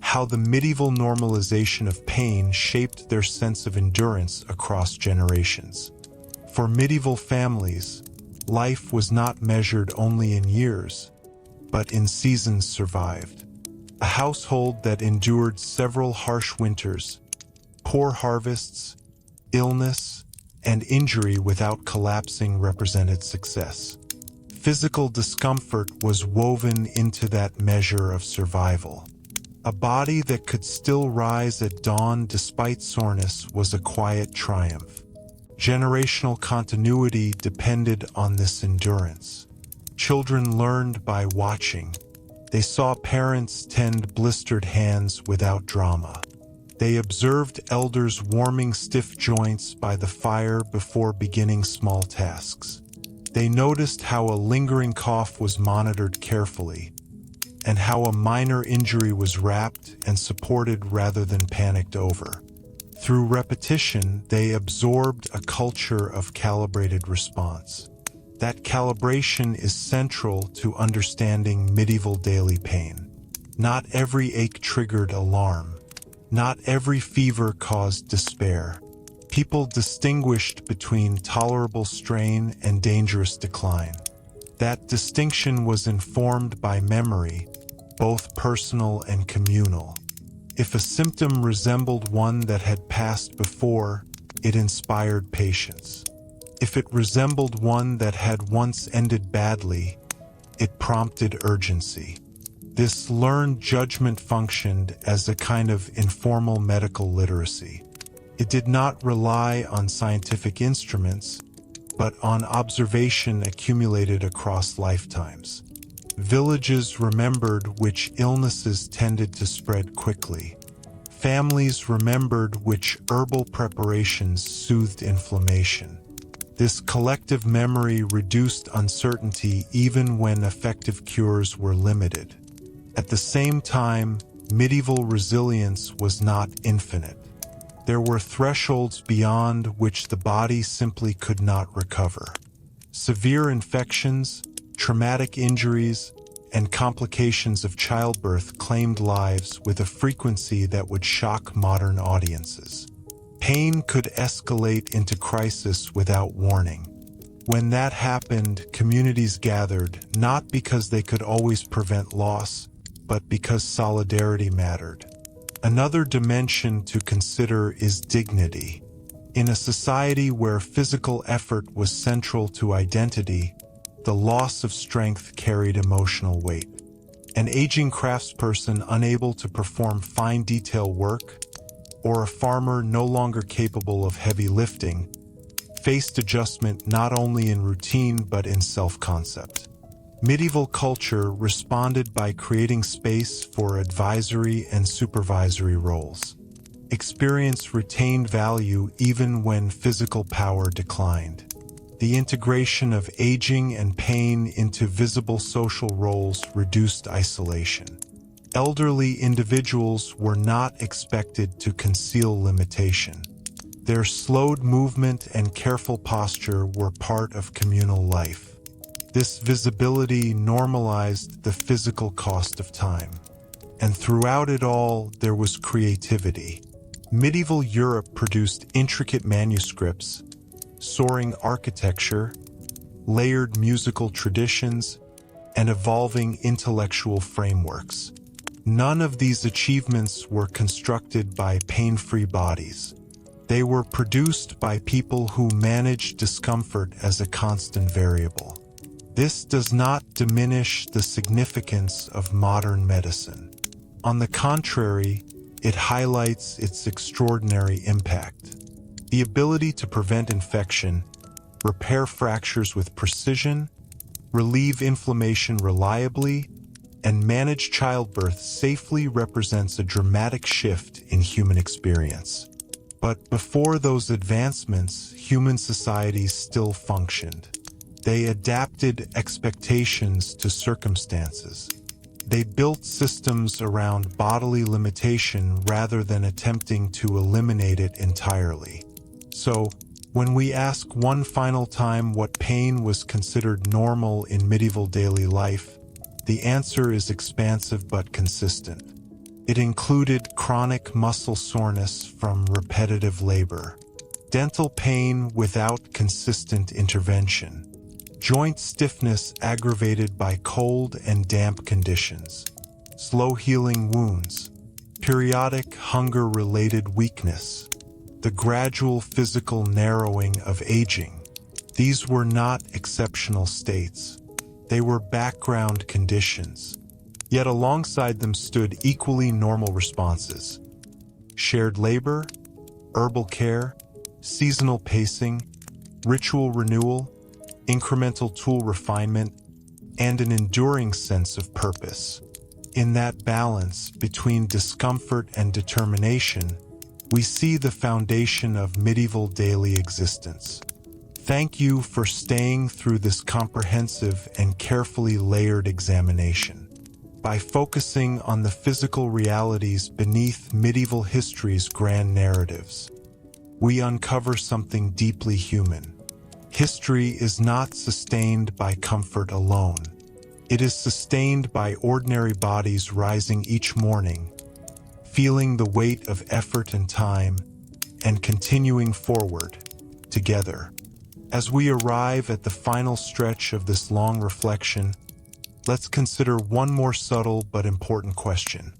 how the medieval normalization of pain shaped their sense of endurance across generations. For medieval families, life was not measured only in years, but in seasons survived. A household that endured several harsh winters, poor harvests, illness, and injury without collapsing represented success. Physical discomfort was woven into that measure of survival. A body that could still rise at dawn despite soreness was a quiet triumph. Generational continuity depended on this endurance. Children learned by watching. They saw parents tend blistered hands without drama. They observed elders warming stiff joints by the fire before beginning small tasks. They noticed how a lingering cough was monitored carefully, and how a minor injury was wrapped and supported rather than panicked over. Through repetition, they absorbed a culture of calibrated response. That calibration is central to understanding medieval daily pain. Not every ache triggered alarm. Not every fever caused despair. People distinguished between tolerable strain and dangerous decline. That distinction was informed by memory, both personal and communal. If a symptom resembled one that had passed before, it inspired patience. If it resembled one that had once ended badly, it prompted urgency. This learned judgment functioned as a kind of informal medical literacy. It did not rely on scientific instruments, but on observation accumulated across lifetimes. Villages remembered which illnesses tended to spread quickly. Families remembered which herbal preparations soothed inflammation. This collective memory reduced uncertainty even when effective cures were limited. At the same time, medieval resilience was not infinite. There were thresholds beyond which the body simply could not recover. Severe infections, traumatic injuries, and complications of childbirth claimed lives with a frequency that would shock modern audiences. Pain could escalate into crisis without warning. When that happened, communities gathered, not because they could always prevent loss, but because solidarity mattered. Another dimension to consider is dignity. In a society where physical effort was central to identity, the loss of strength carried emotional weight. An aging craftsperson unable to perform fine detail work, or a farmer no longer capable of heavy lifting, faced adjustment not only in routine but in self-concept. Medieval culture responded by creating space for advisory and supervisory roles. Experience retained value even when physical power declined. The integration of aging and pain into visible social roles reduced isolation. Elderly individuals were not expected to conceal limitation. Their slowed movement and careful posture were part of communal life. This visibility normalized the physical cost of time. And throughout it all, there was creativity. Medieval Europe produced intricate manuscripts, soaring architecture, layered musical traditions, and evolving intellectual frameworks. None of these achievements were constructed by pain-free bodies. They were produced by people who managed discomfort as a constant variable. This does not diminish the significance of modern medicine. On the contrary, it highlights its extraordinary impact. The ability to prevent infection, repair fractures with precision, relieve inflammation reliably, and manage childbirth safely represents a dramatic shift in human experience. But before those advancements, human societies still functioned. They adapted expectations to circumstances. They built systems around bodily limitation rather than attempting to eliminate it entirely. So, when we ask one final time what pain was considered normal in medieval daily life, the answer is expansive but consistent. It included chronic muscle soreness from repetitive labor, dental pain without consistent intervention, joint stiffness aggravated by cold and damp conditions, slow-healing wounds, periodic hunger-related weakness, the gradual physical narrowing of aging. These were not exceptional states. They were background conditions. Yet alongside them stood equally normal responses: shared labor, herbal care, seasonal pacing, ritual renewal, incremental tool refinement, and an enduring sense of purpose. In that balance between discomfort and determination, we see the foundation of medieval daily existence. Thank you for staying through this comprehensive and carefully layered examination. By focusing on the physical realities beneath medieval history's grand narratives, we uncover something deeply human. History is not sustained by comfort alone. It is sustained by ordinary bodies rising each morning, feeling the weight of effort and time, and continuing forward, together. As we arrive at the final stretch of this long reflection, let's consider one more subtle but important question.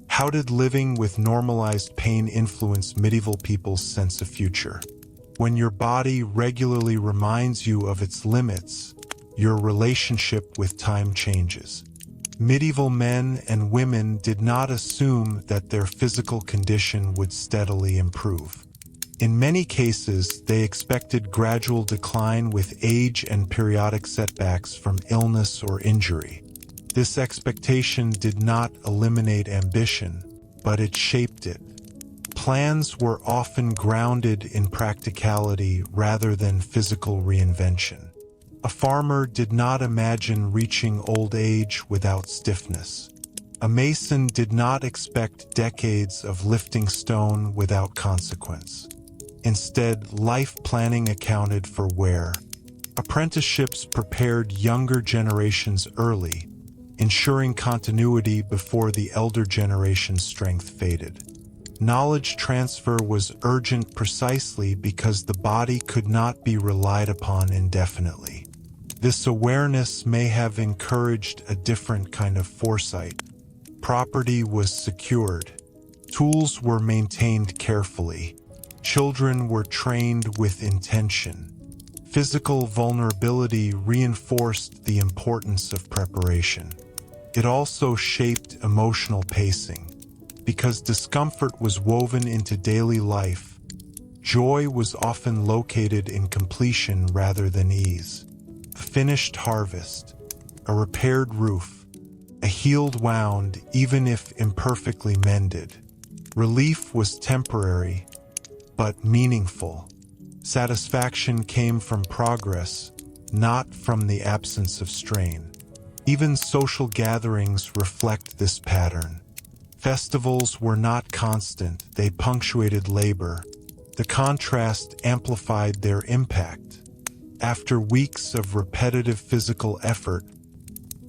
How did living with normalized pain influence medieval people's sense of future? When your body regularly reminds you of its limits, your relationship with time changes. Medieval men and women did not assume that their physical condition would steadily improve. In many cases, they expected gradual decline with age and periodic setbacks from illness or injury. This expectation did not eliminate ambition, but it shaped it. Plans were often grounded in practicality rather than physical reinvention. A farmer did not imagine reaching old age without stiffness. A mason did not expect decades of lifting stone without consequence. Instead, life planning accounted for wear. Apprenticeships prepared younger generations early, ensuring continuity before the elder generation's strength faded. Knowledge transfer was urgent precisely because the body could not be relied upon indefinitely. This awareness may have encouraged a different kind of foresight. Property was secured. Tools were maintained carefully. Children were trained with intention. Physical vulnerability reinforced the importance of preparation. It also shaped emotional pacing. Because discomfort was woven into daily life, joy was often located in completion rather than ease. A finished harvest, a repaired roof, a healed wound, even if imperfectly mended. Relief was temporary, but meaningful. Satisfaction came from progress, not from the absence of strain. Even social gatherings reflect this pattern. Festivals were not constant, they punctuated labor. The contrast amplified their impact. After weeks of repetitive physical effort,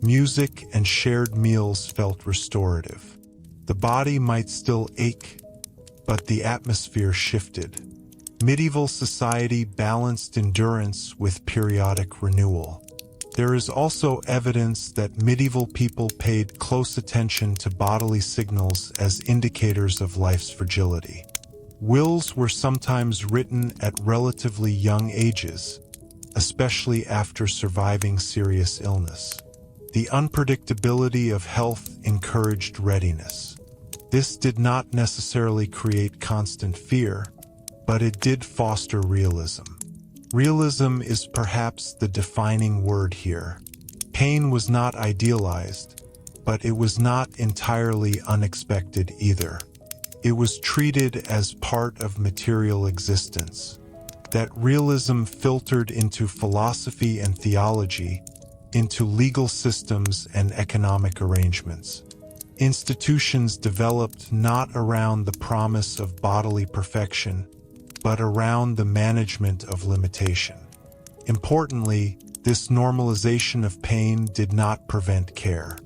music and shared meals felt restorative. The body might still ache, but the atmosphere shifted. Medieval society balanced endurance with periodic renewal. There is also evidence that medieval people paid close attention to bodily signals as indicators of life's fragility. Wills were sometimes written at relatively young ages, especially after surviving serious illness. The unpredictability of health encouraged readiness. This did not necessarily create constant fear, but it did foster realism. Realism is perhaps the defining word here. Pain was not idealized, but it was not entirely unexpected either. It was treated as part of material existence. That realism filtered into philosophy and theology, into legal systems and economic arrangements. Institutions developed not around the promise of bodily perfection, but around the management of limitation. Importantly, this normalization of pain did not prevent care.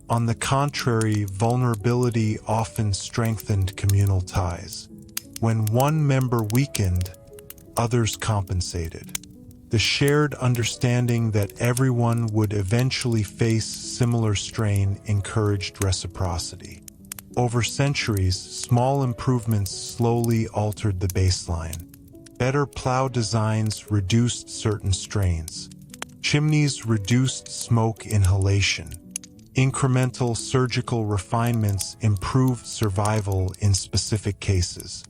On the contrary, vulnerability often strengthened communal ties. When one member weakened, others compensated. The shared understanding that everyone would eventually face similar strain encouraged reciprocity. Over centuries, small improvements slowly altered the baseline. Better plow designs reduced certain strains. Chimneys reduced smoke inhalation. Incremental surgical refinements improved survival in specific cases.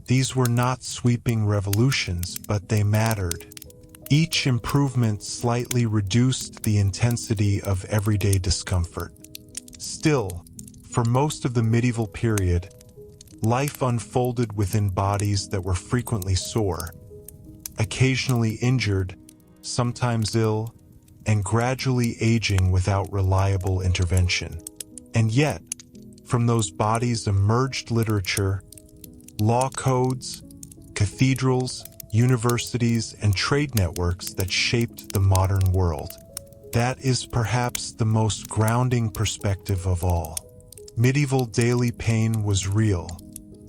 These were not sweeping revolutions, but they mattered. Each improvement slightly reduced the intensity of everyday discomfort. Still, for most of the medieval period, life unfolded within bodies that were frequently sore, occasionally injured, sometimes ill, and gradually aging without reliable intervention. And yet, from those bodies emerged literature, law codes, cathedrals, universities, and trade networks that shaped the modern world. That is perhaps the most grounding perspective of all. Medieval daily pain was real.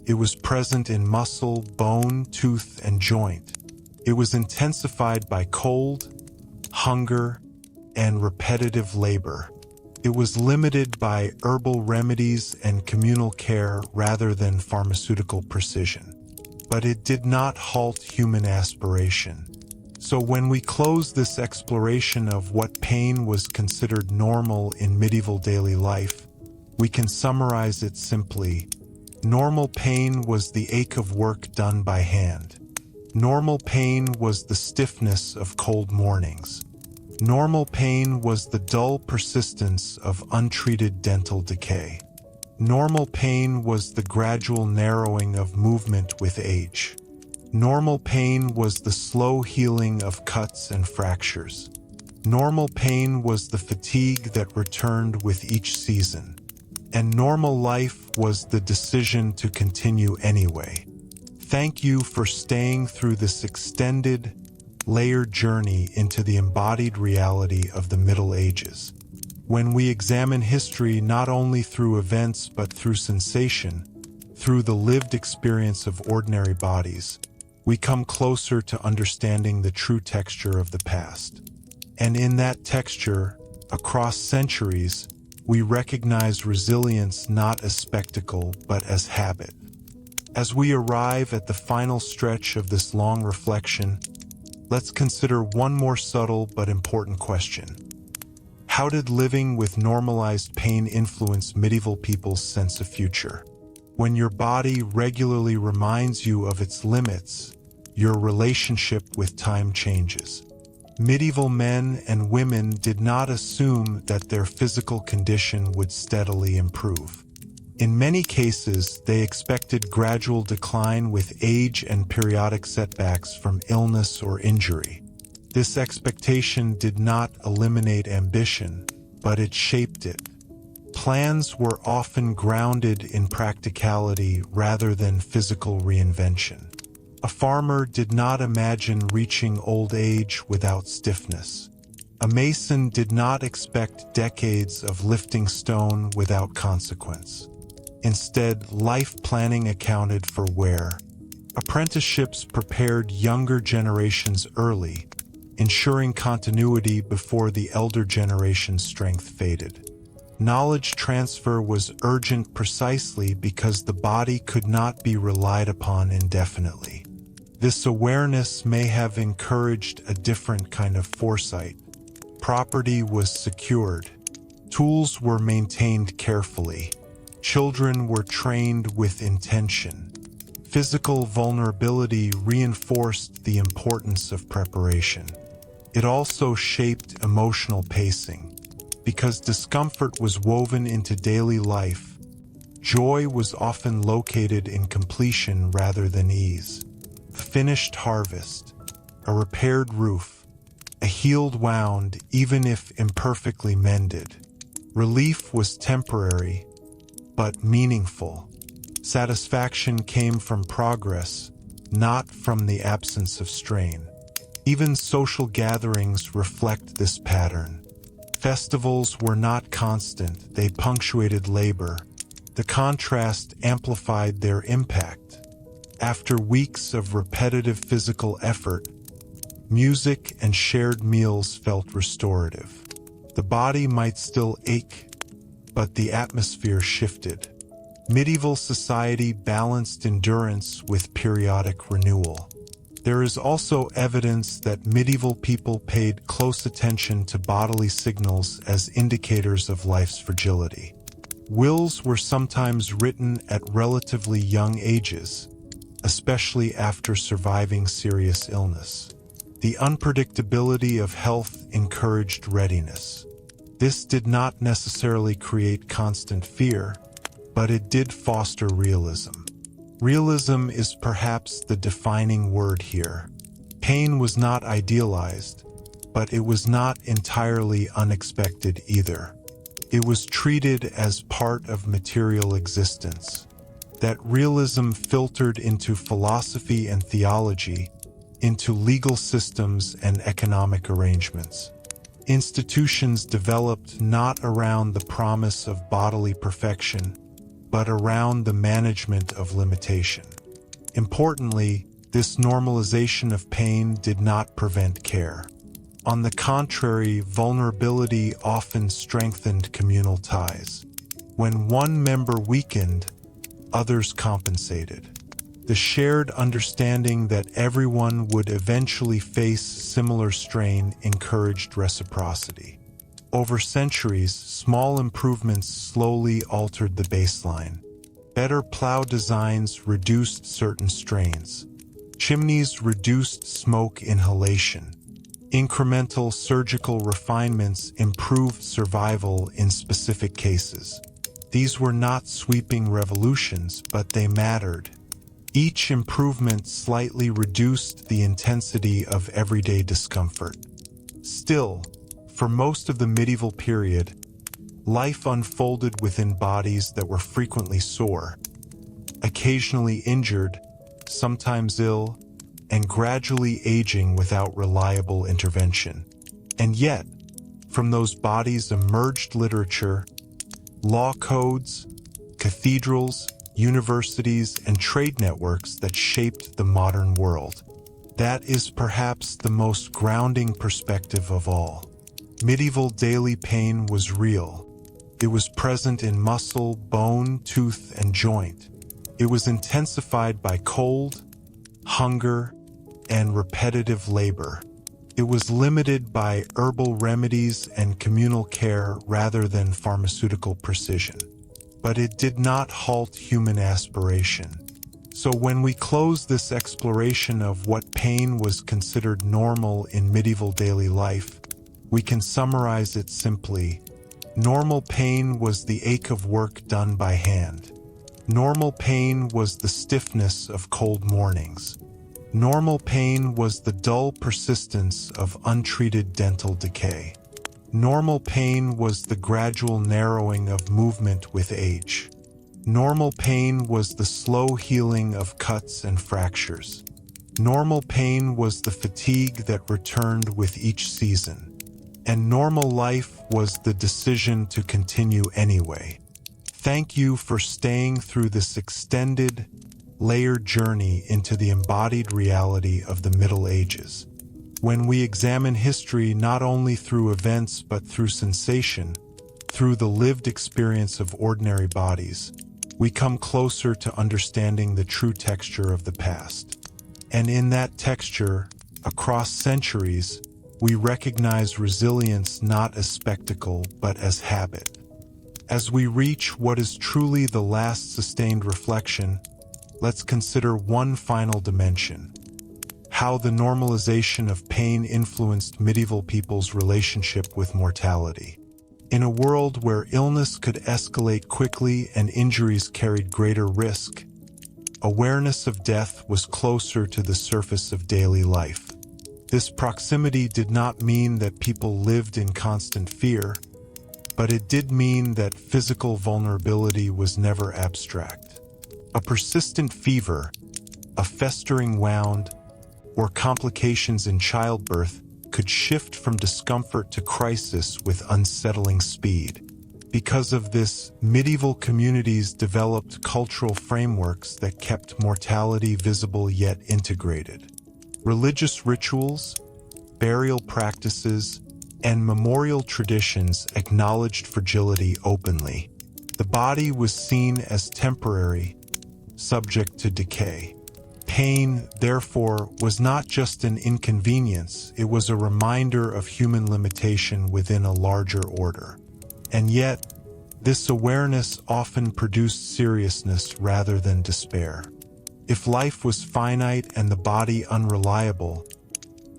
It was present in muscle, bone, tooth, and joint. It was intensified by cold, hunger, and repetitive labor. It was limited by herbal remedies and communal care rather than pharmaceutical precision. But it did not halt human aspiration. So when we close this exploration of what pain was considered normal in medieval daily life, we can summarize it simply. Normal pain was the ache of work done by hand. Normal pain was the stiffness of cold mornings. Normal pain was the dull persistence of untreated dental decay. Normal pain was the gradual narrowing of movement with age. Normal pain was the slow healing of cuts and fractures. Normal pain was the fatigue that returned with each season. And normal life was the decision to continue anyway. Thank you for staying through this extended, layered journey into the embodied reality of the Middle Ages. When we examine history not only through events but through sensation, through the lived experience of ordinary bodies, we come closer to understanding the true texture of the past. And in that texture, across centuries, we recognize resilience not as spectacle but as habit. As we arrive at the final stretch of this long reflection, let's consider one more subtle but important question. How did living with normalized pain influence medieval people's sense of future? When your body regularly reminds you of its limits, your relationship with time changes. Medieval men and women did not assume that their physical condition would steadily improve. In many cases, they expected gradual decline with age and periodic setbacks from illness or injury. This expectation did not eliminate ambition, but it shaped it. Plans were often grounded in practicality rather than physical reinvention. A farmer did not imagine reaching old age without stiffness. A mason did not expect decades of lifting stone without consequence. Instead, life planning accounted for wear. Apprenticeships prepared younger generations early, ensuring continuity before the elder generation's strength faded. Knowledge transfer was urgent precisely because the body could not be relied upon indefinitely. This awareness may have encouraged a different kind of foresight. Property was secured. Tools were maintained carefully. Children were trained with intention. Physical vulnerability reinforced the importance of preparation. It also shaped emotional pacing. Because discomfort was woven into daily life, joy was often located in completion rather than ease. A finished harvest, a repaired roof, a healed wound, even if imperfectly mended. Relief was temporary, but meaningful. Satisfaction came from progress, not from the absence of strain. Even social gatherings reflect this pattern. Festivals were not constant, they punctuated labor. The contrast amplified their impact. After weeks of repetitive physical effort, music and shared meals felt restorative. The body might still ache, but the atmosphere shifted. Medieval society balanced endurance with periodic renewal. There is also evidence that medieval people paid close attention to bodily signals as indicators of life's fragility. Wills were sometimes written at relatively young ages, especially after surviving serious illness. The unpredictability of health encouraged readiness. This did not necessarily create constant fear, but it did foster realism. Realism is perhaps the defining word here. Pain was not idealized, but it was not entirely unexpected either. It was treated as part of material existence. That realism filtered into philosophy and theology, into legal systems and economic arrangements. Institutions developed not around the promise of bodily perfection, but around the management of limitation. Importantly, this normalization of pain did not prevent care. On the contrary, vulnerability often strengthened communal ties. When one member weakened, others compensated. The shared understanding that everyone would eventually face similar strain encouraged reciprocity. Over centuries, small improvements slowly altered the baseline. Better plow designs reduced certain strains. Chimneys reduced smoke inhalation. Incremental surgical refinements improved survival in specific cases. These were not sweeping revolutions, but they mattered. Each improvement slightly reduced the intensity of everyday discomfort. Still, for most of the medieval period, life unfolded within bodies that were frequently sore, occasionally injured, sometimes ill, and gradually aging without reliable intervention. And yet, from those bodies emerged literature, law codes, cathedrals, universities, and trade networks that shaped the modern world. That is perhaps the most grounding perspective of all. Medieval daily pain was real. It was present in muscle, bone, tooth, and joint. It was intensified by cold, hunger, and repetitive labor. It was limited by herbal remedies and communal care rather than pharmaceutical precision. But it did not halt human aspiration. So when we close this exploration of what pain was considered normal in medieval daily life, we can summarize it simply. Normal pain was the ache of work done by hand. Normal pain was the stiffness of cold mornings. Normal pain was the dull persistence of untreated dental decay. Normal pain was the gradual narrowing of movement with age. Normal pain was the slow healing of cuts and fractures. Normal pain was the fatigue that returned with each season. And normal life was the decision to continue anyway. Thank you for staying through this extended, layered journey into the embodied reality of the Middle Ages. When we examine history not only through events but through sensation, through the lived experience of ordinary bodies, we come closer to understanding the true texture of the past. And in that texture, across centuries, we recognize resilience not as spectacle but as habit. As we reach what is truly the last sustained reflection, let's consider one final dimension: how the normalization of pain influenced medieval people's relationship with mortality. In a world where illness could escalate quickly and injuries carried greater risk, awareness of death was closer to the surface of daily life. This proximity did not mean that people lived in constant fear, but it did mean that physical vulnerability was never abstract. A persistent fever, a festering wound, or complications in childbirth could shift from discomfort to crisis with unsettling speed. Because of this, medieval communities developed cultural frameworks that kept mortality visible yet integrated. Religious rituals, burial practices, and memorial traditions acknowledged fragility openly. The body was seen as temporary, subject to decay. Pain, therefore, was not just an inconvenience, it was a reminder of human limitation within a larger order. And yet, this awareness often produced seriousness rather than despair. If life was finite and the body unreliable,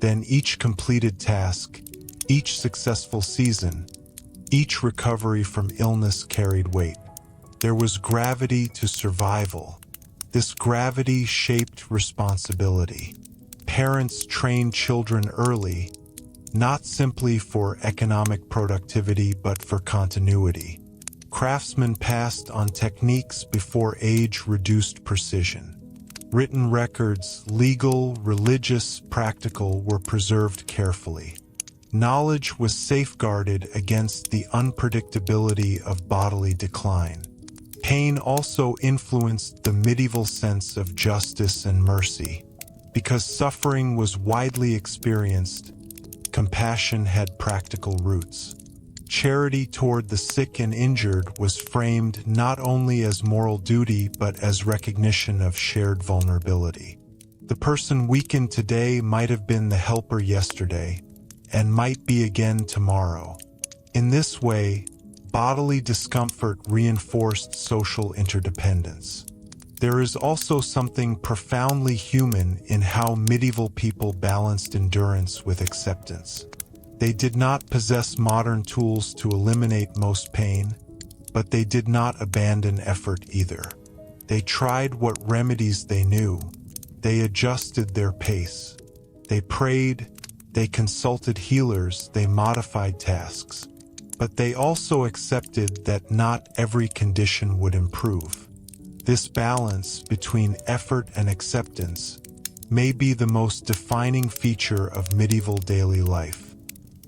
then each completed task, each successful season, each recovery from illness carried weight. There was gravity to survival. This gravity shaped responsibility. Parents trained children early, not simply for economic productivity but for continuity. Craftsmen passed on techniques before age reduced precision. Written records, legal, religious, practical, were preserved carefully. Knowledge was safeguarded against the unpredictability of bodily decline. Pain also influenced the medieval sense of justice and mercy. Because suffering was widely experienced, compassion had practical roots. Charity toward the sick and injured was framed not only as moral duty but as recognition of shared vulnerability. The person weakened today might have been the helper yesterday, and might be again tomorrow. In this way, bodily discomfort reinforced social interdependence. There is also something profoundly human in how medieval people balanced endurance with acceptance. They did not possess modern tools to eliminate most pain, but they did not abandon effort either. They tried what remedies they knew. They adjusted their pace. They prayed, they consulted healers, they modified tasks. But they also accepted that not every condition would improve. This balance between effort and acceptance may be the most defining feature of medieval daily life.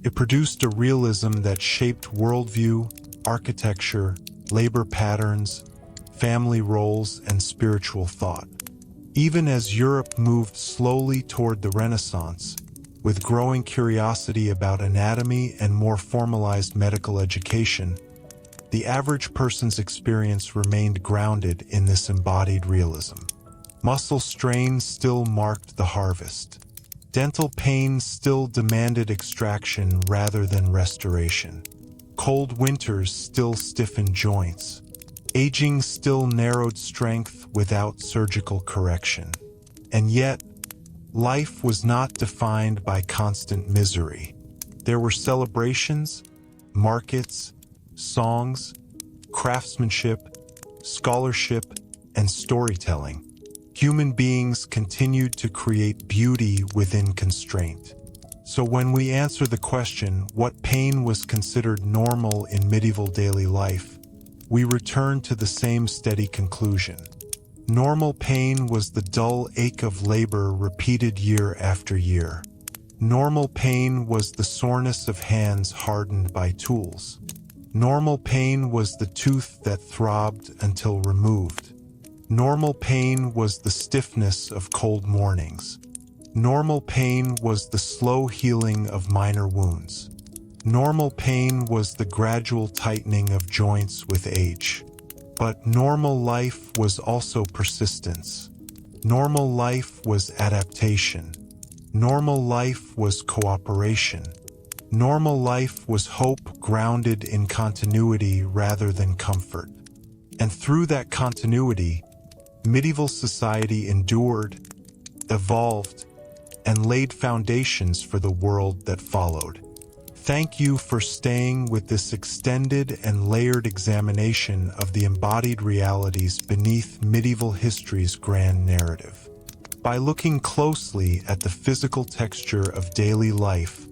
It produced a realism that shaped worldview, architecture, labor patterns, family roles, and spiritual thought. Even as Europe moved slowly toward the Renaissance, with growing curiosity about anatomy and more formalized medical education, the average person's experience remained grounded in this embodied realism. Muscle strain still marked the harvest. Dental pain still demanded extraction rather than restoration. Cold winters still stiffened joints. Aging still narrowed strength without surgical correction. And yet, life was not defined by constant misery. There were celebrations, markets, songs, craftsmanship, scholarship, and storytelling. Human beings continued to create beauty within constraint. So when we answer the question, what pain was considered normal in medieval daily life, we return to the same steady conclusion. Normal pain was the dull ache of labor repeated year after year. Normal pain was the soreness of hands hardened by tools. Normal pain was the tooth that throbbed until removed. Normal pain was the stiffness of cold mornings. Normal pain was the slow healing of minor wounds. Normal pain was the gradual tightening of joints with age. But normal life was also persistence. Normal life was adaptation. Normal life was cooperation. Normal life was hope grounded in continuity rather than comfort. And through that continuity, medieval society endured, evolved, and laid foundations for the world that followed. Thank you for staying with this extended and layered examination of the embodied realities beneath medieval history's grand narrative. By looking closely at the physical texture of daily life,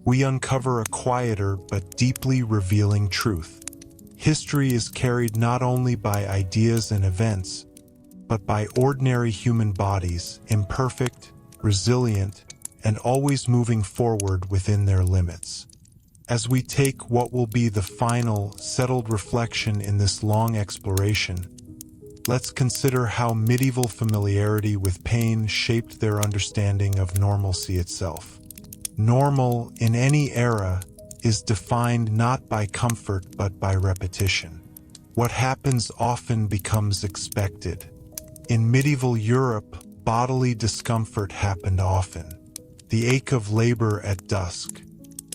we uncover a quieter but deeply revealing truth. History is carried not only by ideas and events, but by ordinary human bodies, imperfect, resilient, and always moving forward within their limits. As we take what will be the final, settled reflection in this long exploration, let's consider how medieval familiarity with pain shaped their understanding of normalcy itself. Normal, in any era, is defined not by comfort but by repetition. What happens often becomes expected. In medieval Europe, bodily discomfort happened often. The ache of labor at dusk,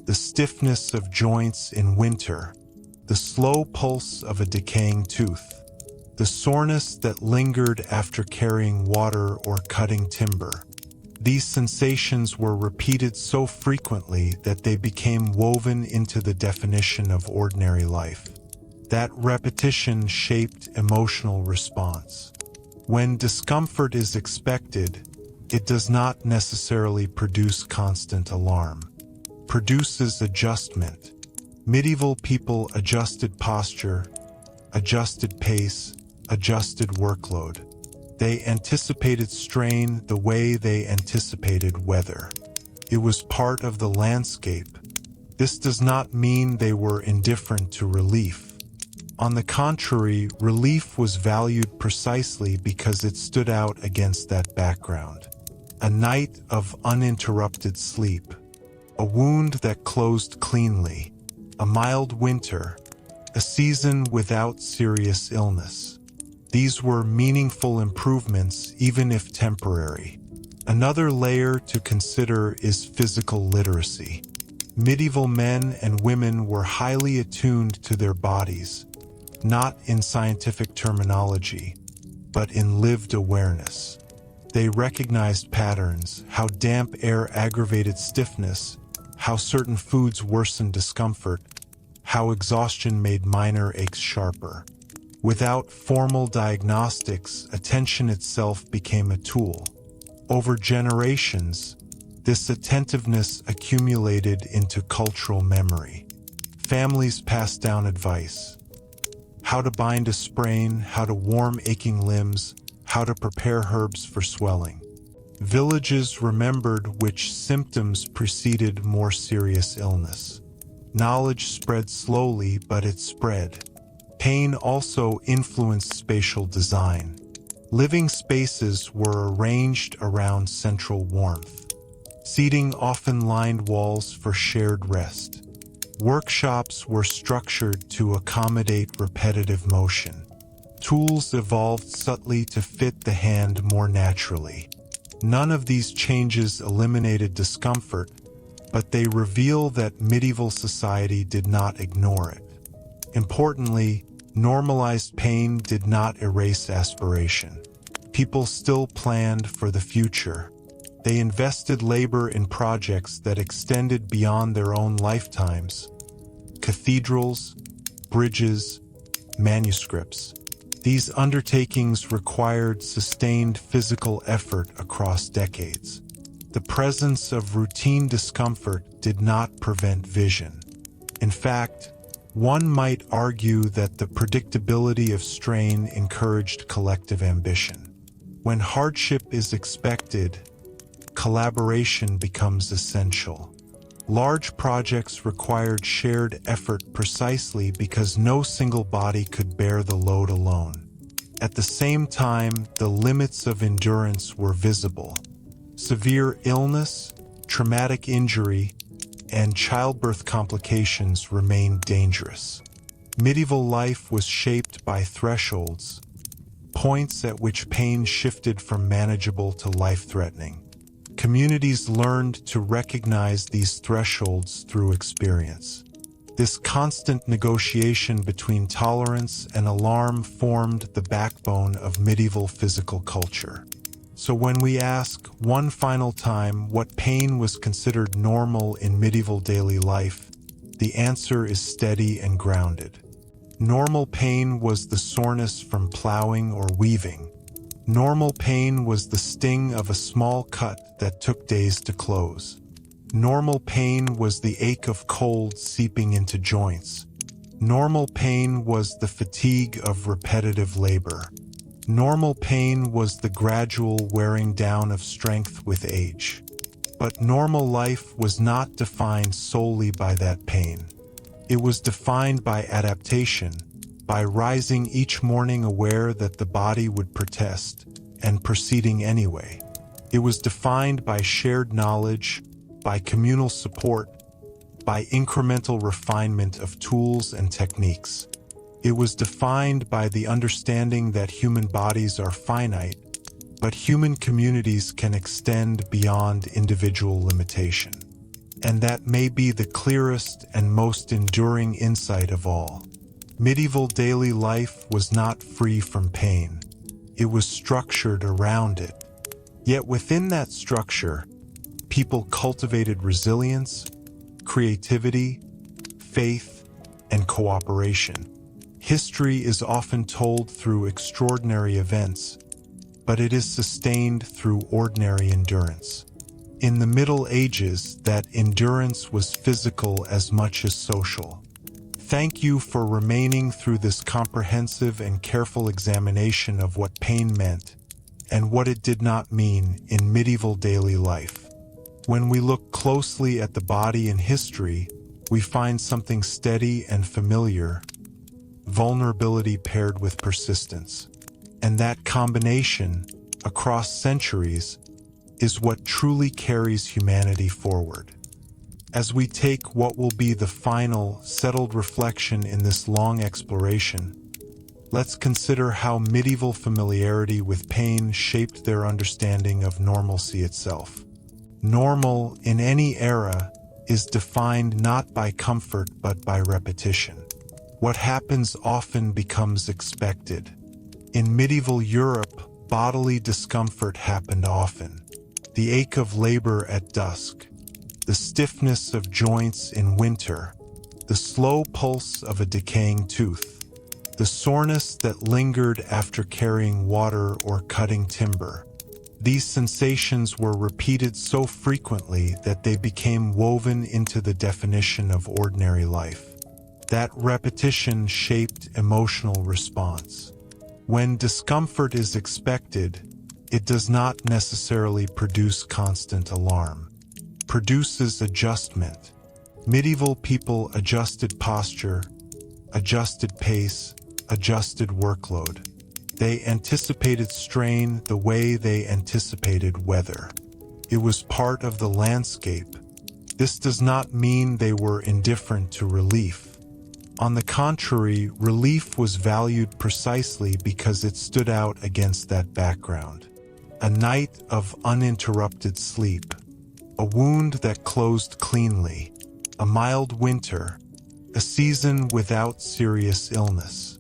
the stiffness of joints in winter, the slow pulse of a decaying tooth, the soreness that lingered after carrying water or cutting timber. These sensations were repeated so frequently that they became woven into the definition of ordinary life. That repetition shaped emotional response. When discomfort is expected, it does not necessarily produce constant alarm. Produces adjustment. Medieval people adjusted posture, adjusted pace, adjusted workload. They anticipated strain the way they anticipated weather. It was part of the landscape. This does not mean they were indifferent to relief. On the contrary, relief was valued precisely because it stood out against that background. A night of uninterrupted sleep, a wound that closed cleanly, a mild winter, a season without serious illness. These were meaningful improvements, even if temporary. Another layer to consider is physical literacy. Medieval men and women were highly attuned to their bodies, not in scientific terminology, but in lived awareness. They recognized patterns, how damp air aggravated stiffness, how certain foods worsened discomfort, how exhaustion made minor aches sharper. Without formal diagnostics, attention itself became a tool. Over generations, this attentiveness accumulated into cultural memory. Families passed down advice: how to bind a sprain, how to warm aching limbs, how to prepare herbs for swelling. Villages remembered which symptoms preceded more serious illness. Knowledge spread slowly, but it spread. Pain also influenced spatial design. Living spaces were arranged around central warmth. Seating often lined walls for shared rest. Workshops were structured to accommodate repetitive motion. Tools evolved subtly to fit the hand more naturally. None of these changes eliminated discomfort, but they reveal that medieval society did not ignore it. Importantly, normalized pain did not erase aspiration. People still planned for the future. They invested labor in projects that extended beyond their own lifetimes. Cathedrals, bridges, manuscripts. These undertakings required sustained physical effort across decades. The presence of routine discomfort did not prevent vision. In fact, one might argue that the predictability of strain encouraged collective ambition. When hardship is expected, collaboration becomes essential. Large projects required shared effort precisely because no single body could bear the load alone. At the same time, the limits of endurance were visible. Severe illness, traumatic injury, and childbirth complications remained dangerous. Medieval life was shaped by thresholds, points at which pain shifted from manageable to life-threatening. Communities learned to recognize these thresholds through experience. This constant negotiation between tolerance and alarm formed the backbone of medieval physical culture. So when we ask one final time what pain was considered normal in medieval daily life, the answer is steady and grounded. Normal pain was the soreness from plowing or weaving. Normal pain was the sting of a small cut that took days to close. Normal pain was the ache of cold seeping into joints. Normal pain was the fatigue of repetitive labor. Normal pain was the gradual wearing down of strength with age. But normal life was not defined solely by that pain. It was defined by adaptation, by rising each morning aware that the body would protest, and proceeding anyway. It was defined by shared knowledge, by communal support, by incremental refinement of tools and techniques. It was defined by the understanding that human bodies are finite, but human communities can extend beyond individual limitation. And that may be the clearest and most enduring insight of all. Medieval daily life was not free from pain. It was structured around it. Yet within that structure, people cultivated resilience, creativity, faith, and cooperation. History is often told through extraordinary events, but it is sustained through ordinary endurance. In the Middle Ages, that endurance was physical as much as social. Thank you for remaining through this comprehensive and careful examination of what pain meant and what it did not mean in medieval daily life. When we look closely at the body in history, we find something steady and familiar: vulnerability paired with persistence. And that combination, across centuries, is what truly carries humanity forward. As we take what will be the final, settled reflection in this long exploration, let's consider how medieval familiarity with pain shaped their understanding of normalcy itself. Normal, in any era, is defined not by comfort but by repetition. What happens often becomes expected. In medieval Europe, bodily discomfort happened often. The ache of labor at dusk, the stiffness of joints in winter, the slow pulse of a decaying tooth, the soreness that lingered after carrying water or cutting timber. These sensations were repeated so frequently that they became woven into the definition of ordinary life. That repetition shaped emotional response. When discomfort is expected, it does not necessarily produce constant alarm. It produces adjustment. Medieval people adjusted posture, adjusted pace, adjusted workload. They anticipated strain the way they anticipated weather. It was part of the landscape. This does not mean they were indifferent to relief. On the contrary, relief was valued precisely because it stood out against that background. A night of uninterrupted sleep, a wound that closed cleanly, a mild winter, a season without serious illness.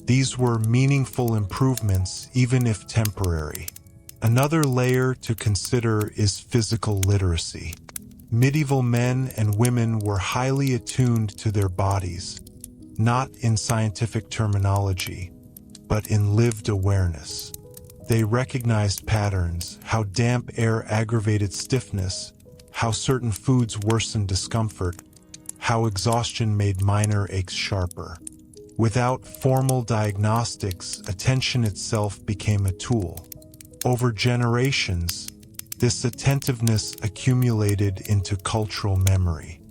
These were meaningful improvements, even if temporary. Another layer to consider is physical literacy. Medieval men and women were highly attuned to their bodies, not in scientific terminology, but in lived awareness. They recognized patterns, how damp air aggravated stiffness, how certain foods worsened discomfort, how exhaustion made minor aches sharper. Without formal diagnostics, attention itself became a tool. Over generations, this attentiveness accumulated into cultural memory.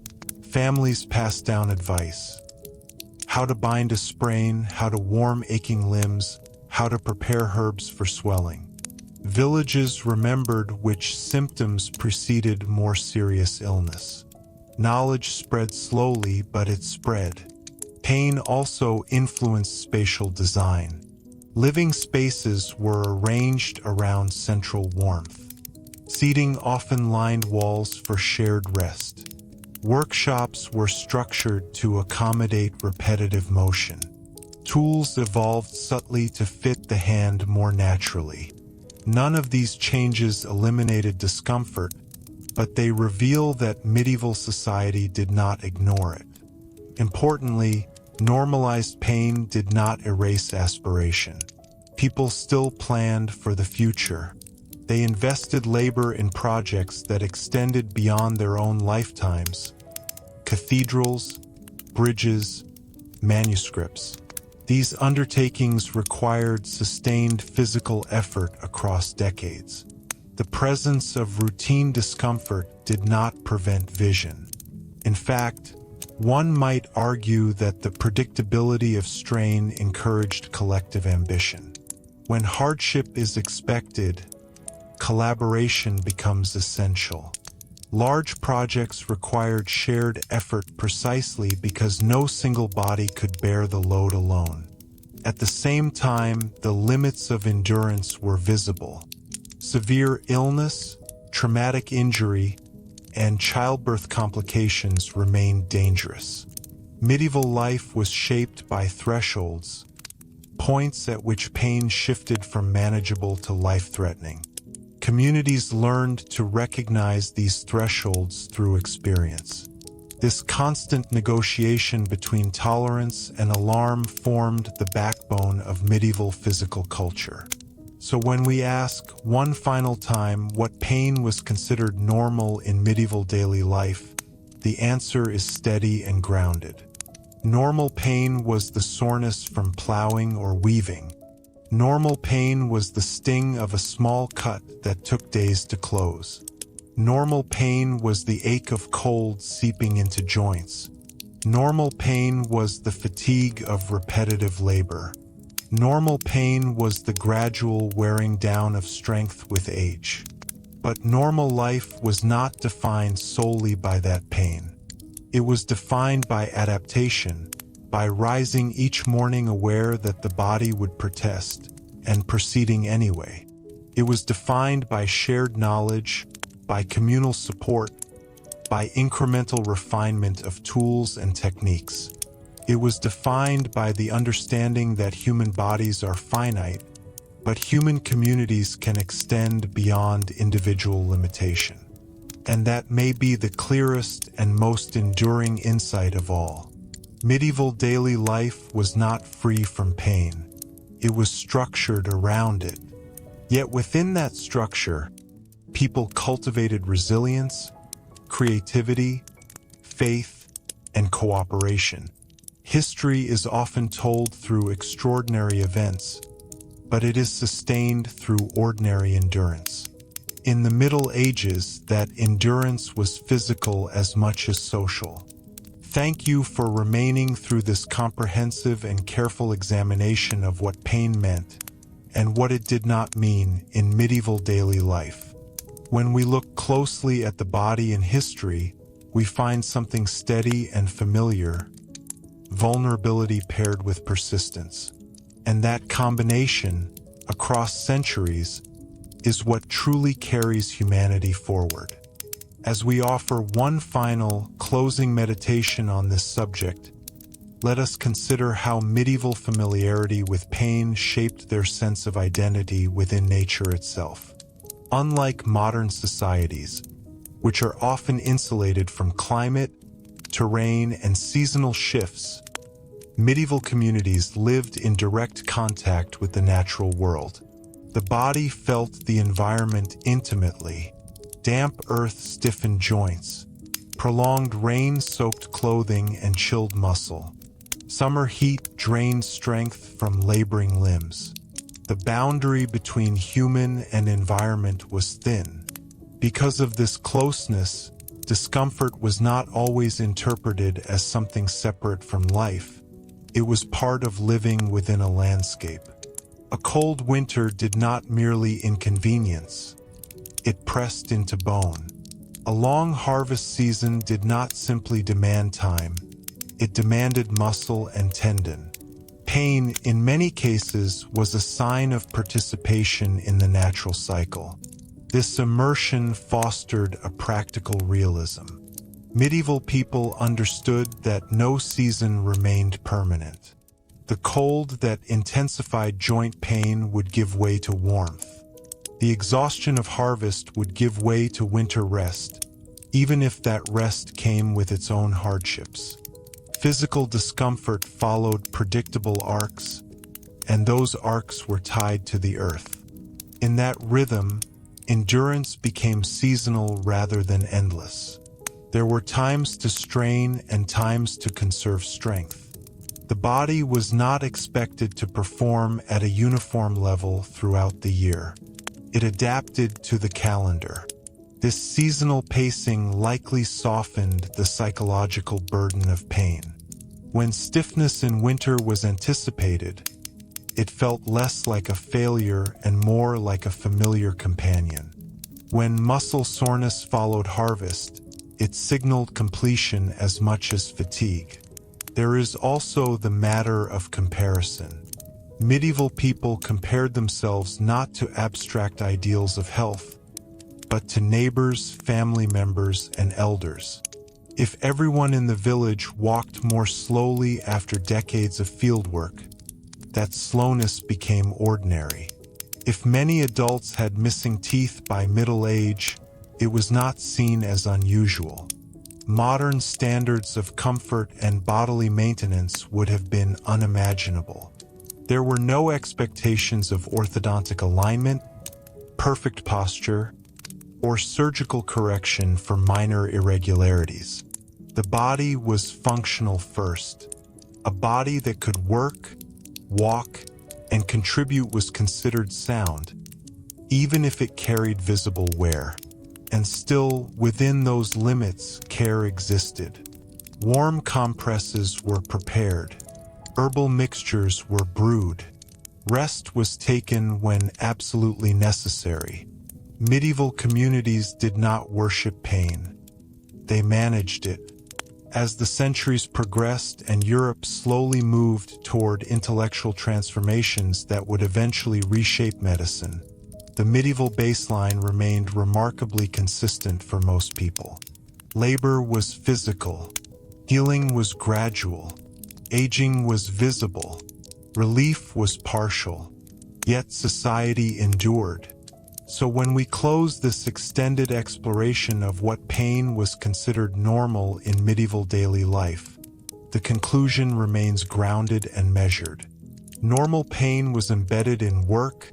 Families passed down advice: how to bind a sprain, how to warm aching limbs, how to prepare herbs for swelling. Villages remembered which symptoms preceded more serious illness. Knowledge spread slowly, but it spread. Pain also influenced spatial design. Living spaces were arranged around central warmth. Seating often lined walls for shared rest. Workshops were structured to accommodate repetitive motion. Tools evolved subtly to fit the hand more naturally. None of these changes eliminated discomfort, but they reveal that medieval society did not ignore it. Importantly, normalized pain did not erase aspiration. People still planned for the future. They invested labor in projects that extended beyond their own lifetimes. Cathedrals, bridges, manuscripts. These undertakings required sustained physical effort across decades. The presence of routine discomfort did not prevent vision. In fact, one might argue that the predictability of strain encouraged collective ambition. When hardship is expected, collaboration becomes essential. Large projects required shared effort precisely because no single body could bear the load alone. At the same time, the limits of endurance were visible. Severe illness, traumatic injury, and childbirth complications remained dangerous. Medieval life was shaped by thresholds, points at which pain shifted from manageable to life-threatening. Communities learned to recognize these thresholds through experience. This constant negotiation between tolerance and alarm formed the backbone of medieval physical culture. So when we ask one final time what pain was considered normal in medieval daily life, the answer is steady and grounded. Normal pain was the soreness from plowing or weaving. Normal pain was the sting of a small cut that took days to close. Normal pain was the ache of cold seeping into joints. Normal pain was the fatigue of repetitive labor. Normal pain was the gradual wearing down of strength with age. But normal life was not defined solely by that pain. It was defined by adaptation, by rising each morning aware that the body would protest, and proceeding anyway. It was defined by shared knowledge, by communal support, by incremental refinement of tools and techniques. It was defined by the understanding that human bodies are finite, but human communities can extend beyond individual limitation. And that may be the clearest and most enduring insight of all. Medieval daily life was not free from pain. It was structured around it. Yet within that structure, people cultivated resilience, creativity, faith, and cooperation. History is often told through extraordinary events, but it is sustained through ordinary endurance. In the Middle Ages, that endurance was physical as much as social. Thank you for remaining through this comprehensive and careful examination of what pain meant and what it did not mean in medieval daily life. When we look closely at the body in history, we find something steady and familiar: vulnerability paired with persistence. And that combination, across centuries, is what truly carries humanity forward. As we offer one final, closing meditation on this subject, let us consider how medieval familiarity with pain shaped their sense of identity within nature itself. Unlike modern societies, which are often insulated from climate, terrain, and seasonal shifts, medieval communities lived in direct contact with the natural world. The body felt the environment intimately. Damp earth stiffened joints. Prolonged rain soaked clothing and chilled muscle. Summer heat drained strength from laboring limbs. The boundary between human and environment was thin. Because of this closeness, discomfort was not always interpreted as something separate from life. It was part of living within a landscape. A cold winter did not merely inconvenience. It pressed into bone. A long harvest season did not simply demand time. It demanded muscle and tendon. Pain, in many cases, was a sign of participation in the natural cycle. This immersion fostered a practical realism. Medieval people understood that no season remained permanent. The cold that intensified joint pain would give way to warmth. The exhaustion of harvest would give way to winter rest, even if that rest came with its own hardships. Physical discomfort followed predictable arcs, and those arcs were tied to the earth. In that rhythm, endurance became seasonal rather than endless. There were times to strain and times to conserve strength. The body was not expected to perform at a uniform level throughout the year. It adapted to the calendar. This seasonal pacing likely softened the psychological burden of pain. When stiffness in winter was anticipated, it felt less like a failure and more like a familiar companion. When muscle soreness followed harvest, it signaled completion as much as fatigue. There is also the matter of comparison. Medieval people compared themselves not to abstract ideals of health, but to neighbors, family members, and elders. If everyone in the village walked more slowly after decades of fieldwork, that slowness became ordinary. If many adults had missing teeth by middle age, it was not seen as unusual. Modern standards of comfort and bodily maintenance would have been unimaginable. There were no expectations of orthodontic alignment, perfect posture, or surgical correction for minor irregularities. The body was functional first. A body that could work, walk, and contribute was considered sound, even if it carried visible wear. And still, within those limits, care existed. Warm compresses were prepared. Herbal mixtures were brewed. Rest was taken when absolutely necessary. Medieval communities did not worship pain. They managed it. As the centuries progressed and Europe slowly moved toward intellectual transformations that would eventually reshape medicine, the medieval baseline remained remarkably consistent for most people. Labor was physical. Healing was gradual. Aging was visible. Relief was partial. Yet society endured. So when we close this extended exploration of what pain was considered normal in medieval daily life, the conclusion remains grounded and measured. Normal pain was embedded in work,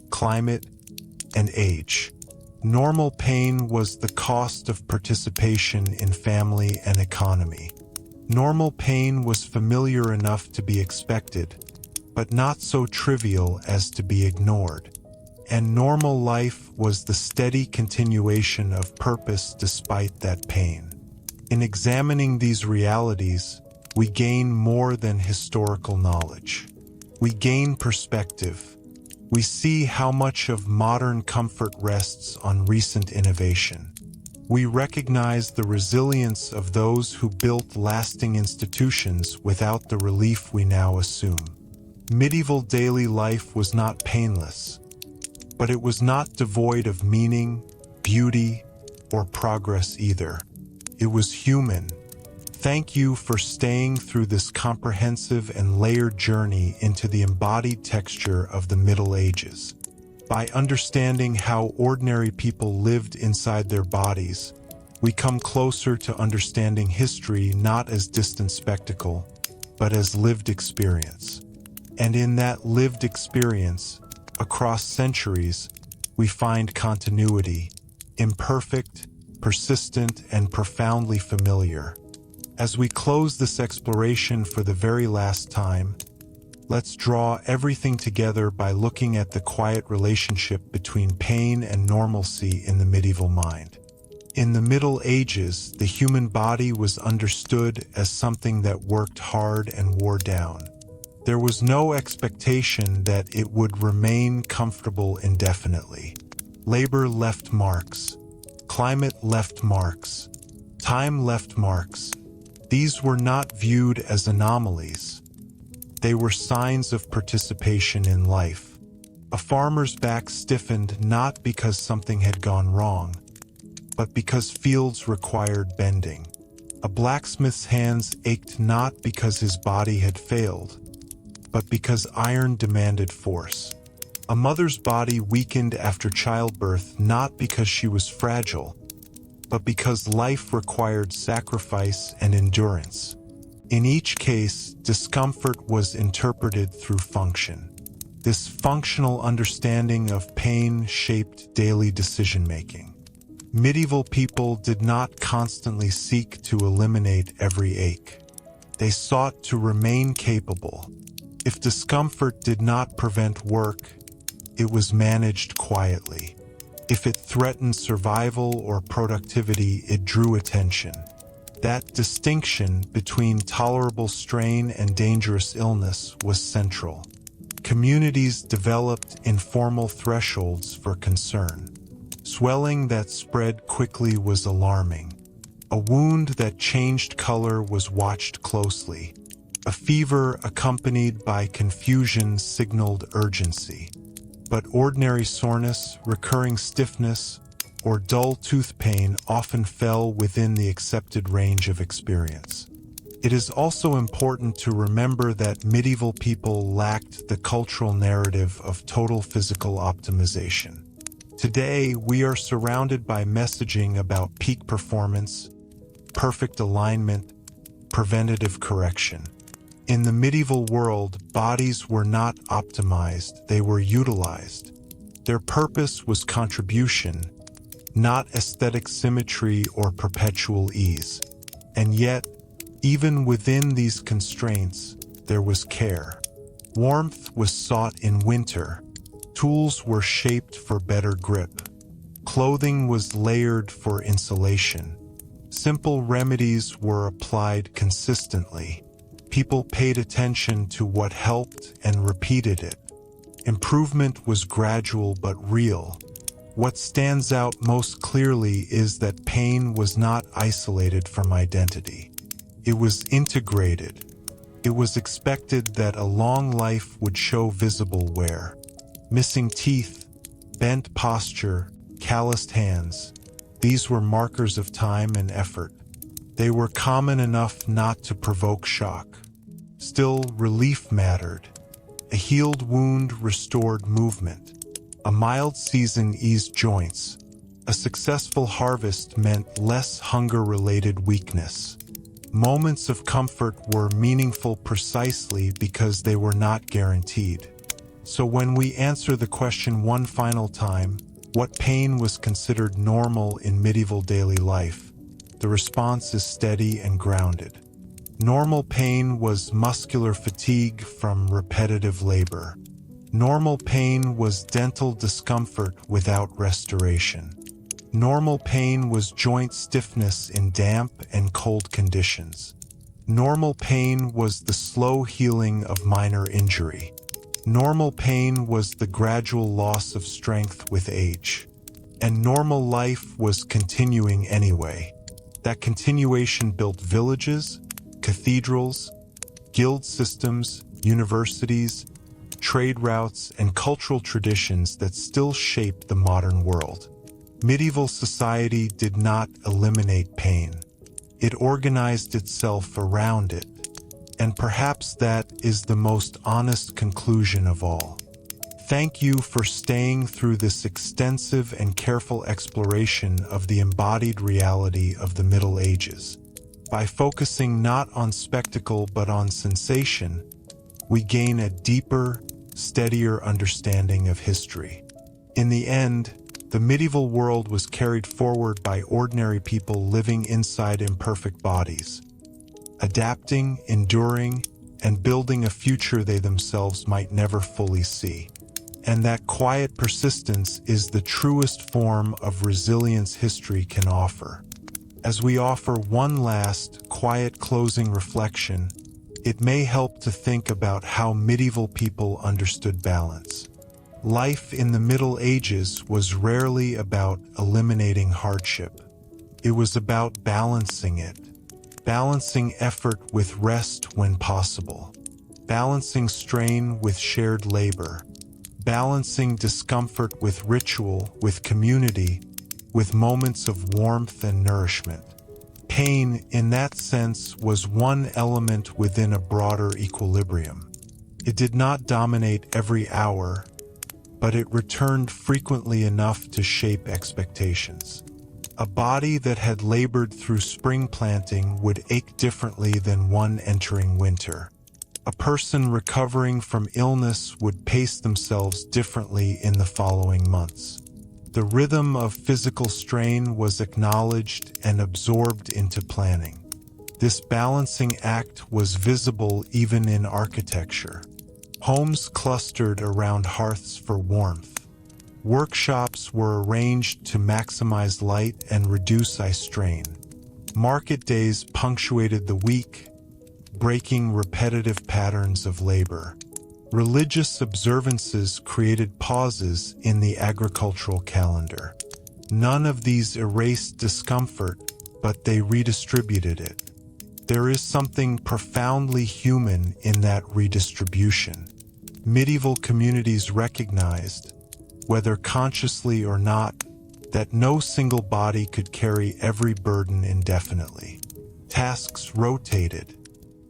climate, and age. Normal pain was the cost of participation in family and economy. Normal pain was familiar enough to be expected, but not so trivial as to be ignored. And normal life was the steady continuation of purpose despite that pain. In examining these realities, we gain more than historical knowledge. We gain perspective. We see how much of modern comfort rests on recent innovation. We recognize the resilience of those who built lasting institutions without the relief we now assume. Medieval daily life was not painless, but it was not devoid of meaning, beauty, or progress either. It was human. Thank you for staying through this comprehensive and layered journey into the embodied texture of the Middle Ages. By understanding how ordinary people lived inside their bodies, we come closer to understanding history not as distant spectacle, but as lived experience. And in that lived experience, across centuries, we find continuity, imperfect, persistent, and profoundly familiar. As we close this exploration for the very last time, let's draw everything together by looking at the quiet relationship between pain and normalcy in the medieval mind. In the Middle Ages, the human body was understood as something that worked hard and wore down. There was no expectation that it would remain comfortable indefinitely. Labor left marks. Climate left marks. Time left marks. These were not viewed as anomalies. They were signs of participation in life. A farmer's back stiffened not because something had gone wrong, but because fields required bending. A blacksmith's hands ached not because his body had failed, but because iron demanded force. A mother's body weakened after childbirth not because she was fragile, but because life required sacrifice and endurance. In each case, discomfort was interpreted through function. This functional understanding of pain shaped daily decision-making. Medieval people did not constantly seek to eliminate every ache. They sought to remain capable. If discomfort did not prevent work, it was managed quietly. If it threatened survival or productivity, it drew attention. That distinction between tolerable strain and dangerous illness was central. Communities developed informal thresholds for concern. Swelling that spread quickly was alarming. A wound that changed color was watched closely. A fever accompanied by confusion signaled urgency. But ordinary soreness, recurring stiffness, or dull tooth pain often fell within the accepted range of experience. It is also important to remember that medieval people lacked the cultural narrative of total physical optimization. Today, we are surrounded by messaging about peak performance, perfect alignment, preventative correction. In the medieval world, bodies were not optimized, they were utilized. Their purpose was contribution, not aesthetic symmetry or perpetual ease. And yet, even within these constraints, there was care. Warmth was sought in winter. Tools were shaped for better grip. Clothing was layered for insulation. Simple remedies were applied consistently. People paid attention to what helped and repeated it. Improvement was gradual but real. What stands out most clearly is that pain was not isolated from identity. It was integrated. It was expected that a long life would show visible wear. Missing teeth, bent posture, calloused hands. These were markers of time and effort. They were common enough not to provoke shock. Still, relief mattered. A healed wound restored movement. A mild season eased joints. A successful harvest meant less hunger-related weakness. Moments of comfort were meaningful precisely because they were not guaranteed. So when we answer the question one final time, what pain was considered normal in medieval daily life, the response is steady and grounded. Normal pain was muscular fatigue from repetitive labor. Normal pain was dental discomfort without restoration. Normal pain was joint stiffness in damp and cold conditions. Normal pain was the slow healing of minor injury. Normal pain was the gradual loss of strength with age. And normal life was continuing anyway. That continuation built villages, cathedrals, guild systems, universities, trade routes, and cultural traditions that still shape the modern world. Medieval society did not eliminate pain. It organized itself around it. And perhaps that is the most honest conclusion of all. Thank you for staying through this extensive and careful exploration of the embodied reality of the Middle Ages. By focusing not on spectacle but on sensation, we gain a deeper, steadier understanding of history. In the end, the medieval world was carried forward by ordinary people living inside imperfect bodies, adapting, enduring, and building a future they themselves might never fully see. And that quiet persistence is the truest form of resilience history can offer. As we offer one last, quiet closing reflection, it may help to think about how medieval people understood balance. Life in the Middle Ages was rarely about eliminating hardship. It was about balancing it. Balancing effort with rest when possible. Balancing strain with shared labor. Balancing discomfort with ritual, with community, with moments of warmth and nourishment. Pain, in that sense, was one element within a broader equilibrium. It did not dominate every hour, but it returned frequently enough to shape expectations. A body that had labored through spring planting would ache differently than one entering winter. A person recovering from illness would pace themselves differently in the following months. The rhythm of physical strain was acknowledged and absorbed into planning. This balancing act was visible even in architecture. Homes clustered around hearths for warmth. Workshops were arranged to maximize light and reduce eye strain. Market days punctuated the week, breaking repetitive patterns of labor. Religious observances created pauses in the agricultural calendar. None of these erased discomfort, but they redistributed it. There is something profoundly human in that redistribution. Medieval communities recognized, whether consciously or not, that no single body could carry every burden indefinitely. Tasks rotated.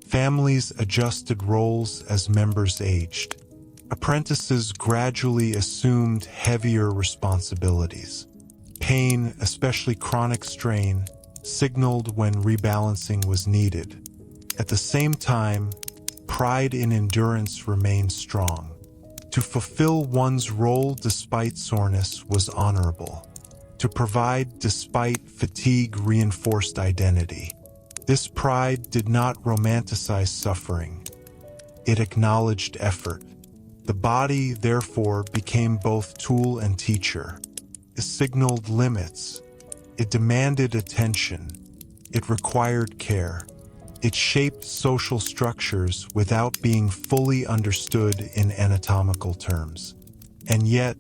Families adjusted roles as members aged. Apprentices gradually assumed heavier responsibilities. Pain, especially chronic strain, signaled when rebalancing was needed. At the same time, pride in endurance remained strong. To fulfill one's role despite soreness was honorable. To provide despite fatigue reinforced identity. This pride did not romanticize suffering. It acknowledged effort. The body, therefore, became both tool and teacher. It signaled limits. It demanded attention. It required care. It shaped social structures without being fully understood in anatomical terms. And yet,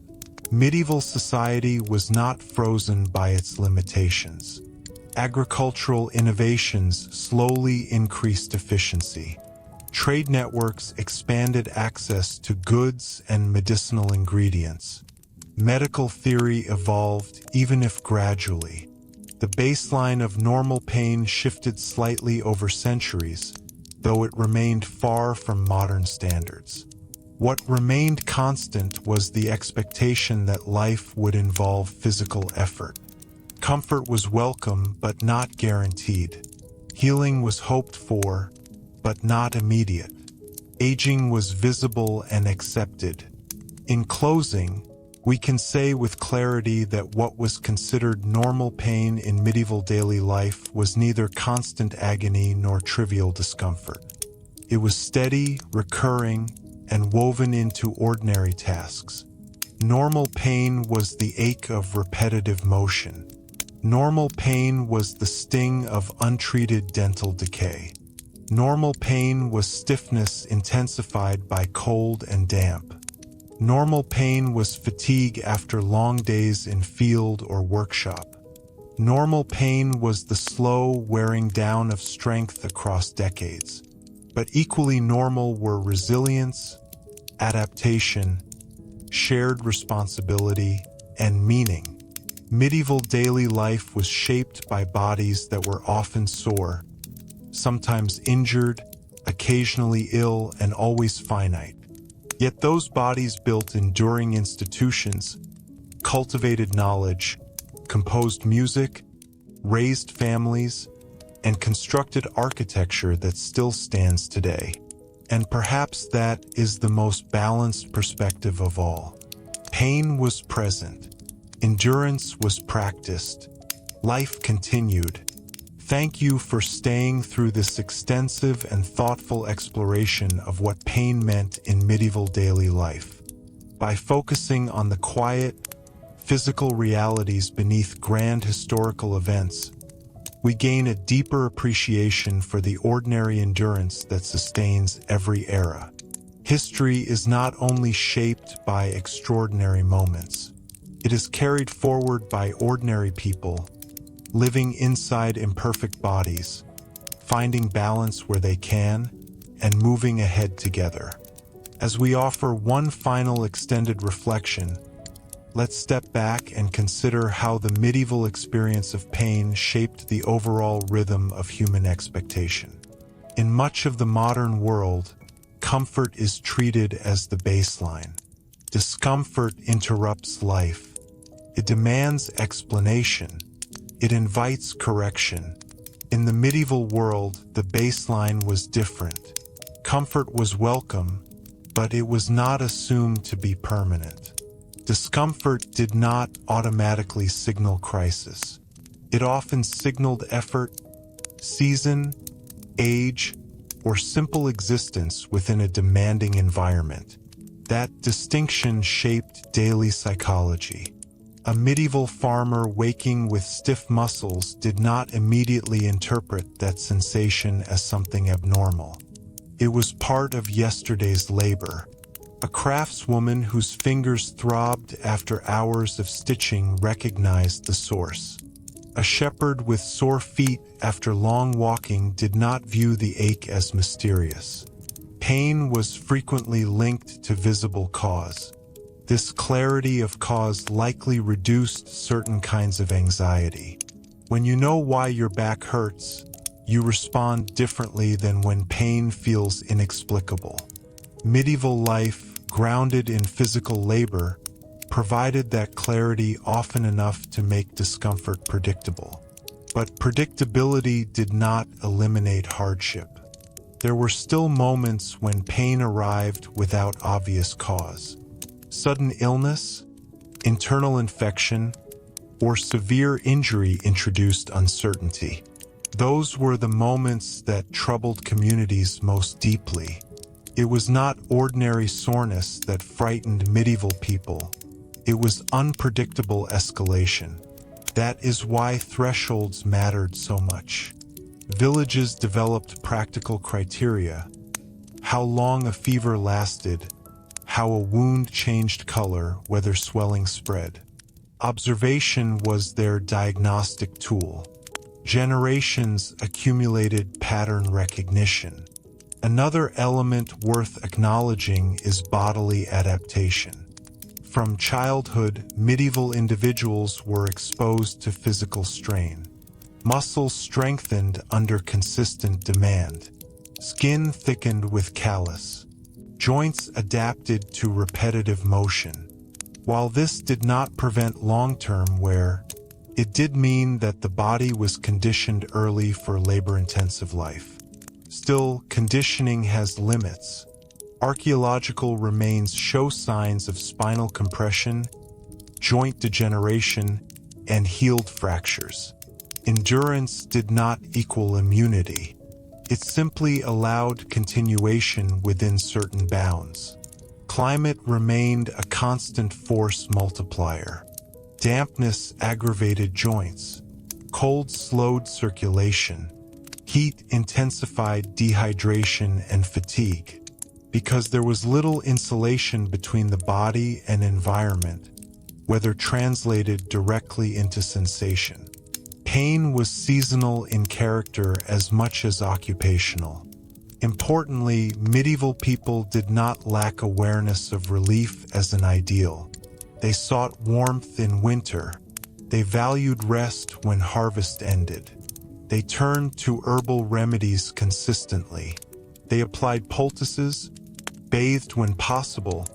medieval society was not frozen by its limitations. Agricultural innovations slowly increased efficiency. Trade networks expanded access to goods and medicinal ingredients. Medical theory evolved, even if gradually. The baseline of normal pain shifted slightly over centuries, though it remained far from modern standards. What remained constant was the expectation that life would involve physical effort. Comfort was welcome but not guaranteed. Healing was hoped for, but not immediate. Aging was visible and accepted. In closing, we can say with clarity that what was considered normal pain in medieval daily life was neither constant agony nor trivial discomfort. It was steady, recurring, and woven into ordinary tasks. Normal pain was the ache of repetitive motion. Normal pain was the sting of untreated dental decay. Normal pain was stiffness intensified by cold and damp. Normal pain was fatigue after long days in field or workshop. Normal pain was the slow wearing down of strength across decades. But equally normal were resilience, adaptation, shared responsibility, and meaning. Medieval daily life was shaped by bodies that were often sore, sometimes injured, occasionally ill, and always finite. Yet those bodies built enduring institutions, cultivated knowledge, composed music, raised families, and constructed architecture that still stands today. And perhaps that is the most balanced perspective of all. Pain was present. Endurance was practiced. Life continued. Thank you for staying through this extensive and thoughtful exploration of what pain meant in medieval daily life. By focusing on the quiet, physical realities beneath grand historical events, we gain a deeper appreciation for the ordinary endurance that sustains every era. History is not only shaped by extraordinary moments, it is carried forward by ordinary people, living inside imperfect bodies, finding balance where they can, and moving ahead together. As we offer one final extended reflection, let's step back and consider how the medieval experience of pain shaped the overall rhythm of human expectation. In much of the modern world, comfort is treated as the baseline. Discomfort interrupts life. It demands explanation. It invites correction. In the medieval world, the baseline was different. Comfort was welcome, but it was not assumed to be permanent. Discomfort did not automatically signal crisis. It often signaled effort, season, age, or simple existence within a demanding environment. That distinction shaped daily psychology. A medieval farmer waking with stiff muscles did not immediately interpret that sensation as something abnormal. It was part of yesterday's labor. A craftswoman whose fingers throbbed after hours of stitching recognized the source. A shepherd with sore feet after long walking did not view the ache as mysterious. Pain was frequently linked to visible cause. This clarity of cause likely reduced certain kinds of anxiety. When you know why your back hurts, you respond differently than when pain feels inexplicable. Medieval life, grounded in physical labor, provided that clarity often enough to make discomfort predictable. But predictability did not eliminate hardship. There were still moments when pain arrived without obvious cause. Sudden illness, internal infection, or severe injury introduced uncertainty. Those were the moments that troubled communities most deeply. It was not ordinary soreness that frightened medieval people. It was unpredictable escalation. That is why thresholds mattered so much. Villages developed practical criteria: how long a fever lasted, how a wound changed color, whether swelling spread. Observation was their diagnostic tool. Generations accumulated pattern recognition. Another element worth acknowledging is bodily adaptation. From childhood, medieval individuals were exposed to physical strain. Muscles strengthened under consistent demand. Skin thickened with callus. Joints adapted to repetitive motion. While this did not prevent long-term wear, it did mean that the body was conditioned early for labor-intensive life. Still, conditioning has limits. Archaeological remains show signs of spinal compression, joint degeneration, and healed fractures. Endurance did not equal immunity. It simply allowed continuation within certain bounds. Climate remained a constant force multiplier. Dampness aggravated joints. Cold slowed circulation. Heat intensified dehydration and fatigue. Because there was little insulation between the body and environment, whether translated directly into sensation. Pain was seasonal in character as much as occupational. Importantly, medieval people did not lack awareness of relief as an ideal. They sought warmth in winter. They valued rest when harvest ended. They turned to herbal remedies consistently. They applied poultices, bathed when possible,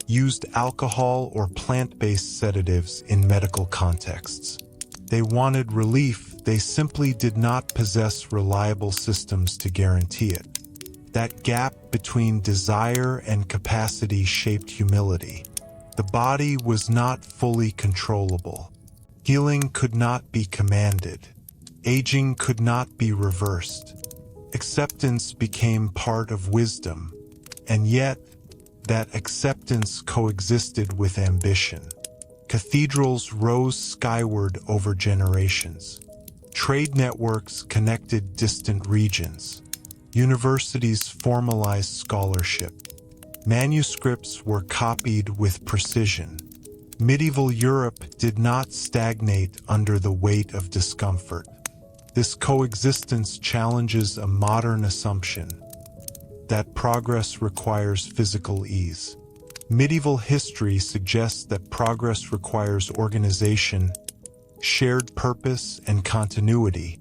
used alcohol or plant-based sedatives in medical contexts. They wanted relief, they simply did not possess reliable systems to guarantee it. That gap between desire and capacity shaped humility. The body was not fully controllable. Healing could not be commanded. Aging could not be reversed. Acceptance became part of wisdom, and yet, that acceptance coexisted with ambition. Cathedrals rose skyward over generations. Trade networks connected distant regions. Universities formalized scholarship. Manuscripts were copied with precision. Medieval Europe did not stagnate under the weight of discomfort. This coexistence challenges a modern assumption that progress requires physical ease. Medieval history suggests that progress requires organization, shared purpose, and continuity,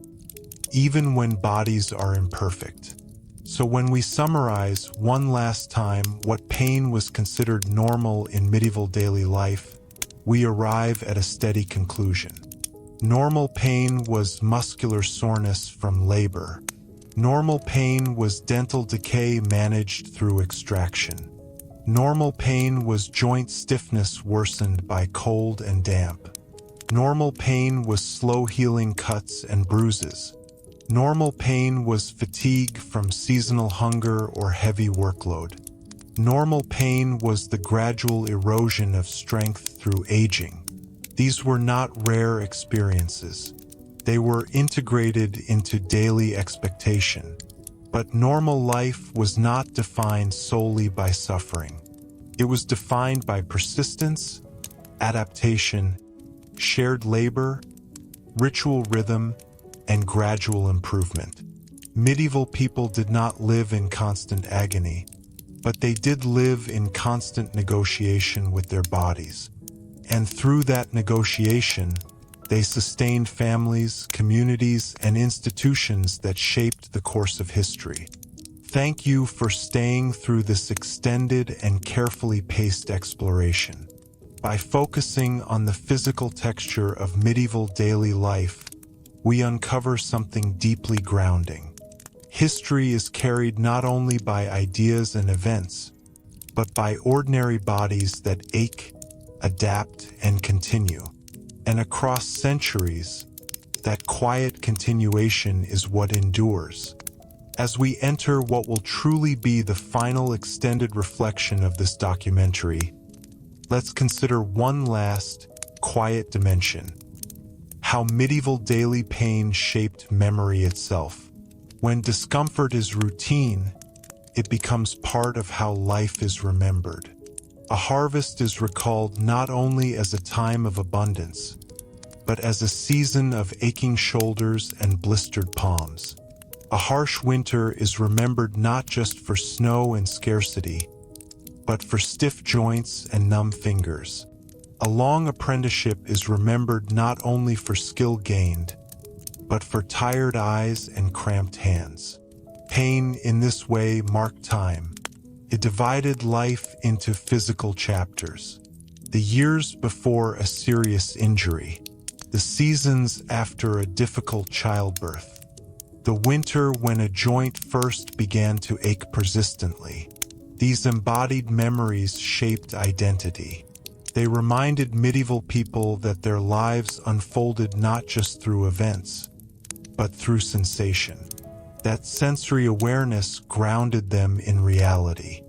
even when bodies are imperfect. So when we summarize one last time what pain was considered normal in medieval daily life, we arrive at a steady conclusion. Normal pain was muscular soreness from labor. Normal pain was dental decay managed through extraction. Normal pain was joint stiffness worsened by cold and damp. Normal pain was slow healing cuts and bruises. Normal pain was fatigue from seasonal hunger or heavy workload. Normal pain was the gradual erosion of strength through aging. These were not rare experiences. They were integrated into daily expectation. But normal life was not defined solely by suffering. It was defined by persistence, adaptation, shared labor, ritual rhythm, and gradual improvement. Medieval people did not live in constant agony, but they did live in constant negotiation with their bodies. And through that negotiation, they sustained families, communities, and institutions that shaped the course of history. Thank you for staying through this extended and carefully paced exploration. By focusing on the physical texture of medieval daily life, we uncover something deeply grounding. History is carried not only by ideas and events, but by ordinary bodies that ache, adapt, and continue. And across centuries, that quiet continuation is what endures. As we enter what will truly be the final extended reflection of this documentary, let's consider one last, quiet dimension: how medieval daily pain shaped memory itself. When discomfort is routine, it becomes part of how life is remembered. A harvest is recalled not only as a time of abundance, but as a season of aching shoulders and blistered palms. A harsh winter is remembered not just for snow and scarcity, but for stiff joints and numb fingers. A long apprenticeship is remembered not only for skill gained, but for tired eyes and cramped hands. Pain in this way marked time. It divided life into physical chapters. The years before a serious injury, the seasons after a difficult childbirth, the winter when a joint first began to ache persistently. These embodied memories shaped identity. They reminded medieval people that their lives unfolded not just through events, but through sensation. That sensory awareness grounded them in reality.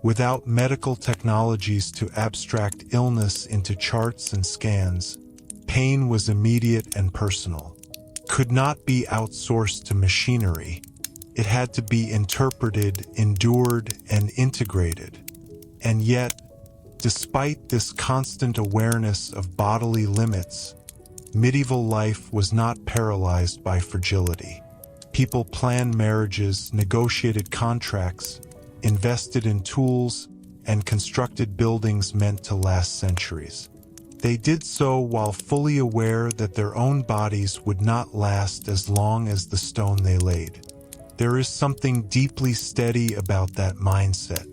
Without medical technologies to abstract illness into charts and scans, pain was immediate and personal. Could not be outsourced to machinery. It had to be interpreted, endured, and integrated. And yet, despite this constant awareness of bodily limits, medieval life was not paralyzed by fragility. People planned marriages, negotiated contracts, invested in tools, and constructed buildings meant to last centuries. They did so while fully aware that their own bodies would not last as long as the stone they laid. There is something deeply steady about that mindset.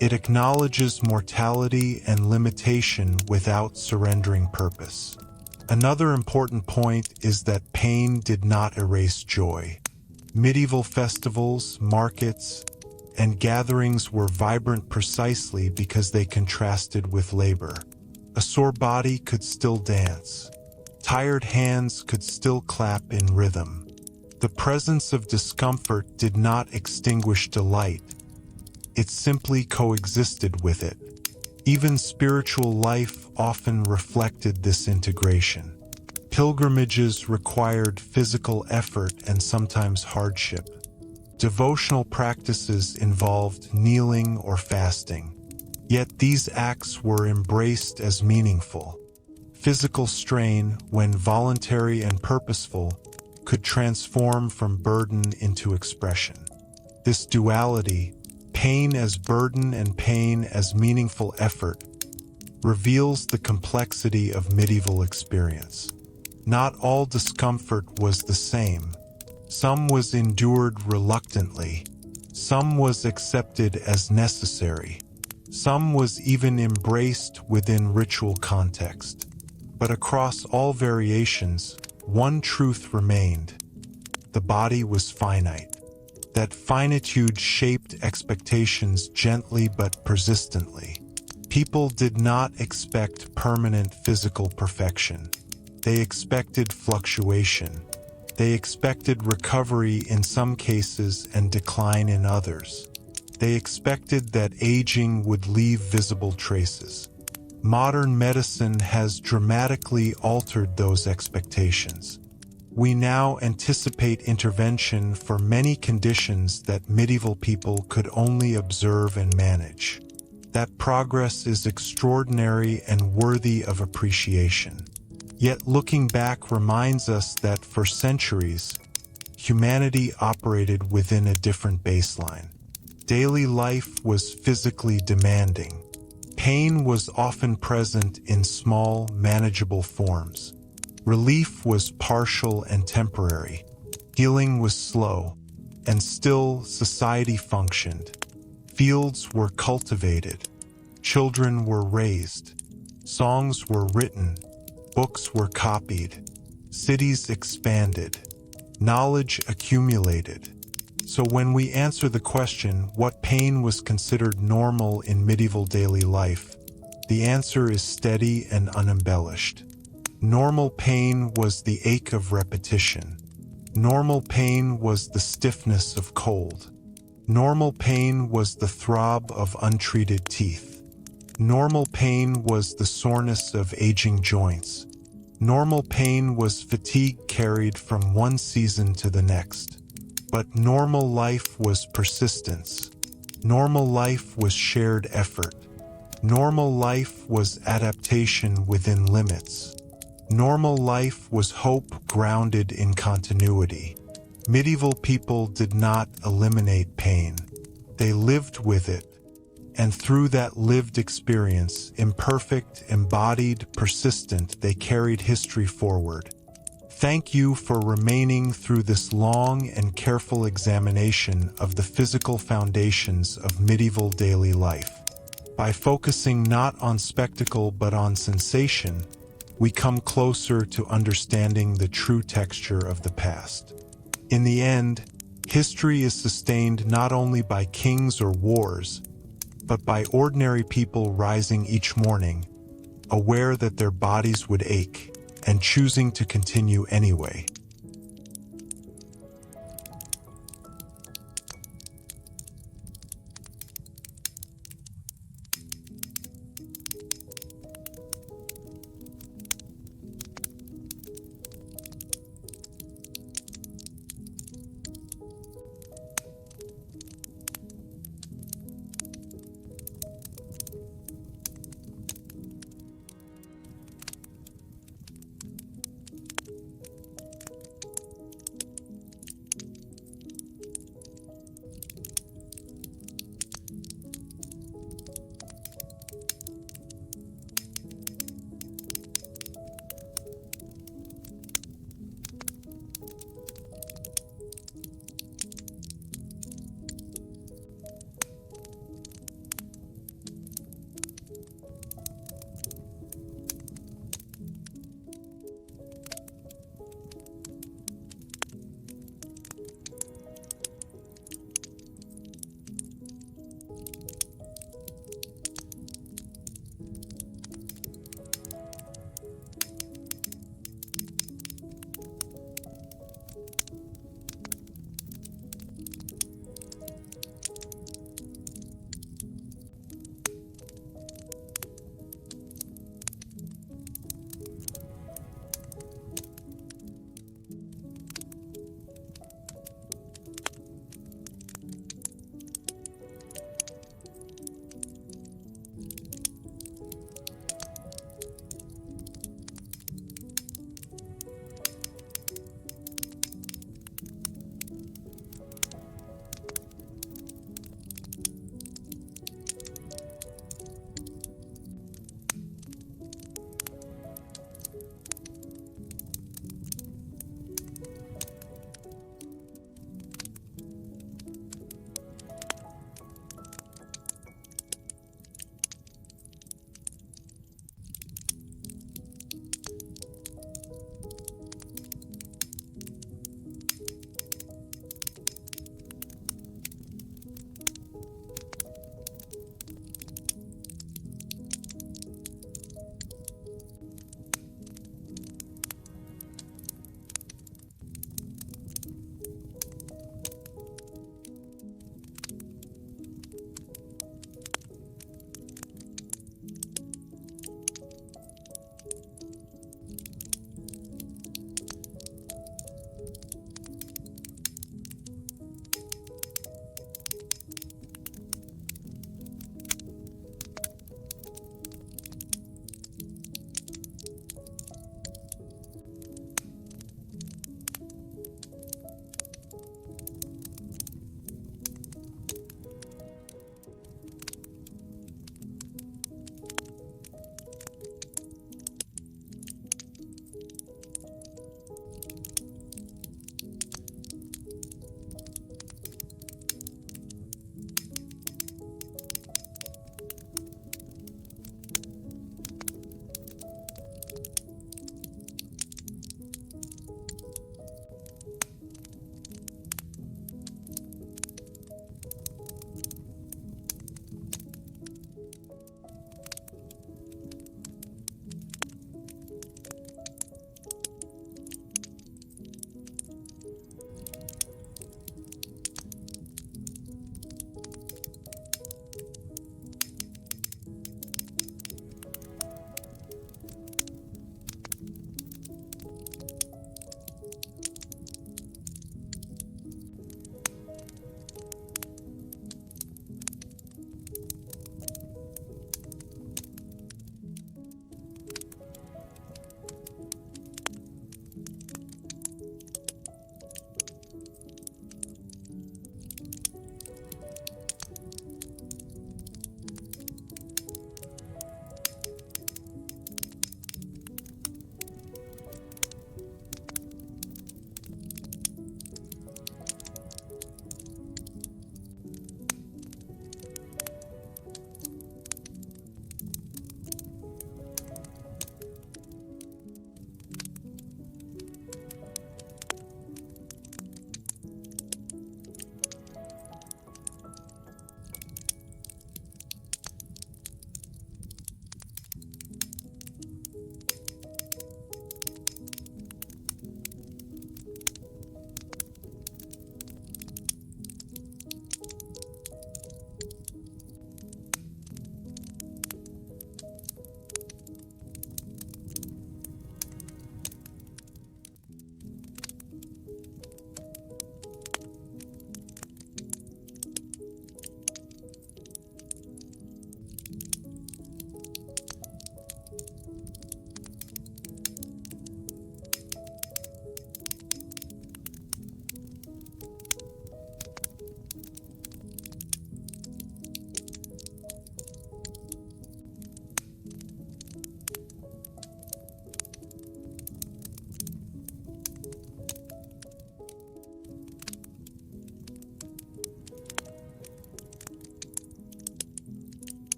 It acknowledges mortality and limitation without surrendering purpose. Another important point is that pain did not erase joy. Medieval festivals, markets, and gatherings were vibrant precisely because they contrasted with labor. A sore body could still dance. Tired hands could still clap in rhythm. The presence of discomfort did not extinguish delight. It simply coexisted with it. Even spiritual life often reflected this integration. Pilgrimages required physical effort and sometimes hardship. Devotional practices involved kneeling or fasting. Yet these acts were embraced as meaningful. Physical strain, when voluntary and purposeful, could transform from burden into expression. This duality, pain as burden and pain as meaningful effort, reveals the complexity of medieval experience. Not all discomfort was the same. Some was endured reluctantly. Some was accepted as necessary. Some was even embraced within ritual context. But across all variations, one truth remained. The body was finite. That finitude shaped expectations gently but persistently. People did not expect permanent physical perfection. They expected fluctuation. They expected recovery in some cases and decline in others. They expected that aging would leave visible traces. Modern medicine has dramatically altered those expectations. We now anticipate intervention for many conditions that medieval people could only observe and manage. That progress is extraordinary and worthy of appreciation. Yet looking back reminds us that for centuries, humanity operated within a different baseline. Daily life was physically demanding. Pain was often present in small, manageable forms. Relief was partial and temporary. Healing was slow, and still society functioned. Fields were cultivated. Children were raised. Songs were written. Books were copied. Cities expanded. Knowledge accumulated. So when we answer the question, what pain was considered normal in medieval daily life, the answer is steady and unembellished. Normal pain was the ache of repetition. Normal pain was the stiffness of cold. Normal pain was the throb of untreated teeth. Normal pain was the soreness of aging joints. Normal pain was fatigue carried from one season to the next. But normal life was persistence. Normal life was shared effort. Normal life was adaptation within limits. Normal life was hope grounded in continuity. Medieval people did not eliminate pain. They lived with it. And through that lived experience, imperfect, embodied, persistent, they carried history forward. Thank you for remaining through this long and careful examination of the physical foundations of medieval daily life. By focusing not on spectacle but on sensation, we come closer to understanding the true texture of the past. In the end, history is sustained not only by kings or wars, but by ordinary people rising each morning, aware that their bodies would ache, and choosing to continue anyway.